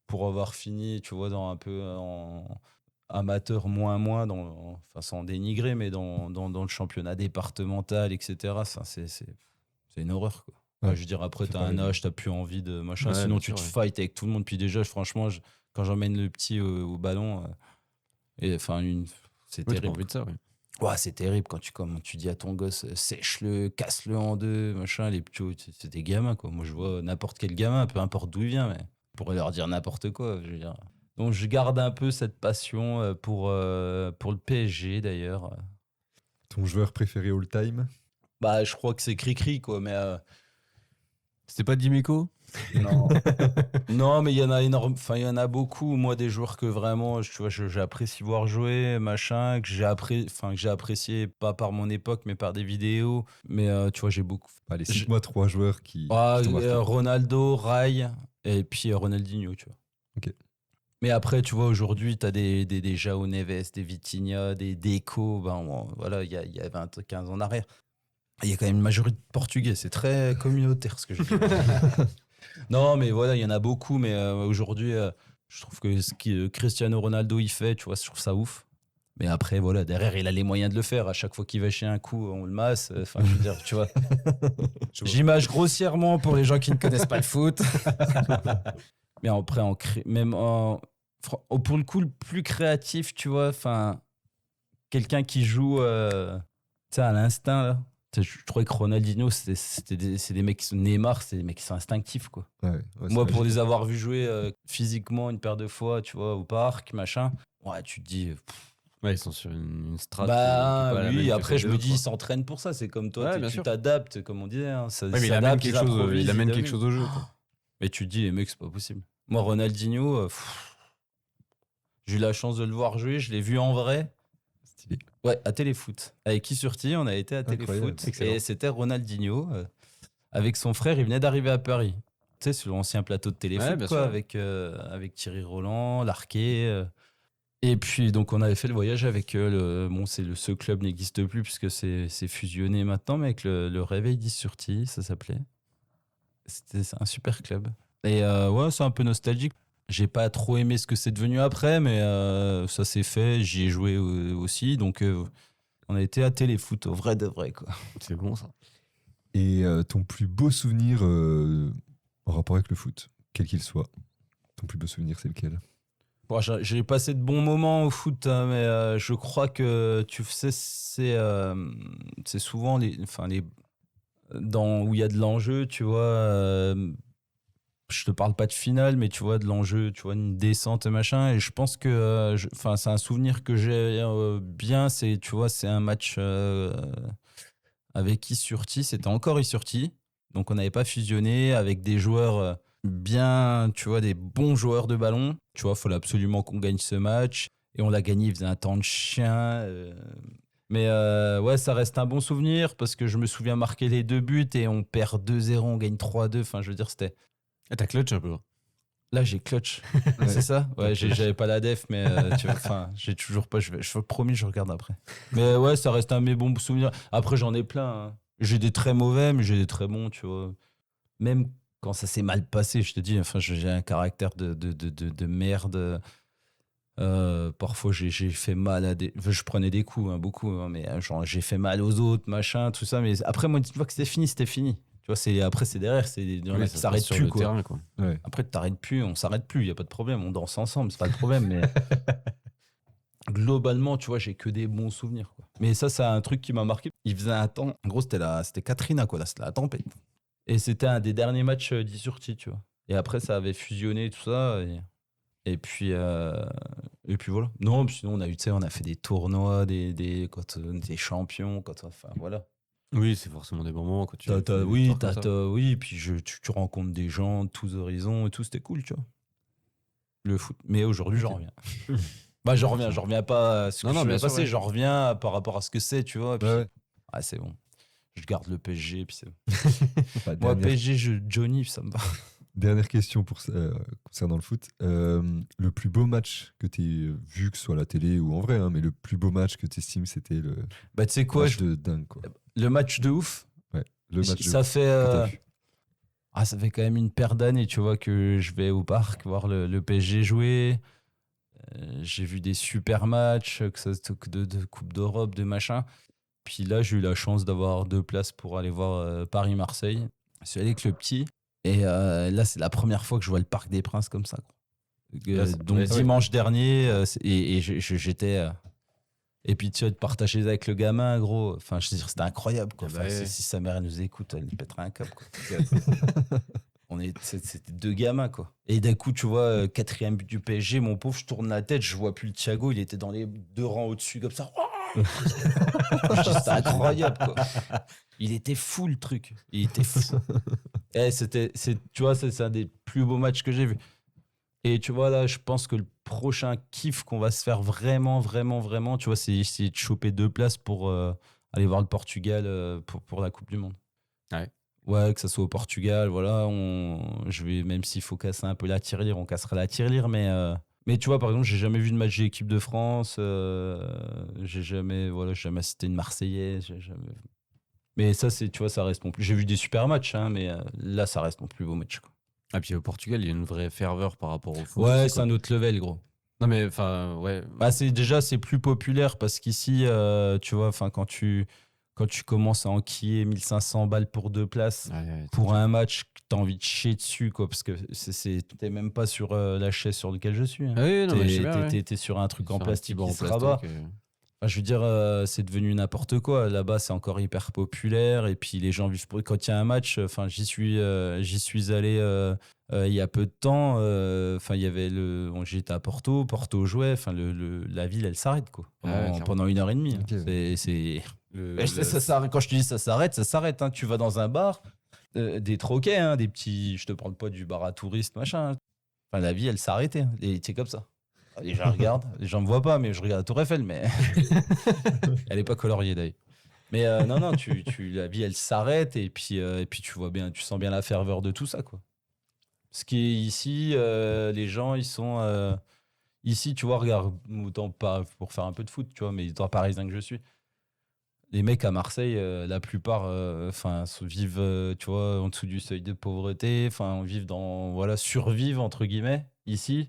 [SPEAKER 1] pour avoir fini, tu vois, dans un peu en amateur moins, enfin sans dénigrer, mais dans le championnat départemental, etc., c'est une horreur, quoi.
[SPEAKER 5] Ouais,
[SPEAKER 1] Je veux dire, après,
[SPEAKER 5] c'est
[SPEAKER 1] t'as
[SPEAKER 5] pas
[SPEAKER 1] un
[SPEAKER 5] évident.
[SPEAKER 1] âge, t'as plus envie de machin,
[SPEAKER 4] Ouais,
[SPEAKER 1] sinon
[SPEAKER 4] bien
[SPEAKER 1] tu
[SPEAKER 4] sûr,
[SPEAKER 1] te
[SPEAKER 4] ouais.
[SPEAKER 1] fights avec tout le monde. Puis déjà, franchement, quand j'emmène le petit au ballon, et enfin, c'est
[SPEAKER 4] Oui, t'as pas
[SPEAKER 1] terrible.
[SPEAKER 4] envie de ça, oui.
[SPEAKER 1] Ouais, c'est terrible quand tu dis à ton gosse, sèche-le, casse-le en deux, machin. Les petits, c'est des gamins, quoi. Moi, je vois n'importe quel gamin, peu importe d'où il vient, mais on pourrait leur dire n'importe quoi, je veux dire. Donc, je garde un peu cette passion pour le PSG, d'ailleurs.
[SPEAKER 5] Ton joueur préféré all time?
[SPEAKER 1] Bah, je crois que c'est Cricri, quoi, mais
[SPEAKER 4] C'était pas Dimico?
[SPEAKER 1] non. Non, mais il y en a énorme, enfin, il y en a beaucoup. Moi, des joueurs que vraiment, tu vois, j'apprécie voir jouer, machin, que j'ai apprécié pas par mon époque, mais par des vidéos. Mais tu vois, j'ai beaucoup.
[SPEAKER 5] Allez, cite-moi 3 joueurs qui
[SPEAKER 1] Ah,
[SPEAKER 5] t'ont marqué.
[SPEAKER 1] Ronaldo, Rai et puis Ronaldinho, tu vois.
[SPEAKER 5] Ok.
[SPEAKER 1] Mais après, tu vois, aujourd'hui, tu as des João Neves, des Vitinha, des Deco. Ben, voilà, il y a 20, 15 ans en arrière. Il y a quand même une majorité de Portugais. C'est très communautaire ce que je dis. Non, mais voilà, il y en a beaucoup. Mais aujourd'hui, je trouve que ce que Cristiano Ronaldo il fait, tu vois, je trouve ça ouf. Mais après, voilà, derrière, il a les moyens de le faire. À chaque fois qu'il va chez un coup, on le masse. Enfin, je veux dire, tu vois. J'image grossièrement pour les gens qui ne connaissent pas le foot. Mais après, pour le coup, le plus créatif, tu vois, enfin, quelqu'un qui joue tu sais, à l'instinct, là. Tu sais, je trouvais que Ronaldinho, c'est des mecs qui sont Neymar, c'est des mecs qui sont instinctifs, quoi.
[SPEAKER 5] Ouais,
[SPEAKER 1] Moi, pour
[SPEAKER 5] les
[SPEAKER 1] les avoir vus jouer physiquement une paire de fois, tu vois, au parc, machin, ouais, tu te dis.
[SPEAKER 4] Ouais, ils sont sur une strat.
[SPEAKER 1] Bah oui, après, je me dis, ils s'entraînent pour ça. C'est comme toi,
[SPEAKER 4] Ouais, bien
[SPEAKER 1] tu
[SPEAKER 4] sûr.
[SPEAKER 1] t'adaptes, comme on disait. Hein,
[SPEAKER 4] Ouais, mais il amène quelque chose, quelque chose au jeu. Quoi.
[SPEAKER 1] Mais tu te dis, les mecs, c'est pas possible. Moi, Ronaldinho, j'ai eu la chance de le voir jouer, je l'ai vu en vrai.
[SPEAKER 5] Stylé.
[SPEAKER 1] Ouais, à Téléfoot. Avec qui sorti, on a été à
[SPEAKER 5] Incroyable.
[SPEAKER 1] Téléfoot.
[SPEAKER 4] Excellent.
[SPEAKER 1] Et c'était Ronaldinho. Avec son frère, il venait d'arriver à Paris. Tu sais, sur l'ancien plateau de Téléfoot,
[SPEAKER 4] Ouais, bien
[SPEAKER 1] quoi,
[SPEAKER 4] sûr.
[SPEAKER 1] avec Thierry Roland, Larquet. Et puis, donc, on avait fait le voyage avec bon, ce club n'existe plus puisque c'est fusionné maintenant, mais avec le Réveil d'Is-sur-Tille, ça s'appelait. C'est un super club. Et ouais, c'est un peu nostalgique. J'ai pas trop aimé ce que c'est devenu après, mais ça s'est fait. J'y ai joué aussi. Donc, on a été à Téléfoot, au vrai de vrai, quoi.
[SPEAKER 4] C'est bon, ça.
[SPEAKER 5] Et ton plus beau souvenir en rapport avec le foot, quel qu'il soit, ton plus beau souvenir, c'est lequel?
[SPEAKER 1] Bon, j'ai passé de bons moments au foot, hein, mais je crois que tu sais, c'est souvent où il y a de l'enjeu, tu vois. Je te parle pas de finale, mais tu vois, de l'enjeu, tu vois, une descente et machin. Et je pense que, c'est un souvenir que j'ai bien. Tu vois, c'est un match avec Is-sur-Tille. C'était encore Is-sur-Tille. Donc, on n'avait pas fusionné avec des joueurs bien, tu vois, des bons joueurs de ballon. Tu vois, il fallait absolument qu'on gagne ce match. Et on l'a gagné, il faisait un temps de chien. Mais ouais, ça reste un bon souvenir parce que je me souviens marquer les 2 buts et on perd 2-0, on gagne 3-2. Enfin, je veux dire, c'était.
[SPEAKER 4] Ah, t'as clutch un peu.
[SPEAKER 1] Là, j'ai clutch. C'est ça? Ouais, j'avais pas la def, mais tu vois, enfin, j'ai toujours pas. Promis, je regarde après. Mais ouais, ça reste un de mes bons souvenirs. Après, j'en ai plein. Hein. J'ai des très mauvais, mais j'ai des très bons, tu vois. Même quand ça s'est mal passé, je te dis, enfin, j'ai un caractère de merde. Parfois, j'ai fait mal à des. Je prenais des coups, hein, beaucoup, hein, mais genre, j'ai fait mal aux autres, machin, tout ça. Mais après, moi, une fois que c'était fini, c'était fini. Tu vois, après, c'est derrière, il y en a qui s'arrêtent
[SPEAKER 4] sur
[SPEAKER 1] plus,
[SPEAKER 4] le
[SPEAKER 1] quoi.
[SPEAKER 4] terrain, quoi.
[SPEAKER 5] Ouais.
[SPEAKER 1] Après, tu t'arrêtes plus, on s'arrête plus, il n'y a pas de problème, on danse ensemble, c'est pas le problème. Mais globalement, tu vois, j'ai que des bons souvenirs, quoi. Mais ça, c'est un truc qui m'a marqué. Il faisait un temps. En gros, c'était Katrina, quoi. Là, c'était la tempête. Et c'était un des derniers matchs d'Is-sur-Tille, tu vois. Et après, ça avait fusionné, tout ça. Et puis voilà. Non, puis sinon, on a fait des tournois, quand on était champions, enfin, voilà.
[SPEAKER 4] Oui, c'est forcément des bons moments quand tu.
[SPEAKER 1] Oui, puis tu rencontres des gens de tous horizons et tout, c'était cool, tu vois. Le foot. Mais aujourd'hui, j'en reviens. Bah, j'en reviens pas à ce que je suis passé, j'en reviens par rapport à ce que c'est, tu vois. Et puis, ah, c'est bon. Je garde le PSG, puis c'est bon. Moi, PSG, Johnny, ça me va.
[SPEAKER 5] Dernière question concernant le foot. Le plus beau match que tu as vu, que ce soit à la télé ou en vrai, hein, mais le plus beau match que tu estimes, c'était le
[SPEAKER 1] bah, tu sais quoi,
[SPEAKER 5] match de dingue, quoi.
[SPEAKER 1] Le match de ouf.
[SPEAKER 5] Ouais, le match
[SPEAKER 1] ça
[SPEAKER 5] de
[SPEAKER 1] fait
[SPEAKER 5] que t'as vu.
[SPEAKER 1] ça fait quand même une paire d'années, tu vois, que je vais au parc voir le PSG jouer. J'ai vu des super matchs, que ça de Coupe d'Europe, de machin. Puis là, j'ai eu la chance d'avoir 2 places pour aller voir Paris-Marseille. Je suis allé avec le petit. Et là, c'est la première fois que je vois le Parc des Princes comme ça. Donc dimanche dernier, et j'étais. Et puis tu vois, de partager avec le gamin, gros. Enfin, je veux dire, c'était incroyable, quoi. Enfin, si sa mère elle nous écoute, elle pètera un câble, quoi. C'était 2 gamins, quoi. Et d'un coup, tu vois, 4e but du PSG, mon pauvre, je tourne la tête, je vois plus le Thiago, il était dans les 2 rangs au-dessus, comme ça. C'était incroyable, quoi. Il était fou, le truc. Il était fou. Et tu vois, c'est un des plus beaux matchs que j'ai vu. Et tu vois, là, je pense que le prochain kiff qu'on va se faire vraiment, vraiment, vraiment, tu vois, c'est essayer de choper 2 places pour aller voir le Portugal pour la Coupe du Monde.
[SPEAKER 4] Ouais.
[SPEAKER 1] Ouais, que ça soit au Portugal, voilà. Même s'il faut casser un peu la tirelire, on cassera la tirelire, mais Mais tu vois, par exemple, j'ai jamais vu de match de l'équipe de France. J'ai jamais assisté une Marseillaise. Mais ça, tu vois, ça reste mon plus. J'ai vu des super matchs, hein, mais là, ça reste mon plus beau match, quoi.
[SPEAKER 4] Ah, puis au Portugal, il y a une vraie ferveur par rapport au foot.
[SPEAKER 1] Ouais,
[SPEAKER 4] aussi,
[SPEAKER 1] c'est
[SPEAKER 4] quoi.
[SPEAKER 1] un autre level, gros.
[SPEAKER 4] Non, mais enfin, ouais.
[SPEAKER 1] Bah, c'est plus populaire parce qu'ici, tu vois, quand tu commences à enquiller 1500 balles pour 2 places pour un match, t'as envie de chier dessus, quoi, parce que t'es même pas sur la chaise sur laquelle je suis. Hein.
[SPEAKER 4] Ah oui, non, mais je sais bien, ouais.
[SPEAKER 1] T'es sur un truc en
[SPEAKER 4] Sur un
[SPEAKER 1] plastique
[SPEAKER 4] petit banc
[SPEAKER 1] qui
[SPEAKER 4] en
[SPEAKER 1] se rabat.
[SPEAKER 4] plastique,
[SPEAKER 1] Enfin, je veux dire, c'est devenu n'importe quoi. Là-bas, c'est encore hyper populaire. Et puis, les gens vivent pour. Quand il y a un match, j'y suis allé il y a peu de temps. Il y avait j'étais à Porto. Porto jouait. La ville, elle s'arrête, quoi. Pendant 1h30. Hein.
[SPEAKER 5] Ok.
[SPEAKER 1] Ça s'arrête. Quand je te dis ça s'arrête, hein. Tu vas dans un bar, des troquets, hein, des petits. Je te parle pas du bar à touristes, machin. Enfin, la vie, elle s'arrêtait. Hein. Et c'est comme ça. Les gens regardent, les gens me voient pas, mais je regarde la Tour Eiffel, mais elle est pas coloriée d'ailleurs. Mais non, la vie elle s'arrête et puis tu vois bien, tu sens bien la ferveur de tout ça, quoi. Ce qui est ici, les gens ils sont ici, tu vois, regarde, autant pas pour faire un peu de foot, tu vois, mais étant parisien que je suis, les mecs à Marseille, la plupart, vivent, tu vois, en dessous du seuil de pauvreté, survivent entre guillemets ici.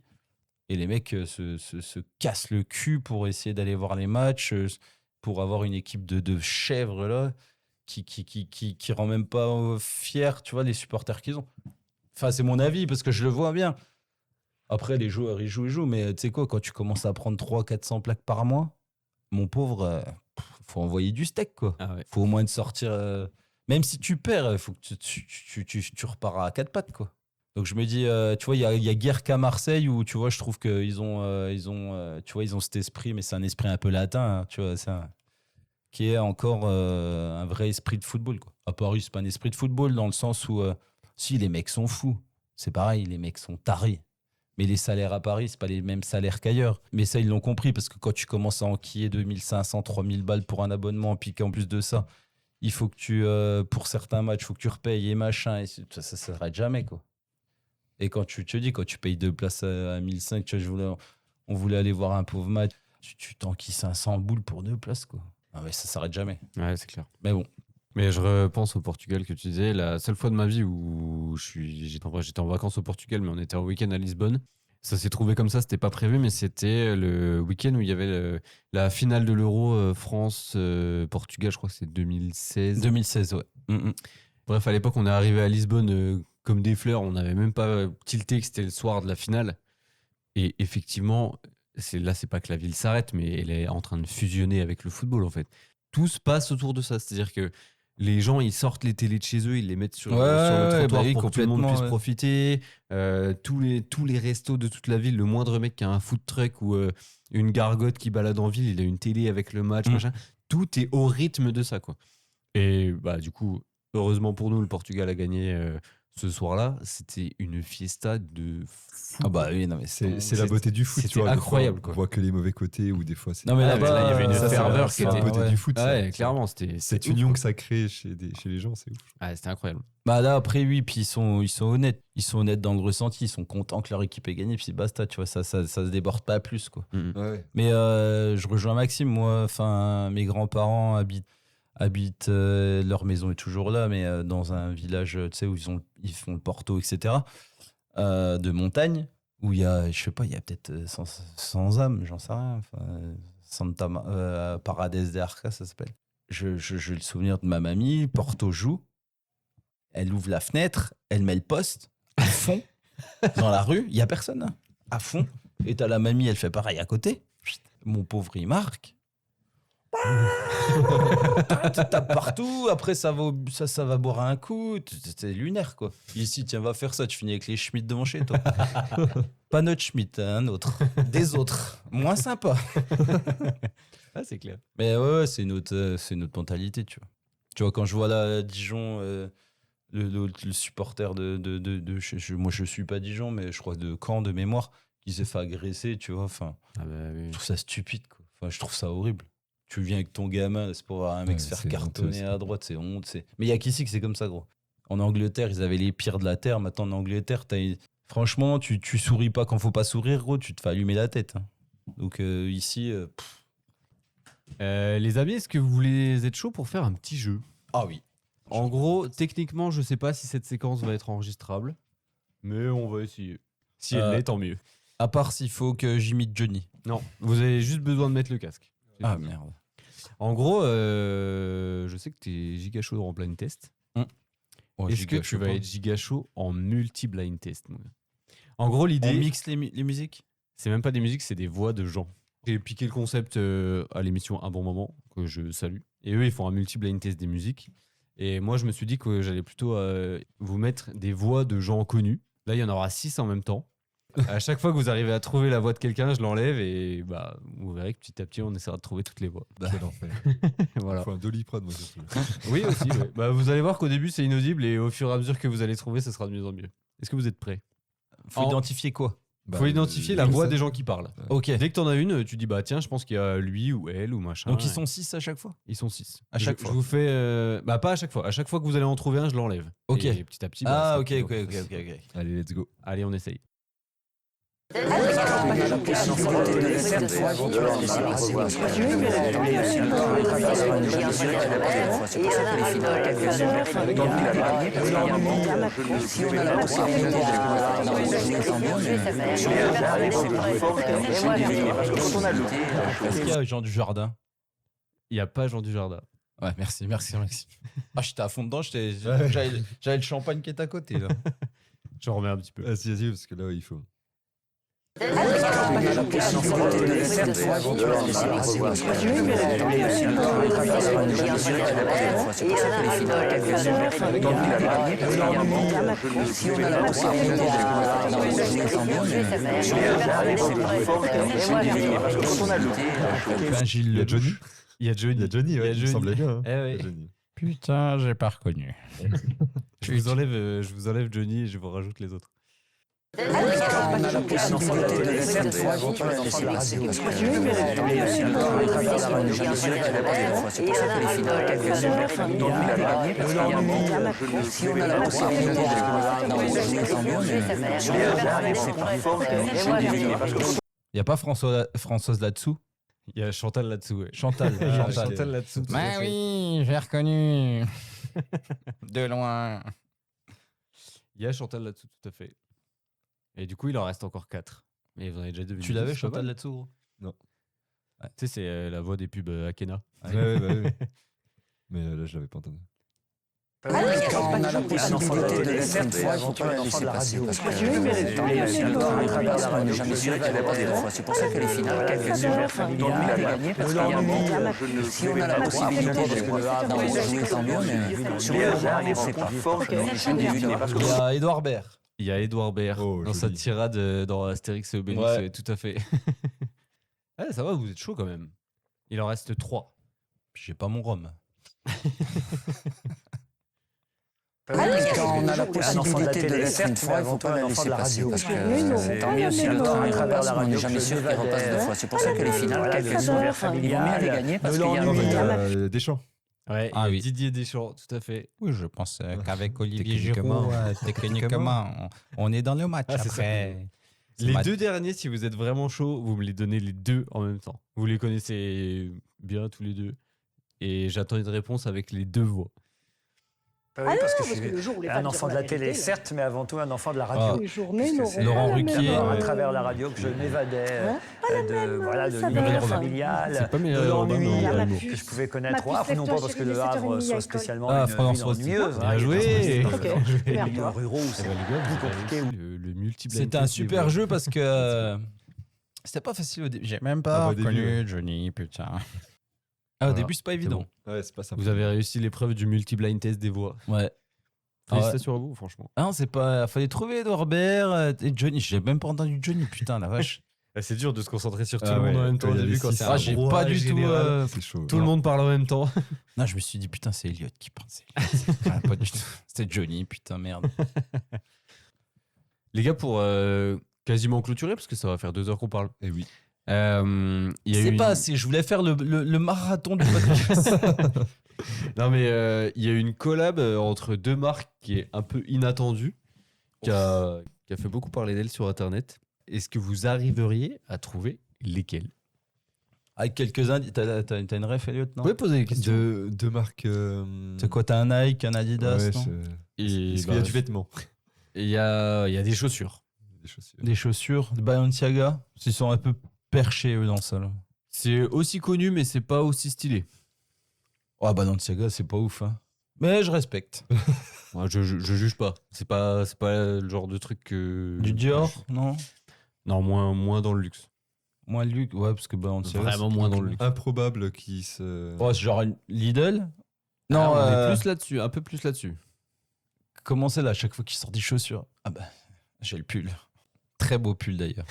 [SPEAKER 1] Et les mecs se cassent le cul pour essayer d'aller voir les matchs, pour avoir une équipe de chèvres là, qui rend même pas fiers, tu vois, les supporters qu'ils ont. Enfin, c'est mon avis, parce que je le vois bien. Après, les joueurs, ils jouent, mais tu sais quoi, quand tu commences à prendre 300-400 plaques par mois, mon pauvre, faut envoyer du steak, quoi.
[SPEAKER 4] Ah ouais.
[SPEAKER 1] Faut au moins te sortir... même si tu perds, il faut que tu repars à 4 pattes, quoi. Donc je me dis, tu vois, il y a guère qu'à Marseille où, tu vois, je trouve qu'ils ont, tu vois, ils ont cet esprit, mais c'est un esprit un peu latin, hein, tu vois, qui est encore un vrai esprit de football, quoi. À Paris, c'est pas un esprit de football dans le sens où, si, les mecs sont fous. C'est pareil, les mecs sont tarés. Mais les salaires à Paris, c'est pas les mêmes salaires qu'ailleurs. Mais ça, ils l'ont compris, parce que quand tu commences à enquiller 2500, 3000 balles pour un abonnement, puis qu'en plus de ça, il faut que pour certains matchs, il faut que tu repayes et machin, et ça s'arrête jamais, quoi. Et quand tu payes 2 places à 1500, tu vois, on voulait aller voir un pauvre match, tu t'enquilles 500 boules pour 2 places, quoi. Ah ouais, ça s'arrête jamais.
[SPEAKER 4] Ouais, c'est clair.
[SPEAKER 1] Mais bon.
[SPEAKER 4] Mais je repense au Portugal que tu disais, la seule fois de ma vie où j'étais en vacances au Portugal, mais on était en week-end à Lisbonne. Ça s'est trouvé comme ça, c'était pas prévu, mais c'était le week-end où il y avait la finale de l'Euro France-Portugal, je crois que c'est 2016.
[SPEAKER 1] 2016, ouais.
[SPEAKER 4] Bref, à l'époque, on est arrivé à Lisbonne comme des fleurs, on n'avait même pas tilté que c'était le soir de la finale. Et effectivement, c'est pas que la ville s'arrête, mais elle est en train de fusionner avec le football, en fait. Tout se passe autour de ça, c'est-à-dire que les gens, ils sortent les télés de chez eux, ils les mettent sur le trottoir pour que tout le monde puisse profiter. Tous les restos de toute la ville, le moindre mec qui a un food truck ou une gargote qui balade en ville, il a une télé avec le match, machin. Tout est au rythme de ça, quoi. Et bah, du coup, heureusement pour nous, le Portugal a gagné ce soir-là. C'était une fiesta de fou.
[SPEAKER 1] Ah bah oui, non mais
[SPEAKER 5] C'est la beauté du foot, tu vois.
[SPEAKER 4] incroyable,
[SPEAKER 5] des fois,
[SPEAKER 4] quoi.
[SPEAKER 5] on voit que les mauvais côtés ou des fois c'est.
[SPEAKER 1] Non mais là-bas,
[SPEAKER 4] il y avait une ferveur qui
[SPEAKER 5] c'est la
[SPEAKER 4] était
[SPEAKER 5] beauté du foot.
[SPEAKER 4] Ouais, clairement, c'était
[SPEAKER 5] Cette
[SPEAKER 4] ouf,
[SPEAKER 5] union
[SPEAKER 4] quoi.
[SPEAKER 5] que ça crée chez les gens, c'est ouf.
[SPEAKER 4] Ouais, c'était incroyable.
[SPEAKER 1] Bah là après oui, puis ils sont honnêtes. Ils sont honnêtes dans le ressenti, ils sont contents que leur équipe ait gagné, puis basta, tu vois, ça se déborde pas plus, quoi.
[SPEAKER 5] Ouais.
[SPEAKER 1] Mais je rejoins Maxime, moi, mes grands-parents habitent leur maison est toujours là, mais dans un village, tu sais, où ils font le Porto, etc. De montagne, où il y a, je sais pas, il y a peut-être 100 âmes, j'en sais rien. Parades de Arca, ça s'appelle. J'ai le souvenir de ma mamie, Porto joue, elle ouvre la fenêtre, elle met le poste à fond dans la rue, il y a personne, hein, à fond. Et t'as la mamie, elle fait pareil à côté. Mon pauvre, il marque. Tu tapes partout, après ça va boire un coup, c'est lunaire, quoi. Ici, tiens, va faire ça, tu finis avec les Schmitt devant chez toi. Pas notre Schmitt, un autre. Des autres, moins sympa.
[SPEAKER 4] Ah, c'est clair.
[SPEAKER 1] Mais ouais, c'est notre mentalité, tu vois. Tu vois, quand je vois là Dijon, le supporter moi je suis pas Dijon, mais je crois de Caen de mémoire, qui s'est fait agresser, tu vois, enfin, je trouve ça stupide, quoi. Enfin, je trouve ça horrible. Tu viens avec ton gamin, c'est pour voir un mec se faire cartonner à droite, c'est honte. Mais il y a qu'ici que c'est comme ça, gros. En Angleterre, ils avaient les pires de la terre. Maintenant, en Angleterre, Franchement, tu souris pas quand faut pas sourire, gros, tu te fais allumer la tête. Hein. Donc ici.
[SPEAKER 4] Les amis, est-ce que vous voulez être chaud pour faire un petit jeu?
[SPEAKER 1] Ah oui.
[SPEAKER 4] En gros, techniquement, je sais pas si cette séquence va être enregistrable, mais on va essayer. Si elle l'est, tant mieux.
[SPEAKER 1] À part s'il faut que j'imite Johnny.
[SPEAKER 4] Non, vous avez juste besoin de mettre le casque. C'est
[SPEAKER 1] Ah
[SPEAKER 4] tout.
[SPEAKER 1] merde.
[SPEAKER 4] En gros, je sais que t'es giga chaud en blind test.
[SPEAKER 1] Oh,
[SPEAKER 4] Est-ce que
[SPEAKER 1] giga
[SPEAKER 4] tu
[SPEAKER 1] chaud,
[SPEAKER 4] vas
[SPEAKER 1] quoi.
[SPEAKER 4] être giga chaud en multi-blind test, mon gars? En gros,
[SPEAKER 1] On
[SPEAKER 4] l'idée,
[SPEAKER 1] mixe les musiques.
[SPEAKER 4] c'est même pas des musiques, c'est des voix de gens. J'ai piqué le concept à l'émission Un Bon Moment, que je salue. Et eux, ils font un multi-blind test des musiques. Et moi, je me suis dit que j'allais plutôt vous mettre des voix de gens connus. Là, il y en aura 6 en même temps. À chaque fois que vous arrivez à trouver la voix de quelqu'un, je l'enlève et bah, vous verrez que petit à petit, on essaiera de trouver toutes les voix.
[SPEAKER 5] Quel enfer.
[SPEAKER 4] Voilà.
[SPEAKER 5] Il faut un Doliprane, moi, surtout.
[SPEAKER 4] Oui, aussi. Ouais. Bah, vous allez voir qu'au début, c'est inaudible et au fur et à mesure que vous allez trouver, ça sera de mieux en mieux. Est-ce que vous êtes prêts?
[SPEAKER 1] Faut identifier quoi?
[SPEAKER 4] Faut identifier la voix des gens qui parlent.
[SPEAKER 1] Ok.
[SPEAKER 4] Dès que t'en as une, tu dis bah tiens, je pense qu'il y a lui ou elle ou machin.
[SPEAKER 1] Donc ils sont 6 à chaque fois?
[SPEAKER 4] Ils sont 6.
[SPEAKER 1] À chaque fois.
[SPEAKER 4] Je vous fais. Bah pas à chaque fois. À chaque fois que vous allez en trouver un, je l'enlève.
[SPEAKER 1] Ok.
[SPEAKER 4] Et petit à petit. bah,
[SPEAKER 1] Ah
[SPEAKER 4] ça
[SPEAKER 1] ok,
[SPEAKER 4] peut-
[SPEAKER 1] ok.
[SPEAKER 5] Allez, let's go.
[SPEAKER 4] Allez, on essaye.
[SPEAKER 1] Est-ce qu'il y a Jean du Jardin?
[SPEAKER 4] Il n'y a pas Jean Dujardin.
[SPEAKER 1] Ouais, merci. Ah, j'étais à fond dedans, j'avais le champagne qui est à côté là.
[SPEAKER 4] Je remets un petit peu.
[SPEAKER 5] Ah, si, parce que là, il faut.
[SPEAKER 1] Ben, Gilles
[SPEAKER 5] Il y a Johnny.
[SPEAKER 4] Il y a Johnny.
[SPEAKER 5] Il y a Johnny, ouais, il me semblait bien. Hein.
[SPEAKER 4] Eh ouais.
[SPEAKER 5] Il y a Johnny.
[SPEAKER 3] Putain, j'ai pas reconnu.
[SPEAKER 4] Je vous enlève Johnny et je vous rajoute les autres.
[SPEAKER 1] Il n'y a pas Françoise là-dessous?
[SPEAKER 4] Il y a Chantal là-dessous. Ouais.
[SPEAKER 1] Chantal.
[SPEAKER 4] Il y a
[SPEAKER 1] Chantal.
[SPEAKER 4] Chantal là-dessous. tout à
[SPEAKER 3] Bah
[SPEAKER 4] fait.
[SPEAKER 3] oui, j'ai reconnu. De loin.
[SPEAKER 4] Il y a Chantal là-dessous, tout à fait. Et du coup, il en reste encore 4. Mais vous en avez déjà deviné.
[SPEAKER 1] Tu l'avais
[SPEAKER 4] C'est pas
[SPEAKER 1] Chantal
[SPEAKER 4] mal.
[SPEAKER 1] là-dessous, gros?
[SPEAKER 4] Tu sais, c'est la voix des pubs Akena.
[SPEAKER 5] Ouais. Mais là, je l'avais pas entendu.
[SPEAKER 1] Il y a Edouard Baird.
[SPEAKER 4] Il y a Edouard Baird
[SPEAKER 5] Oh,
[SPEAKER 4] dans sa
[SPEAKER 5] joli.
[SPEAKER 4] tirade dans Astérix et Obélix,
[SPEAKER 1] Ouais.
[SPEAKER 4] tout à fait. Ah, ça va, vous êtes chaud quand même. Il en reste 3.
[SPEAKER 1] J'ai pas mon rhum.
[SPEAKER 8] On a la possibilité de l'être une fois, il faut pas la laisser passer parce que c'est aussi le temps à travers la radio, jamais sûr qu'il repasse 2 fois. C'est pour ça que les finales, quelques univers familiaux, il vaut mieux les gagner parce qu'il y a
[SPEAKER 5] Non, mais
[SPEAKER 8] un
[SPEAKER 5] Deschamps.
[SPEAKER 4] Ouais,
[SPEAKER 1] Ah
[SPEAKER 4] et
[SPEAKER 1] oui.
[SPEAKER 4] Didier Deschamps, tout à fait.
[SPEAKER 3] Oui, je pense qu'avec Olivier
[SPEAKER 5] Techniquement.
[SPEAKER 3] Giroud, techniquement, on est dans le match.
[SPEAKER 4] Ah, c'est ça.
[SPEAKER 3] Après,
[SPEAKER 4] Les
[SPEAKER 3] match.
[SPEAKER 4] 2 derniers, si vous êtes vraiment chaud, vous me les donnez les 2 en même temps. Vous les connaissez bien tous les 2. Et j'attends une réponse avec les 2 voix.
[SPEAKER 8] Oui, parce que je suis un enfant de la télé, certes, mais avant tout un enfant de la radio.
[SPEAKER 1] Les
[SPEAKER 2] journées
[SPEAKER 8] Puisque c'est
[SPEAKER 1] Laurent Ruquier.
[SPEAKER 8] à travers la radio que je m'évadais de l'univers familial,
[SPEAKER 4] C'est pas
[SPEAKER 8] de
[SPEAKER 4] Muriel Robin,
[SPEAKER 8] l'ennui
[SPEAKER 4] mais Muriel
[SPEAKER 8] que je pouvais connaître.
[SPEAKER 2] Ma puce
[SPEAKER 8] Non pas parce que le Havre soit spécialement une ville
[SPEAKER 1] François
[SPEAKER 8] ennuyeuse.
[SPEAKER 1] Civil.
[SPEAKER 4] Bien
[SPEAKER 8] Il y a
[SPEAKER 4] joué.
[SPEAKER 8] des
[SPEAKER 4] Bien joué.
[SPEAKER 8] milieux ruraux où c'est
[SPEAKER 4] Eh ben, les gars,
[SPEAKER 8] plus
[SPEAKER 4] vous avez
[SPEAKER 8] compliqué.
[SPEAKER 4] réussi le multi-blind
[SPEAKER 1] C'était un
[SPEAKER 4] test des
[SPEAKER 1] super
[SPEAKER 4] voix.
[SPEAKER 1] jeu parce que c'était pas facile au début.
[SPEAKER 3] J'ai même
[SPEAKER 5] Ah,
[SPEAKER 3] pas
[SPEAKER 5] bah, au début,
[SPEAKER 3] reconnu
[SPEAKER 5] ouais.
[SPEAKER 3] Johnny, putain.
[SPEAKER 1] Au
[SPEAKER 4] Voilà.
[SPEAKER 1] début, c'est pas évident.
[SPEAKER 5] Ouais, c'est pas ça.
[SPEAKER 4] Vous avez réussi l'épreuve du multi-blind test des voix.
[SPEAKER 1] Ouais.
[SPEAKER 4] Félicitations à vous, franchement.
[SPEAKER 1] Ah non, c'est pas. Fallait trouver Edouard Baird et Johnny. J'ai même pas entendu Johnny, putain, la vache.
[SPEAKER 4] C'est dur de se concentrer sur tout
[SPEAKER 5] Ah
[SPEAKER 4] le monde
[SPEAKER 5] ouais,
[SPEAKER 4] en même temps
[SPEAKER 5] quand
[SPEAKER 4] au
[SPEAKER 5] il y a
[SPEAKER 4] début
[SPEAKER 5] les
[SPEAKER 4] quand
[SPEAKER 5] six,
[SPEAKER 4] c'est
[SPEAKER 5] ah,
[SPEAKER 4] un
[SPEAKER 1] j'ai
[SPEAKER 4] brouhaha
[SPEAKER 1] pas du tout.
[SPEAKER 4] général.
[SPEAKER 5] C'est chaud.
[SPEAKER 4] Tout le monde parle en même temps.
[SPEAKER 1] Non, je me suis dit, putain, c'est Elliot qui parle. Ah, pas du tout. C'était Johnny, putain, merde.
[SPEAKER 4] Les gars, pour quasiment clôturer, parce que ça va faire 2 heures qu'on parle.
[SPEAKER 5] Et oui.
[SPEAKER 4] Il y a
[SPEAKER 1] C'est
[SPEAKER 4] eu
[SPEAKER 1] pas assez. Je voulais faire le marathon du podcast.
[SPEAKER 4] Non, mais il y a eu une collab entre 2 marques qui est un peu inattendue. qui a fait beaucoup parler d'elle sur Internet. Est-ce que vous arriveriez à trouver lesquels?
[SPEAKER 1] Avec quelques indices. T'as une ref, Elliot, non?
[SPEAKER 4] Vous pouvez poser des questions.
[SPEAKER 5] Deux marques.
[SPEAKER 1] C'est quoi, t'as un Nike, un Adidas,
[SPEAKER 5] ouais,
[SPEAKER 1] non?
[SPEAKER 5] Est-ce qu'il y a du vêtement?
[SPEAKER 4] Il y a des chaussures.
[SPEAKER 5] Des chaussures.
[SPEAKER 1] Des chaussures, des Balenciaga. Ils sont un peu perchés, eux, dans ça, là.
[SPEAKER 4] C'est aussi connu, mais c'est pas aussi stylé.
[SPEAKER 1] Oh, Balenciaga, c'est pas ouf, hein. Mais je respecte.
[SPEAKER 4] Moi, je juge pas. C'est pas le genre de truc que.
[SPEAKER 1] Du Dior, non?
[SPEAKER 4] Non, moins dans le luxe.
[SPEAKER 1] Moins le luxe, ouais, parce que Balenciaga.
[SPEAKER 4] Vraiment
[SPEAKER 1] c'est
[SPEAKER 4] moins
[SPEAKER 1] tout
[SPEAKER 4] dans le
[SPEAKER 1] luxe.
[SPEAKER 4] luxe.
[SPEAKER 5] Improbable qui se.
[SPEAKER 1] Oh, c'est genre une Lidl?
[SPEAKER 4] Non, on est plus là-dessus, un peu plus là-dessus.
[SPEAKER 1] Comment c'est là, à chaque fois qu'il sort des chaussures? Ah bah, j'ai le pull. Très beau pull d'ailleurs.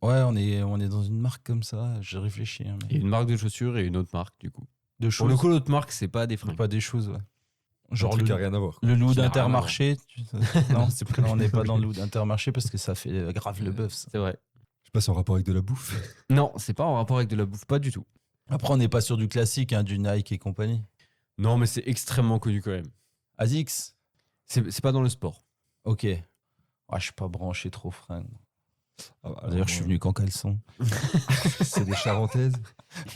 [SPEAKER 1] Ouais, on est dans une marque comme ça, j'ai réfléchi. Hein, mais...
[SPEAKER 4] Il y a une marque de chaussures et une autre marque, du coup.
[SPEAKER 1] De
[SPEAKER 4] Pour
[SPEAKER 1] choses.
[SPEAKER 4] le coup, l'autre marque, c'est pas des fringues.
[SPEAKER 1] Pas des choses, ouais.
[SPEAKER 5] Genre
[SPEAKER 1] Genre
[SPEAKER 5] truc à rien à voir.
[SPEAKER 1] le loup
[SPEAKER 4] Ça n'a rien à
[SPEAKER 1] d'Intermarché. Non,
[SPEAKER 4] c'est pas-
[SPEAKER 1] non, on n'est pas dans le loup d'Intermarché parce que ça fait grave le bœuf. Ça.
[SPEAKER 4] C'est vrai.
[SPEAKER 5] Je passe en rapport avec de la bouffe.
[SPEAKER 4] Non, c'est pas en rapport avec de la bouffe, pas du tout.
[SPEAKER 1] Après, on n'est pas sur du classique, hein, du Nike et compagnie.
[SPEAKER 4] Non, mais c'est extrêmement connu quand même.
[SPEAKER 1] ASICS?
[SPEAKER 4] C'est pas dans le sport.
[SPEAKER 1] Ok. Ah, je suis pas branché trop fringue.
[SPEAKER 5] Ah, bah,
[SPEAKER 1] D'ailleurs, je suis venu qu'en caleçon.
[SPEAKER 5] C'est des charentaises.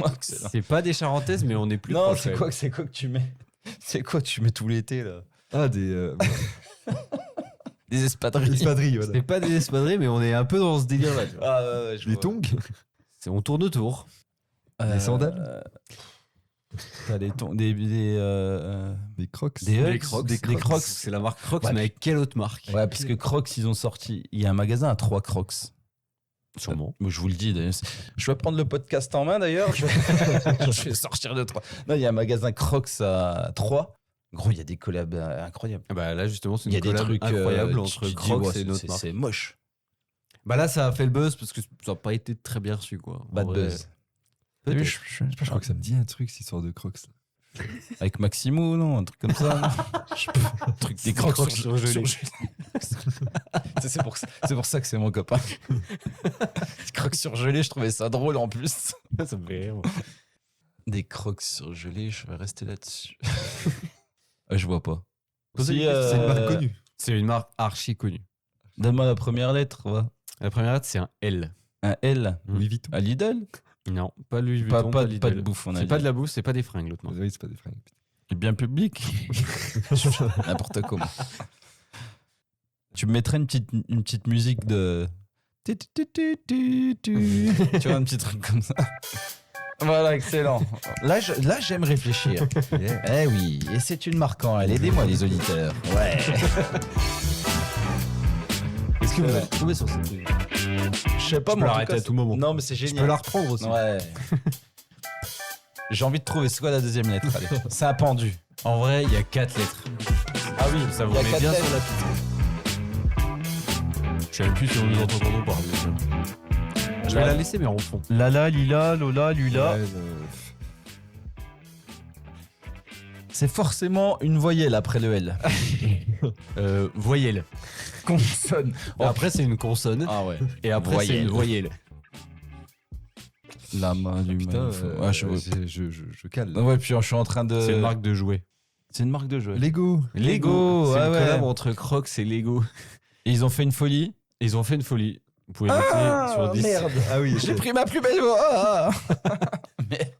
[SPEAKER 1] Excellent.
[SPEAKER 4] C'est pas des charentaises, mais on est plus
[SPEAKER 1] Non,
[SPEAKER 4] proche,
[SPEAKER 1] c'est
[SPEAKER 4] quand
[SPEAKER 1] quoi,
[SPEAKER 4] même.
[SPEAKER 1] c'est quoi que tu mets? C'est quoi que tu mets tout l'été là?
[SPEAKER 5] Ah, des
[SPEAKER 1] Des espadrilles.
[SPEAKER 5] espadrilles, voilà.
[SPEAKER 4] C'est pas des espadrilles, mais on est un peu dans ce délire-là. tu vois.
[SPEAKER 1] Ah ouais, je
[SPEAKER 5] Des
[SPEAKER 1] vois.
[SPEAKER 5] tongs.
[SPEAKER 4] On tourne autour.
[SPEAKER 5] Des sandales.
[SPEAKER 1] T'as des tongs, des
[SPEAKER 5] Crocs.
[SPEAKER 1] Des
[SPEAKER 4] Des
[SPEAKER 1] Hugs,
[SPEAKER 4] Crocs.
[SPEAKER 1] des Crocs.
[SPEAKER 4] C'est la marque Crocs,
[SPEAKER 1] Ouais,
[SPEAKER 4] mais avec quelle autre marque?
[SPEAKER 1] Ouais, parce que Crocs, ils ont sorti. Il y a un magasin à 3 Crocs.
[SPEAKER 4] Sûrement.
[SPEAKER 1] Mais je vous le dis, d'ailleurs. Je vais prendre le podcast en main d'ailleurs. Je vais sortir de 3. Non, il y a un magasin Crocs à 3. Gros, il y a des collabs incroyables.
[SPEAKER 4] Ah bah là, justement, c'est
[SPEAKER 1] Il y a
[SPEAKER 4] une
[SPEAKER 1] des
[SPEAKER 4] collab
[SPEAKER 1] trucs
[SPEAKER 4] incroyables
[SPEAKER 1] tu
[SPEAKER 4] entre
[SPEAKER 1] te dis,
[SPEAKER 4] Crocs
[SPEAKER 1] ouais,
[SPEAKER 4] et notre marque.
[SPEAKER 1] c'est moche.
[SPEAKER 4] Bah là, ça a fait le buzz parce que ça n'a pas été très bien reçu, quoi. En
[SPEAKER 1] Bad
[SPEAKER 4] vrai.
[SPEAKER 1] buzz.
[SPEAKER 4] Peut-être.
[SPEAKER 1] T'as vu,
[SPEAKER 5] Je crois que ça me dit un truc, cette histoire de Crocs. Là.
[SPEAKER 1] Avec Maximo, non? Un truc comme ça. Non un truc des Crocs surgelés. C'est pour ça que c'est mon copain. Des Crocs surgelés, je trouvais ça drôle en plus.
[SPEAKER 4] Ça me fait rire. moi.
[SPEAKER 1] Des Crocs surgelés, je vais rester là-dessus. Je vois pas.
[SPEAKER 4] Posez
[SPEAKER 1] Si,
[SPEAKER 4] des questions.
[SPEAKER 5] C'est une marque connue.
[SPEAKER 4] C'est une marque archi connue.
[SPEAKER 1] Donne-moi la première lettre, va.
[SPEAKER 4] La première lettre, c'est un L.
[SPEAKER 1] Un L.
[SPEAKER 5] Louis Vuitton.
[SPEAKER 1] À Lidl?
[SPEAKER 4] Non, pas Louis
[SPEAKER 1] Pas,
[SPEAKER 4] Vuitton,
[SPEAKER 1] pas,
[SPEAKER 4] Lidl.
[SPEAKER 1] pas de bouffe, on a
[SPEAKER 4] C'est
[SPEAKER 1] dit.
[SPEAKER 4] pas de la bouffe, c'est pas des fringues, l'autre marque.
[SPEAKER 5] Oui, c'est pas des fringues.
[SPEAKER 1] Le bien public. N'importe comment. Tu me mettrais une petite musique de. Tu vois, un petit truc comme ça. Voilà, excellent. Là, j'aime réfléchir. Eh oui, et c'est une marque en elle. Aidez-moi, les auditeurs. Ouais.
[SPEAKER 4] Est-ce que vous avez trouvé sur cette musique?
[SPEAKER 1] Je sais pas,
[SPEAKER 4] Je peux
[SPEAKER 1] moi. en
[SPEAKER 4] l'arrêter
[SPEAKER 1] tout cas,
[SPEAKER 4] à tout moment.
[SPEAKER 1] Non, mais c'est
[SPEAKER 4] Je
[SPEAKER 1] génial.
[SPEAKER 4] peux la reprendre aussi.
[SPEAKER 1] Ouais. J'ai envie de trouver. C'est quoi la deuxième lettre? Allez. C'est un pendu.
[SPEAKER 4] En vrai, il y a 4 lettres.
[SPEAKER 1] Ah oui,
[SPEAKER 4] Ça vous
[SPEAKER 1] il y a
[SPEAKER 4] met
[SPEAKER 1] 4
[SPEAKER 4] bien
[SPEAKER 1] lettres.
[SPEAKER 4] sur la piste. Je sais même plus si on nous entend quand on parle. Je vais la laisser, mais en fond.
[SPEAKER 1] Lala, Lila, Lola, Lula.
[SPEAKER 5] Ouais,
[SPEAKER 1] C'est forcément une voyelle après le L.
[SPEAKER 4] Voyelle.
[SPEAKER 1] Consonne.
[SPEAKER 4] Après, c'est une consonne.
[SPEAKER 1] Ah ouais.
[SPEAKER 4] Et après, c'est une voyelle.
[SPEAKER 1] La main du
[SPEAKER 5] putain,
[SPEAKER 1] magnifique. Ah,
[SPEAKER 5] je cale. là.
[SPEAKER 1] Ouais, puis je suis en train de.
[SPEAKER 4] C'est une marque de jouets.
[SPEAKER 1] C'est une marque de jeu.
[SPEAKER 5] Lego.
[SPEAKER 1] Lego,
[SPEAKER 4] C'est
[SPEAKER 1] ouais,
[SPEAKER 4] une
[SPEAKER 1] ouais.
[SPEAKER 4] collab entre Crocs et Lego.
[SPEAKER 1] Et ils ont fait une folie.
[SPEAKER 4] Ils ont fait une folie. Vous pouvez noter sur 10.
[SPEAKER 1] Merde.
[SPEAKER 5] Ah oui.
[SPEAKER 1] J'ai pris ma plus belle voix. Ah, mais...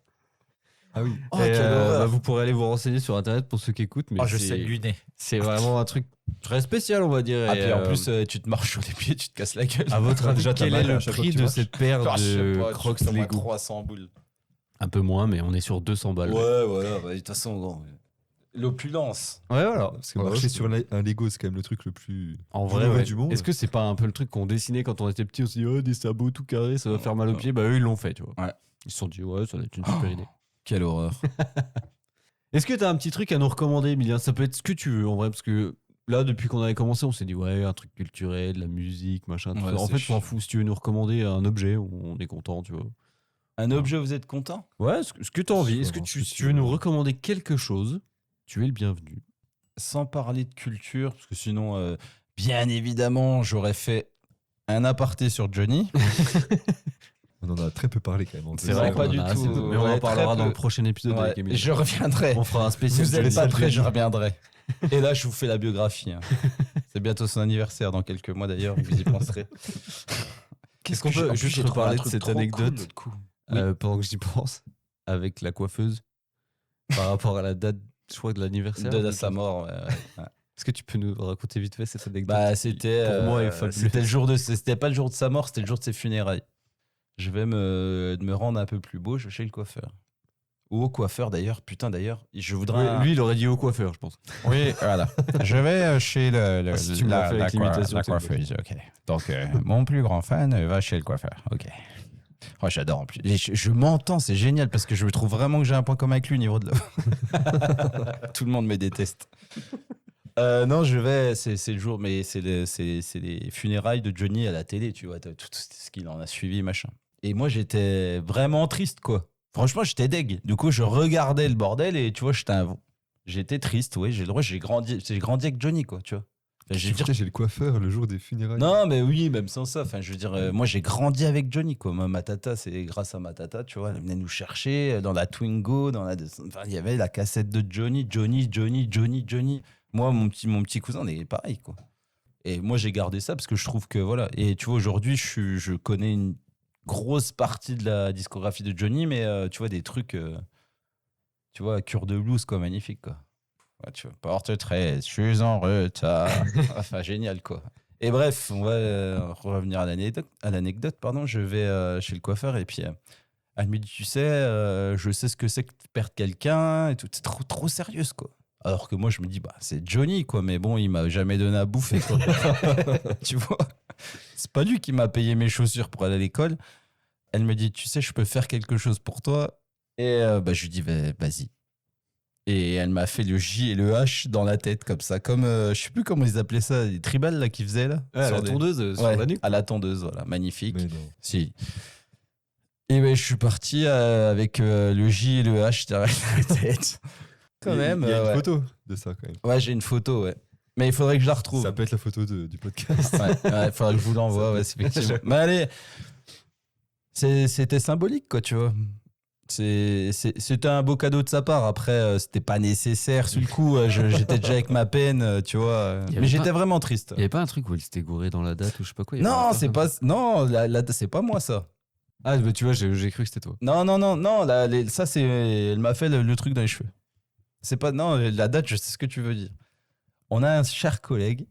[SPEAKER 5] Ah oui.
[SPEAKER 1] Oh,
[SPEAKER 4] Et,
[SPEAKER 1] quelle horreur.
[SPEAKER 4] vous pourrez aller vous renseigner sur internet pour ceux qui écoutent. Mais
[SPEAKER 1] Oh, je
[SPEAKER 4] c'est-
[SPEAKER 1] sais du nez.
[SPEAKER 4] C'est vraiment un truc très spécial, on va dire.
[SPEAKER 1] Ah,
[SPEAKER 4] Et,
[SPEAKER 1] puis en plus, tu te marches sur les pieds, tu te casses la gueule.
[SPEAKER 4] à votre avis,
[SPEAKER 5] déjà, t'as
[SPEAKER 4] quel est
[SPEAKER 5] mal à
[SPEAKER 4] le
[SPEAKER 5] chaque fois
[SPEAKER 4] prix
[SPEAKER 5] que tu
[SPEAKER 4] de
[SPEAKER 5] marches.
[SPEAKER 4] cette paire
[SPEAKER 1] Ah, je sais
[SPEAKER 4] de
[SPEAKER 1] pas,
[SPEAKER 4] Crocs
[SPEAKER 1] tu fais au moins
[SPEAKER 4] Lego?
[SPEAKER 1] 300 boules.
[SPEAKER 4] Un peu moins, mais on est sur 200 balles.
[SPEAKER 1] Ouais, voilà. Bah, de toute façon, gros, l'opulence.
[SPEAKER 4] Ouais, voilà.
[SPEAKER 5] Parce que
[SPEAKER 4] Ouais,
[SPEAKER 5] marcher
[SPEAKER 4] c'est-
[SPEAKER 5] sur un Lego, c'est quand même le truc le plus.
[SPEAKER 4] En
[SPEAKER 5] vrai,
[SPEAKER 4] vrai, ouais.
[SPEAKER 5] du monde.
[SPEAKER 4] Est-ce que c'est pas un peu le truc qu'on dessinait quand on était petit? On s'est dit, oh, des sabots tout carrés, ça va faire mal aux pieds. Bah, eux, ils l'ont fait, tu vois.
[SPEAKER 1] Ouais.
[SPEAKER 4] Ils se sont dit, ouais, ça va être une super idée.
[SPEAKER 1] Quelle horreur.
[SPEAKER 4] Est-ce que t'as un petit truc à nous recommander, Emilien? Ça peut être ce que tu veux, en vrai, parce que là, depuis qu'on avait commencé, on s'est dit, ouais, un truc culturel, de la musique, machin. Tout
[SPEAKER 1] Ouais,
[SPEAKER 4] ça. En
[SPEAKER 1] c'est
[SPEAKER 4] fait,
[SPEAKER 1] chiant.
[SPEAKER 4] on s'en fout. Si tu veux nous recommander un objet, on est content, tu vois.
[SPEAKER 1] Un objet, vous êtes content?
[SPEAKER 4] Ouais, ce que tu as envie. Est-ce que
[SPEAKER 5] Vraiment
[SPEAKER 4] tu
[SPEAKER 5] spécial.
[SPEAKER 4] veux nous recommander quelque chose? Tu es le bienvenu.
[SPEAKER 1] Sans parler de culture, parce que sinon, bien évidemment, j'aurais fait un aparté sur Johnny.
[SPEAKER 5] On en a très peu parlé quand même.
[SPEAKER 4] C'est
[SPEAKER 1] vrai
[SPEAKER 4] vrai
[SPEAKER 1] qu'on
[SPEAKER 4] pas
[SPEAKER 1] en
[SPEAKER 4] du
[SPEAKER 1] a
[SPEAKER 4] tout.
[SPEAKER 1] assez peu.
[SPEAKER 4] Mais on
[SPEAKER 1] Ouais,
[SPEAKER 4] en parlera
[SPEAKER 1] très
[SPEAKER 4] dans
[SPEAKER 1] peu.
[SPEAKER 4] le prochain épisode
[SPEAKER 1] Ouais,
[SPEAKER 4] avec Emilien.
[SPEAKER 1] je reviendrai.
[SPEAKER 4] On fera un spécial.
[SPEAKER 1] Vous n'êtes pas
[SPEAKER 4] spécial
[SPEAKER 1] prêts, je
[SPEAKER 4] Johnny.
[SPEAKER 1] reviendrai. Et là, je vous fais la biographie. hein. C'est C'est bientôt son anniversaire dans quelques mois d'ailleurs, vous y penserez.
[SPEAKER 4] Qu'est-ce qu'on peut juste reparler de cette anecdote pendant que j'y pense avec la coiffeuse par rapport à la date, je crois, de l'anniversaire
[SPEAKER 1] De sa mort.
[SPEAKER 4] Est-ce que tu peux nous raconter vite fait cette anecdote?
[SPEAKER 1] Bah, c'était
[SPEAKER 4] pour moi est fabuleuse.
[SPEAKER 1] c'était le jour de c'était pas le jour de sa mort, c'était le jour de ses funérailles. Je vais me rendre un peu plus beau, je vais chez le coiffeur. Ou au coiffeur d'ailleurs, putain d'ailleurs, je voudrais
[SPEAKER 4] Oui, lui, il aurait dit au coiffeur, je pense.
[SPEAKER 3] Oui, voilà. Je vais chez
[SPEAKER 4] Si tu me l'as fait avec l'imitation,
[SPEAKER 3] la
[SPEAKER 4] c'est une
[SPEAKER 3] coiffeuse. Ok. Donc, mon plus grand fan va chez le coiffeur. Ok. Oh, j'adore en plus. Et je m'entends, c'est génial parce que je trouve vraiment que j'ai un point commun avec lui au niveau de la. Tout le monde me déteste. Non, je vais, c'est le jour, mais c'est les funérailles de Johnny à la télé, tu vois, tout ce qu'il en a suivi, machin. Et moi, j'étais vraiment triste, quoi. Franchement, j'étais deg. Du coup, je regardais le bordel et tu vois, j'étais triste, ouais. J'ai grandi avec Johnny, quoi, tu vois. Enfin,
[SPEAKER 5] J'ai le coiffeur le jour des funérailles.
[SPEAKER 1] non, mais oui, même sans ça. Enfin, je veux dire, moi, j'ai grandi avec Johnny, quoi. Ma tata, c'est grâce à ma tata, tu vois. Elle venait nous chercher dans la Twingo, enfin, il y avait la cassette de Johnny. Moi, mon petit cousin, on est pareil, quoi. Et moi, j'ai gardé ça parce que je trouve que, voilà. Et tu vois, aujourd'hui, je connais une grosse partie de la discographie de Johnny, mais tu vois, des trucs, tu vois, cure de blues, quoi, magnifique, quoi. Ouais, tu vois, porte 13, je suis en retard. Enfin, génial, quoi. Et bref, on va revenir à l'anecdote, pardon. Je vais chez le coiffeur et puis elle me dit, tu sais, je sais ce que c'est que de perdre quelqu'un et tout. C'est trop sérieuse, quoi. Alors que moi, je me dis, bah, c'est Johnny, quoi. Mais bon, il m'a jamais donné à bouffer, quoi. Tu vois, c'est pas lui qui m'a payé mes chaussures pour aller à l'école. Elle me dit, tu sais, je peux faire quelque chose pour toi. Et bah, je lui dis, vas-y. Et elle m'a fait le J et le H dans la tête, comme ça. Comme, je sais plus comment ils appelaient ça, les tribales là, qu'ils faisaient là.
[SPEAKER 4] À la tondeuse, sur la nuque.
[SPEAKER 1] À la tondeuse, voilà. Magnifique.
[SPEAKER 5] Mais non.
[SPEAKER 1] Si. Et ben, je suis parti avec le J et le H derrière la tête. Quand même.
[SPEAKER 5] Il y a une
[SPEAKER 1] ouais.
[SPEAKER 5] photo de ça quand même.
[SPEAKER 1] Ouais, j'ai une photo, ouais. Mais il faudrait que je la retrouve.
[SPEAKER 5] Ça peut être la photo du podcast.
[SPEAKER 1] Ouais, il faudrait que je vous l'envoie, ouais, c'est effectivement. Mais allez, c'était symbolique, quoi, tu vois. C'était un beau cadeau de sa part. Après, c'était pas nécessaire. Sur le coup, j'étais déjà avec ma peine, tu vois. Mais j'étais vraiment triste.
[SPEAKER 4] Il y avait pas un truc où il s'était gouré dans la date ou je sais pas quoi.
[SPEAKER 1] Non, c'est pas. Non, c'est pas moi ça.
[SPEAKER 4] Ah, mais tu vois, j'ai cru que c'était toi.
[SPEAKER 1] Non. Ça, c'est. Elle m'a fait le truc dans les cheveux. C'est pas. Non, la date, je sais ce que tu veux dire. On a un cher collègue,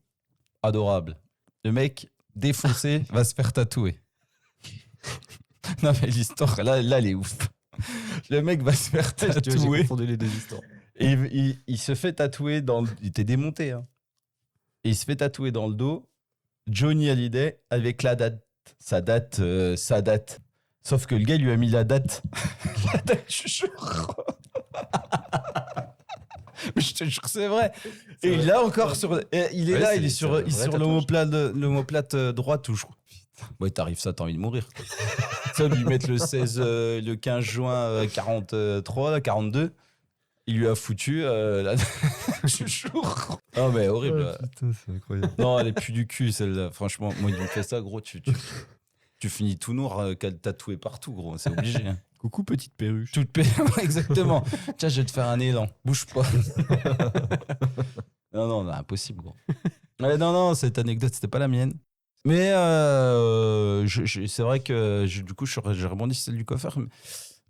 [SPEAKER 1] adorable. Le mec défoncé va se faire tatouer. Non, mais l'histoire, là, elle est ouf. Le mec va se faire tatouer.
[SPEAKER 4] J'ai confondu les deux histoires.
[SPEAKER 1] Et il se fait tatouer dans il était démonté, hein. Et il se fait tatouer dans le dos Johnny Hallyday avec la date. Sa date. Sauf que le gars lui a mis la date. La date, je jure. Mais je te jure, c'est vrai. Et il a encore sur. Il est
[SPEAKER 4] Ouais,
[SPEAKER 1] là,
[SPEAKER 4] c'est-
[SPEAKER 1] il est
[SPEAKER 4] c'est
[SPEAKER 1] sur,
[SPEAKER 4] un
[SPEAKER 1] il est
[SPEAKER 4] vrai
[SPEAKER 1] sur
[SPEAKER 4] tatouage.
[SPEAKER 1] l'omoplate droite où je. Ouais, t'arrives ça, t'as envie de mourir. Ça, lui mettre le 16, le 15 juin 43, là, 42. Il lui a foutu je jure. Oh, mais horrible.
[SPEAKER 5] Oh, putain, c'est incroyable.
[SPEAKER 1] Non, elle est plus du cul, celle-là. Franchement, moi, il me fait ça, gros. Tu finis tout noir, tatoué partout, gros. C'est obligé. Hein.
[SPEAKER 5] Coucou petite perruche.
[SPEAKER 1] Exactement. Tiens, je vais te faire un élan. Bouge pas. Non, impossible, gros. Ouais, non, cette anecdote, c'était pas la mienne. Mais c'est vrai que du coup, j'ai rebondi sur celle du coiffeur.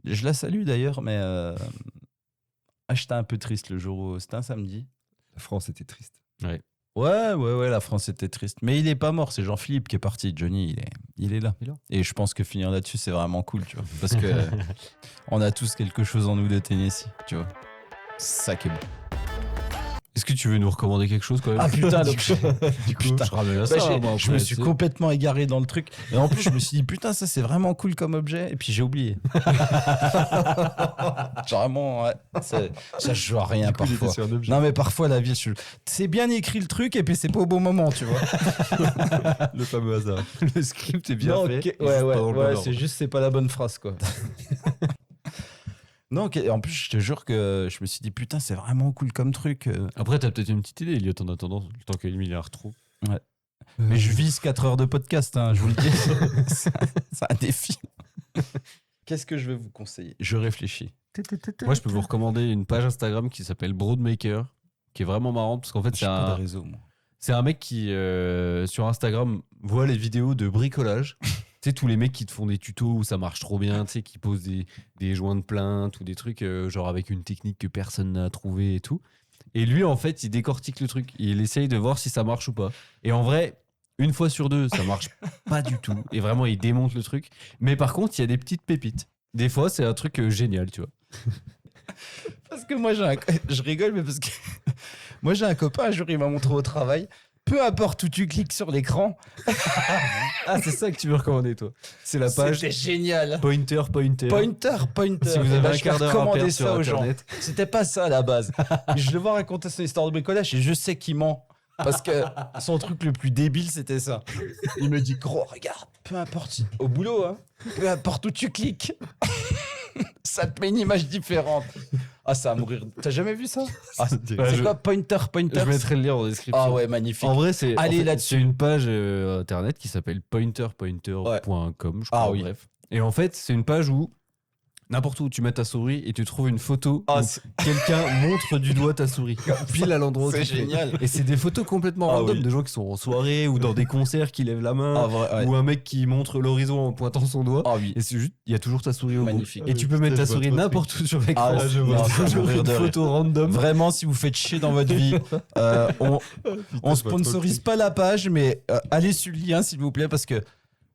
[SPEAKER 1] Je la salue d'ailleurs, mais j'étais un peu triste le jour où c'était un samedi.
[SPEAKER 5] La France était triste.
[SPEAKER 1] Ouais, la France était triste. Mais il est pas mort, c'est Jean-Philippe qui est parti. Johnny, il est là. Et je pense que finir là-dessus, c'est vraiment cool, tu vois. Parce que on a tous quelque chose en nous de Tennessee, tu vois. C'est ça qui est bon.
[SPEAKER 4] Est-ce que tu veux nous recommander quelque chose quand même?
[SPEAKER 1] Ah putain, donc
[SPEAKER 4] Du coup,
[SPEAKER 1] putain.
[SPEAKER 4] je ramène à
[SPEAKER 1] Bah,
[SPEAKER 4] ça. moi,
[SPEAKER 1] je
[SPEAKER 4] après,
[SPEAKER 1] me suis
[SPEAKER 4] tu sais.
[SPEAKER 1] complètement égaré dans le truc. Et en plus, je me suis dit, putain, ça c'est vraiment cool comme objet. Et puis j'ai oublié. Genre vraiment, ouais, ça je joue à rien
[SPEAKER 5] Du coup, il était
[SPEAKER 1] parfois.
[SPEAKER 5] sur un objet.
[SPEAKER 1] Non, mais parfois la vie, c'est bien écrit le truc et puis c'est pas au bon moment, tu vois.
[SPEAKER 5] Le fameux hasard.
[SPEAKER 4] Le script est bien
[SPEAKER 1] Non,
[SPEAKER 4] fait.
[SPEAKER 1] ok,
[SPEAKER 4] juste
[SPEAKER 1] ouais,
[SPEAKER 4] pas dans le bon ordre.
[SPEAKER 1] c'est juste, c'est pas la bonne phrase, quoi. Non, en plus, je te jure que je me suis dit, putain, c'est vraiment cool comme truc.
[SPEAKER 4] Après, t'as peut-être une petite idée, Elliot, en attendant, le temps qu'Emile la retrouve.
[SPEAKER 1] Mais je vise 4 heures de podcast, hein, je vous le dis. C'est un défi. Qu'est-ce que je vais vous conseiller? Je réfléchis.
[SPEAKER 4] Moi, je peux vous recommander une page Instagram qui s'appelle Broadmaker, qui est vraiment marrante parce qu'en fait,
[SPEAKER 1] Je suis pas de réseau, moi.
[SPEAKER 4] C'est un mec qui, sur Instagram, voit les vidéos de bricolage. Tu sais, tous les mecs qui te font des tutos où ça marche trop bien, tu sais, qui posent des joints de plainte ou des trucs genre avec une technique que personne n'a trouvé et tout. Et lui, en fait, il décortique le truc. Il essaye de voir si ça marche ou pas. Et en vrai, une fois sur deux, ça marche pas du tout. Et vraiment, il démonte le truc. Mais par contre, il y a des petites pépites. Des fois, c'est un truc génial, tu vois.
[SPEAKER 3] Parce que moi, je rigole, mais parce que moi, j'ai un copain, un jour, il m'a montré au travail. Peu importe où tu cliques sur l'écran.
[SPEAKER 4] Ah, c'est ça que tu veux recommander, toi. C'est la page
[SPEAKER 3] C'était génial.
[SPEAKER 4] Pointer.
[SPEAKER 3] Pointer.
[SPEAKER 4] Si vous avez un
[SPEAKER 3] je vais
[SPEAKER 4] quart d'heure à
[SPEAKER 3] recommander
[SPEAKER 4] perdre
[SPEAKER 3] ça
[SPEAKER 4] sur
[SPEAKER 3] aux gens.
[SPEAKER 4] Internet.
[SPEAKER 3] C'était pas ça à la base. Mais je le vois raconter son histoire de bricolage et je sais qu'il ment. Parce que son truc le plus débile, c'était ça. Il me dit, gros, regarde, peu importe, au boulot, hein, peu importe où tu cliques, ça te met une image différente. Ah, ça va mourir. T'as jamais vu ça? Ah, c'est quoi Pointer?
[SPEAKER 4] Je mettrai le lien en description.
[SPEAKER 3] Ah ouais, magnifique.
[SPEAKER 4] En vrai, c'est
[SPEAKER 3] Allez
[SPEAKER 4] en fait,
[SPEAKER 3] là-dessus.
[SPEAKER 4] c'est une page internet qui s'appelle pointer.com, je crois.
[SPEAKER 3] Ah oui.
[SPEAKER 4] Bref. Et en fait, c'est une page où n'importe où tu mets ta souris et tu trouves une photo
[SPEAKER 3] Ah,
[SPEAKER 4] où quelqu'un montre du doigt ta souris pile à l'endroit où
[SPEAKER 3] C'est
[SPEAKER 4] tu fais.
[SPEAKER 3] génial.
[SPEAKER 4] Et c'est des photos complètement
[SPEAKER 3] Ah
[SPEAKER 4] random
[SPEAKER 3] oui.
[SPEAKER 4] de gens qui sont en soirée ou dans des concerts qui lèvent la main
[SPEAKER 3] Ah, vrai, ouais.
[SPEAKER 4] ou un mec qui montre l'horizon en pointant son doigt.
[SPEAKER 3] Ah oui.
[SPEAKER 4] Et c'est juste, il y a toujours ta souris au bout.
[SPEAKER 3] Magnifique.
[SPEAKER 4] Et tu peux mettre ta souris n'importe où sur l'écran.
[SPEAKER 3] Ah, je
[SPEAKER 4] Il y a
[SPEAKER 3] vois.
[SPEAKER 4] toujours
[SPEAKER 3] Mourir
[SPEAKER 4] une
[SPEAKER 3] de rire.
[SPEAKER 4] photo random.
[SPEAKER 3] Vraiment, si vous faites chier dans votre vie, on sponsorise pas la page, mais allez sur le lien, s'il vous plaît, parce que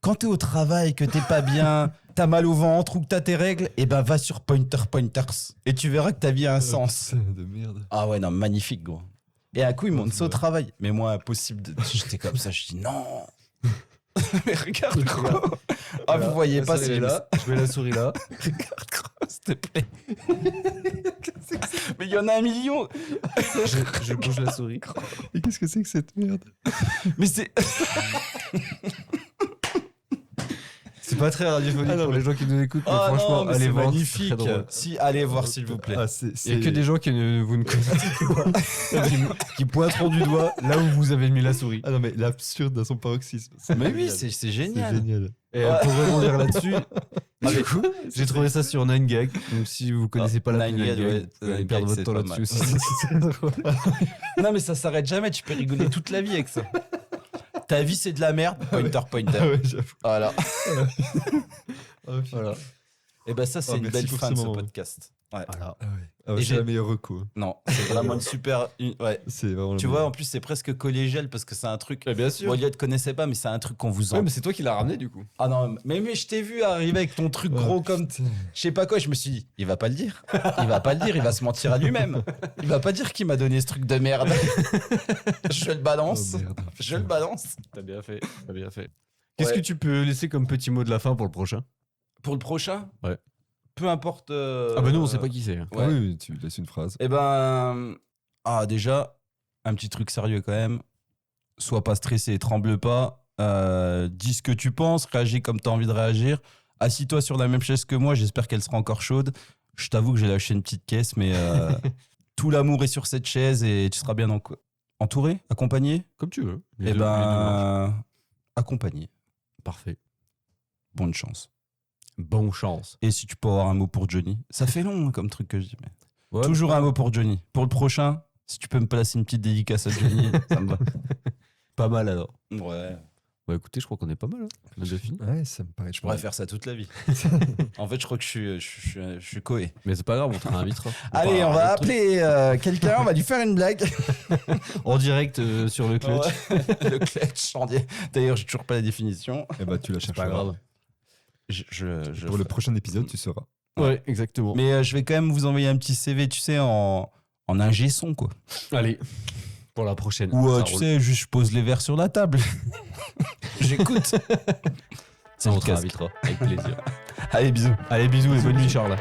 [SPEAKER 3] quand t'es au travail, que t'es pas bien, t'as mal au ventre ou que t'as tes règles, et ben va sur Pointers et tu verras que ta vie a un sens.
[SPEAKER 5] Putain de merde.
[SPEAKER 3] Ah ouais, non, magnifique, gros. Et un coup, il monte ça au travail. Mais moi, impossible. J'étais comme ça, je dis non. Mais regarde, gros. Ah, vous voyez
[SPEAKER 4] La
[SPEAKER 3] pas,
[SPEAKER 4] souris
[SPEAKER 3] c'est
[SPEAKER 4] est là. Je mets la souris là.
[SPEAKER 3] Regarde, gros, s'il te plaît. Mais il y en a un million.
[SPEAKER 4] Je bouge la souris.
[SPEAKER 5] Et qu'est-ce que c'est que cette merde?
[SPEAKER 3] Mais c'est.
[SPEAKER 4] C'est pas très radiophonique pour les gens qui nous écoutent, mais
[SPEAKER 3] Ah
[SPEAKER 4] franchement,
[SPEAKER 3] non, mais
[SPEAKER 4] allez
[SPEAKER 3] c'est
[SPEAKER 4] voir.
[SPEAKER 3] magnifique.
[SPEAKER 4] C'est très drôle.
[SPEAKER 3] Si, allez voir, s'il vous plaît.
[SPEAKER 5] Ah,
[SPEAKER 4] Il y a que des gens vous ne connaissez pas qui pointeront du doigt là où vous avez mis la souris.
[SPEAKER 5] Ah non, mais l'absurde à son paroxysme.
[SPEAKER 3] Mais oui,
[SPEAKER 5] génial.
[SPEAKER 3] c'est
[SPEAKER 5] C'est
[SPEAKER 3] génial.
[SPEAKER 5] génial.
[SPEAKER 4] Et pour rebondir là-dessus, du coup, j'ai trouvé ça sur 9gag. Donc si vous connaissez pas la
[SPEAKER 3] 9gag, ouais,
[SPEAKER 4] vous allez
[SPEAKER 3] 9gag,
[SPEAKER 4] perdre votre
[SPEAKER 3] c'est
[SPEAKER 4] temps
[SPEAKER 3] pas
[SPEAKER 4] là-dessus
[SPEAKER 3] mal.
[SPEAKER 4] aussi. C'est très drôle.
[SPEAKER 3] Non, mais ça s'arrête jamais. Tu peux rigoler toute la vie avec ça. Ta vie, c'est de la merde. Pointer.
[SPEAKER 5] Ah ouais, j'avoue.
[SPEAKER 3] Voilà.
[SPEAKER 5] Ah, putain.
[SPEAKER 3] Voilà. Et ben ça, c'est
[SPEAKER 5] Ah,
[SPEAKER 3] une
[SPEAKER 5] merci
[SPEAKER 3] belle
[SPEAKER 5] pour
[SPEAKER 3] fin
[SPEAKER 5] ce
[SPEAKER 3] de ce
[SPEAKER 5] moment.
[SPEAKER 3] podcast. Ouais.
[SPEAKER 4] Voilà.
[SPEAKER 5] Ah ouais. Ah ouais,
[SPEAKER 3] Et
[SPEAKER 5] c'est
[SPEAKER 3] j'ai-
[SPEAKER 5] la meilleure reco. hein.
[SPEAKER 3] Non, c'est vraiment une super. Ouais.
[SPEAKER 5] C'est vraiment
[SPEAKER 3] Tu
[SPEAKER 5] la
[SPEAKER 3] vois,
[SPEAKER 5] meilleure.
[SPEAKER 3] en plus, c'est presque collégial parce que c'est un truc.
[SPEAKER 4] Bien sûr.
[SPEAKER 3] Bon, Elliot connaissait pas, mais c'est un truc qu'on vous en.
[SPEAKER 4] Ouais, mais c'est toi qui l'as ramené du coup.
[SPEAKER 3] Ah non, mais je t'ai vu arriver avec ton truc gros comme.
[SPEAKER 5] putain.
[SPEAKER 3] Je sais pas quoi, je me suis dit, il va pas le dire. Il va pas le dire, il va se mentir à lui-même. Il va pas dire qu'il m'a donné ce truc de merde. Je le balance.
[SPEAKER 5] Oh, merde.
[SPEAKER 3] Je le balance.
[SPEAKER 4] T'as bien fait. T'as bien fait. Qu'est-ce
[SPEAKER 3] Ouais.
[SPEAKER 4] que tu peux laisser comme petit mot de la fin pour le prochain?
[SPEAKER 3] Pour le prochain
[SPEAKER 4] Ouais.
[SPEAKER 3] Peu importe.
[SPEAKER 4] Ah bah nous on sait pas qui c'est. hein.
[SPEAKER 3] Ouais.
[SPEAKER 5] Ah oui, tu laisses une phrase.
[SPEAKER 3] Eh ben. Ah, déjà, un petit truc sérieux quand même. Sois pas stressé, tremble pas. Dis ce que tu penses, réagis comme tu as envie de réagir. Assis-toi sur la même chaise que moi, j'espère qu'elle sera encore chaude. Je t'avoue que j'ai lâché une petite caisse, mais tout l'amour est sur cette chaise et tu seras bien entouré, accompagné.
[SPEAKER 4] Comme tu veux.
[SPEAKER 3] Eh ben. Accompagné.
[SPEAKER 4] Parfait.
[SPEAKER 3] Bonne chance.
[SPEAKER 4] Bonne chance.
[SPEAKER 3] Et si tu peux avoir un mot pour Johnny. Ça fait long hein, comme truc que je dis, mais.
[SPEAKER 4] Ouais,
[SPEAKER 3] Toujours un mot pour Johnny. Pour le prochain, si tu peux me placer une petite dédicace à Johnny, ça me va.
[SPEAKER 4] pas mal alors.
[SPEAKER 3] Ouais.
[SPEAKER 4] Bah écoutez, je crois qu'on est pas mal. Hein. On a déjà fini.
[SPEAKER 5] Ouais, ça me paraît.
[SPEAKER 3] Je pourrais faire ça toute la vie. En fait, je crois que je suis coé.
[SPEAKER 4] Mais c'est pas grave, on te réinvitera.
[SPEAKER 3] Allez, on va appeler quelqu'un, on va lui faire une blague.
[SPEAKER 4] En direct sur le clutch.
[SPEAKER 3] Ouais. Le clutch. D'ailleurs, j'ai toujours pas la définition.
[SPEAKER 5] Eh bah, tu la cherches.
[SPEAKER 4] Pas grave.
[SPEAKER 5] Pour le prochain épisode, tu sauras.
[SPEAKER 4] Ouais, exactement.
[SPEAKER 3] Mais je vais quand même vous envoyer un petit CV, tu sais, en ingé son, quoi.
[SPEAKER 4] Allez, pour la prochaine.
[SPEAKER 3] Ou
[SPEAKER 4] Ça
[SPEAKER 3] tu
[SPEAKER 4] roule.
[SPEAKER 3] sais, juste je pose les verres sur la table. J'écoute.
[SPEAKER 4] Ça, on te réinvitera. Avec plaisir.
[SPEAKER 3] Allez, bisous.
[SPEAKER 4] Allez, bisous et bonne nuit, Charles.